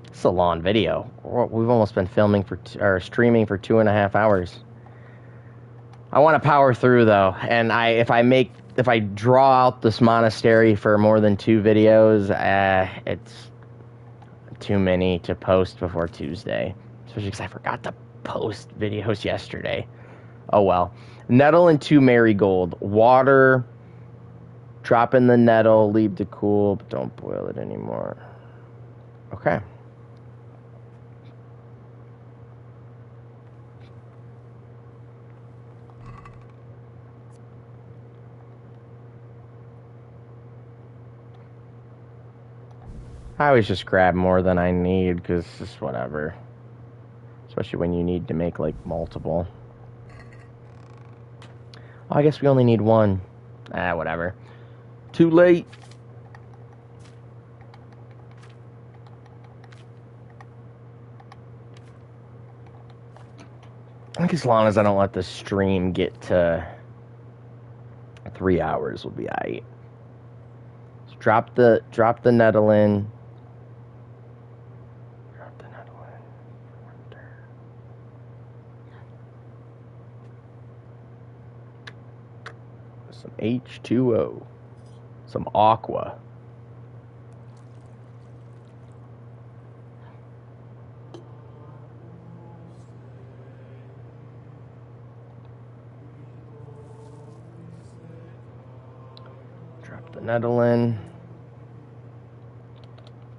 It's a long video. We've almost been filming or streaming for 2.5 hours. I want to power through though, and if I draw out this monastery for more than 2 videos, it's too many to post before Tuesday. Especially because I forgot to post videos yesterday. Oh well. Nettle and 2 marigold. Water. Drop in the nettle. Leave to cool. But don't boil it anymore. Okay. I always just grab more than I need because it's just whatever. Especially when you need to make like multiple. Oh, I guess we only need one. Whatever. Too late. I think as long as I don't let the stream get to 3 hours, we'll be alright. So drop the nettle in. Drop the nettle in. Some H2O. Some aqua. Drop the nettle in.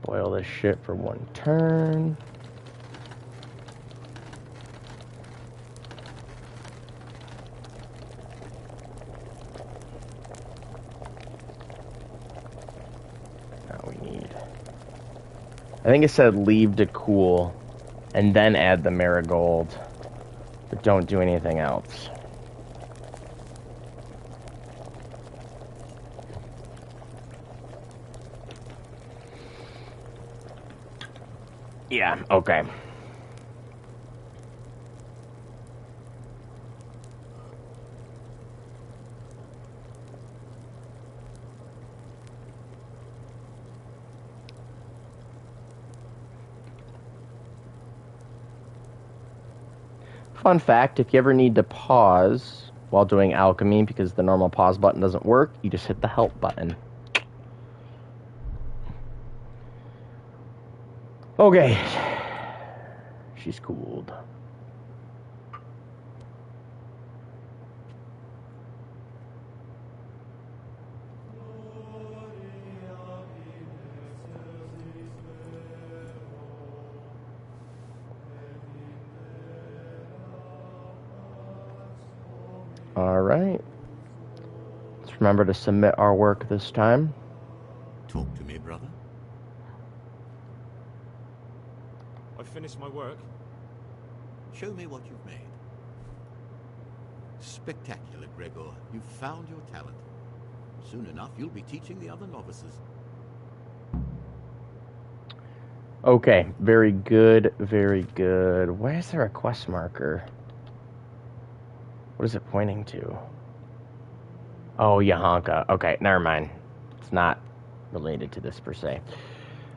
Boil this shit for 1 turn. I think it said leave to cool and then add the marigold, but don't do anything else. Yeah, okay. Fun fact, if you ever need to pause while doing alchemy because the normal pause button doesn't work, you just hit the help button. Okay. She's cooled. All right. Let's remember to submit our work this time. Talk to me, brother. I've finished my work. Show me what you've made. Spectacular, Gregor. You've found your talent. Soon enough, you'll be teaching the other novices. Okay, very good, very good. Why is there a quest marker? What is it pointing to? Oh, Yahanka. Okay, never mind. It's not related to this per se.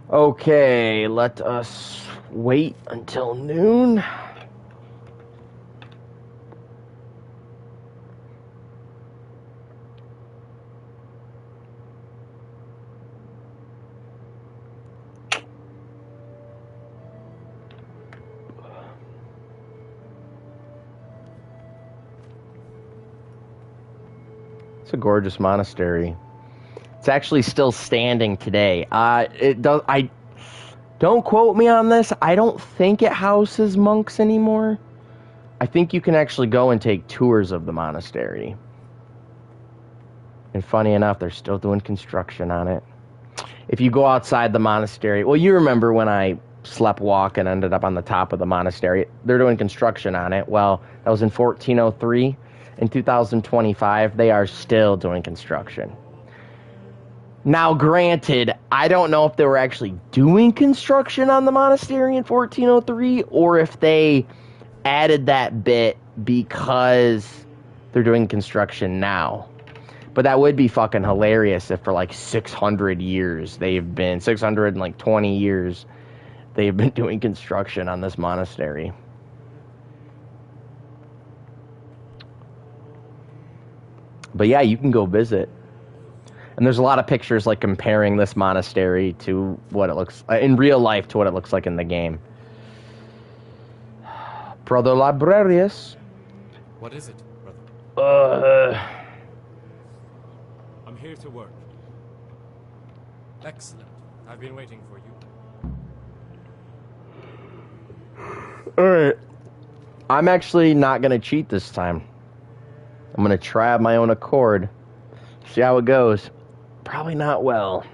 Okay, let us wait until noon. It's a gorgeous monastery. It's actually still standing today. It does. I don't quote me on this. I don't think it houses monks anymore. I think you can actually go and take tours of the monastery. And funny enough, they're still doing construction on it. If you go outside the monastery, well, you remember when I slept walk and ended up on the top of the monastery. They're doing construction on it. Well, that was in 1403. In 2025, they are still doing construction. Now, granted, I don't know if they were actually doing construction on the monastery in 1403 or if they added that bit because they're doing construction now. But that would be fucking hilarious if for like 600 years they've been, 620 years, they've been doing construction on this monastery. But yeah, you can go visit. And there's a lot of pictures like comparing this monastery to what it looks in real life to what it looks like in the game. Brother Librarius. What is it, brother? I'm here to work. Excellent. I've been waiting for you. Alright. I'm actually not going to cheat this time. I'm going to try of my own accord. See how it goes. Probably not well.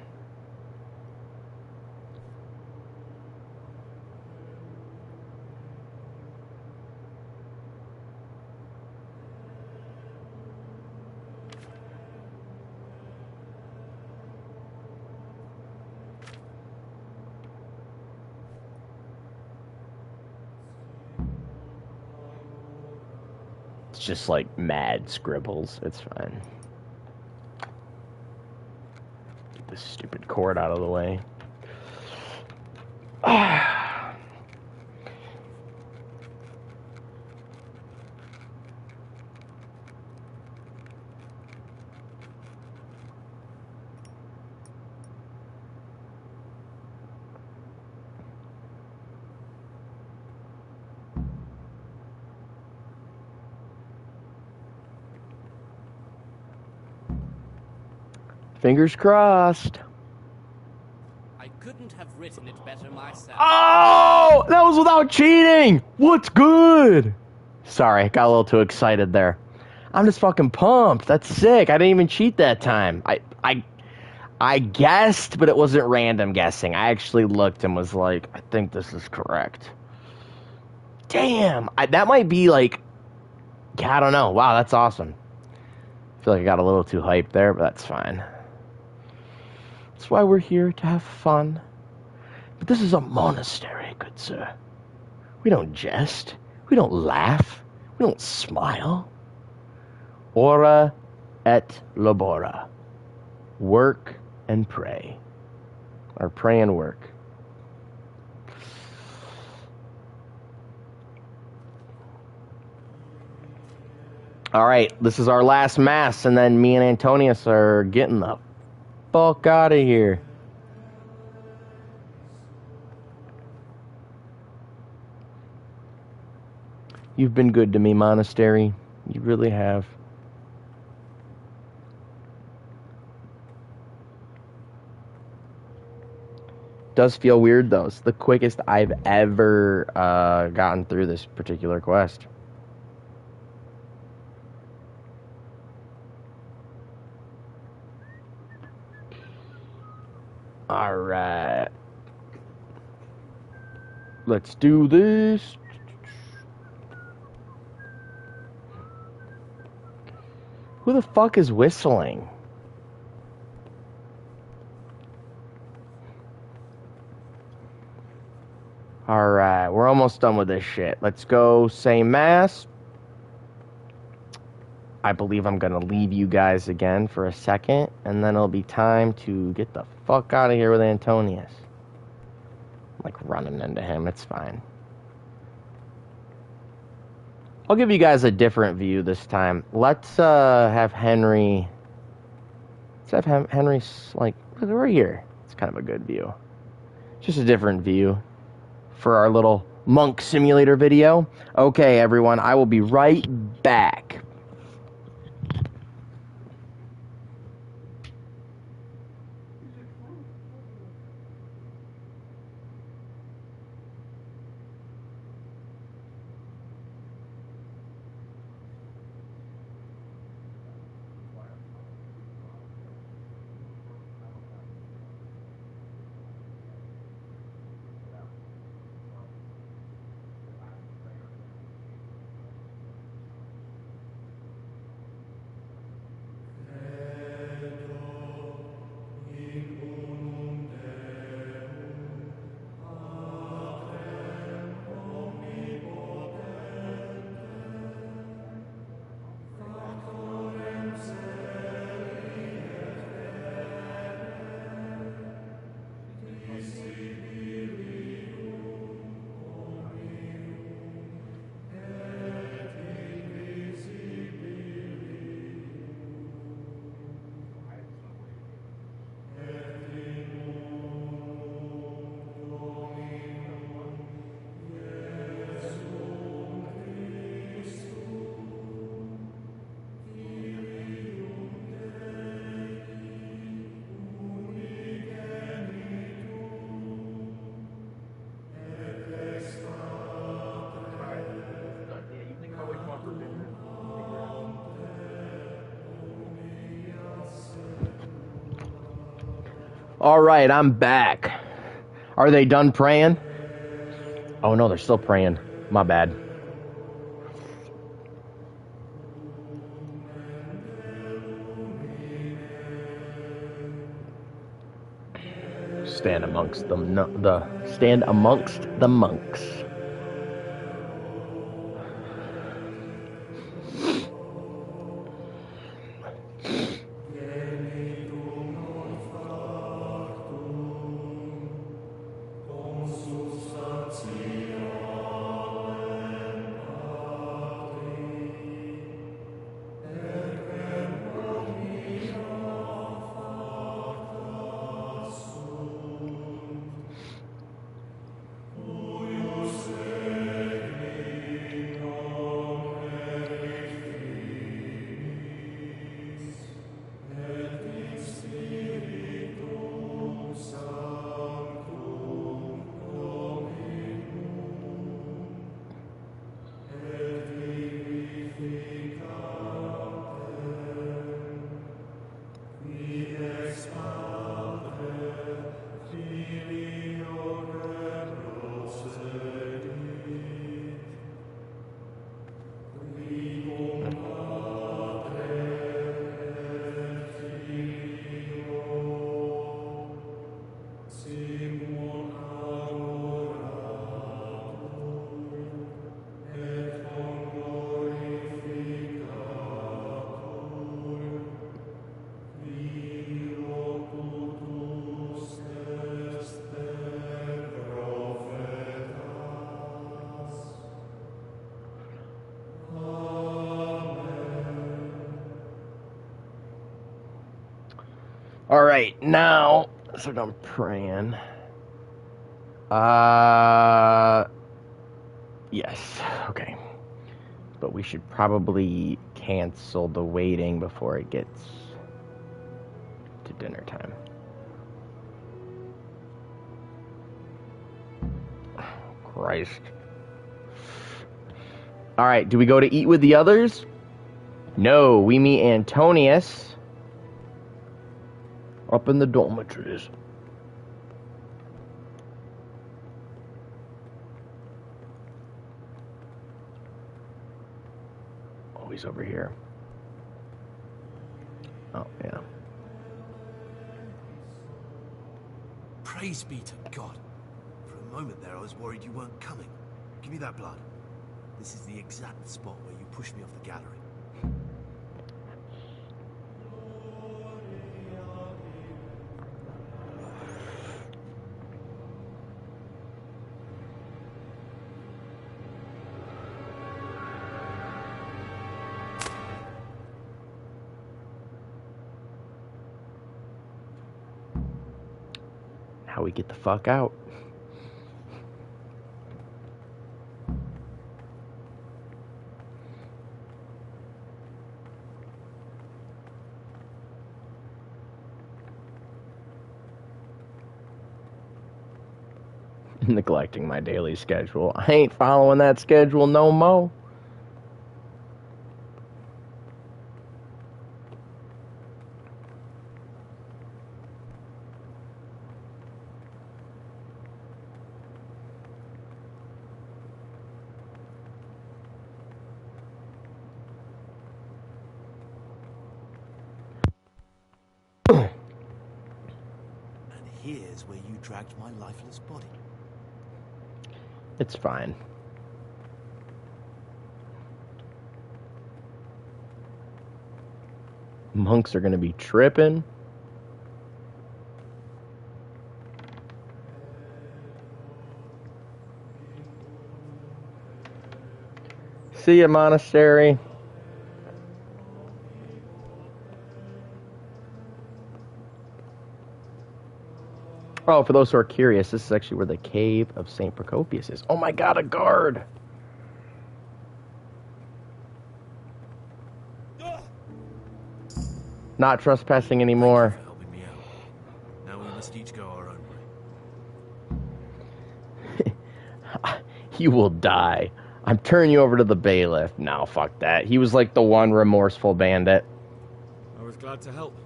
It's just like mad scribbles. It's fine. Get this stupid cord out of the way. Fingers crossed. I couldn't have written it better myself. Oh, that was without cheating. What's good? Sorry, got a little too excited there. I'm just fucking pumped. That's sick. I didn't even cheat that time. I guessed, but it wasn't random guessing. I actually looked and was like, I think this is correct. Damn, that might be like, I don't know. Wow, that's awesome. I feel like I got a little too hyped there, but that's fine. That's why we're here, to have fun. But this is a monastery, good sir. We don't jest. We don't laugh. We don't smile. Ora et labora. Work and pray. Or pray and work. Alright, this is our last mass, and then me and Antonius are getting the fuck out of here. You've been good to me, monastery. You really have. Does feel weird, though. It's the quickest I've ever gotten through this particular quest. Alright. Let's do this. Who the fuck is whistling? Alright, we're almost done with this shit. Let's go say mass. I believe I'm gonna leave you guys again for a second, and then it'll be time to get the fuck out of here with Antonius. I'm like running into him, it's fine. I'll give you guys a different view this time. Let's have Henry. Let's have Henry, like, right here. It's kind of a good view. Just a different view for our little monk simulator video. Okay, everyone, I will be right back. All right, I'm back. Are they done praying? Oh no, they're still praying. My bad. Stand amongst them. Stand amongst the monks. All right, now, so I'm praying. Yes, okay. But we should probably cancel the waiting before it gets to dinner time. Christ. All right, do we go to eat with the others? No, we meet Antonius up in the dormitories. Oh, he's over here. Oh, yeah. Praise be to God. For a moment there, I was worried you weren't coming. Give me that blood. This is the exact spot where you pushed me off the gallery. How we get the fuck out. Neglecting my daily schedule. I ain't following that schedule no more. Here's where you dragged my lifeless body. It's fine. Monks are gonna be tripping. See ya, monastery. Oh, for those who are curious, this is actually where the cave of St. Procopius is. Oh my god, a guard! Not trespassing anymore. Thank you for helping me out. Now we must each go our own way. You will die. I'm turning you over to the bailiff. No, fuck that. He was like the one remorseful bandit. I was glad to help.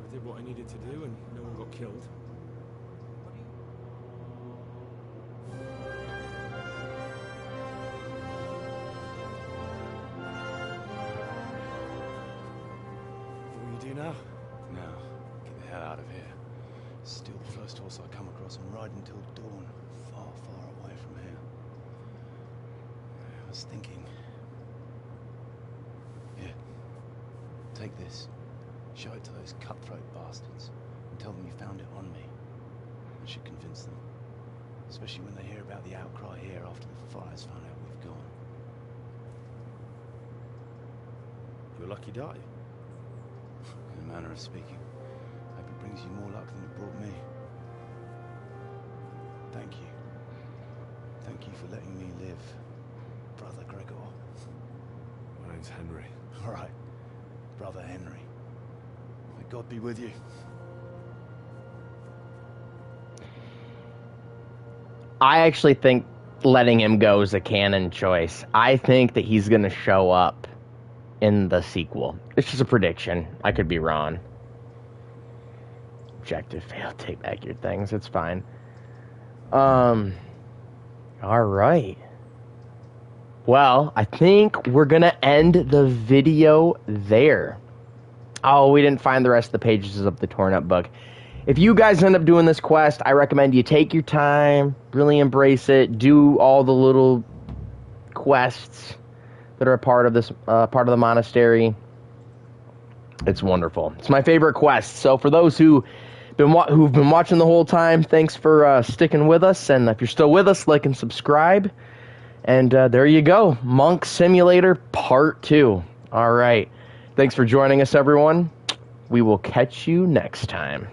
I did what I needed to do and no one got got killed. What will you do now? Now, get the hell out of here. Steal the first horse I come across and ride until dawn, far, far away from here. I was thinking... Here, take this. Show it to those cutthroat bastards and tell them you found it on me. That should convince them. Especially when they hear about the outcry here after the friars found out we've gone. Your lucky die. In a manner of speaking. Hope it brings you more luck than it brought me. Thank you. Thank you for letting me live, Brother Gregor. My name's Henry. All right, Brother Henry. May God be with you. I actually think letting him go is a canon choice. I think that he's going to show up in the sequel. It's just a prediction. I could be wrong. Objective failed. Take back your things. It's fine. All right. Well, I think we're going to end the video there. Oh, we didn't find the rest of the pages of the torn up book. If you guys end up doing this quest, I recommend you take your time, really embrace it, do all the little quests that are a part of this, part of the monastery. It's wonderful. It's my favorite quest. So for those who've been watching the whole time, thanks for sticking with us. And if you're still with us, like and subscribe. And there you go, Monk Simulator Part 2. All right. Thanks for joining us, everyone. We will catch you next time.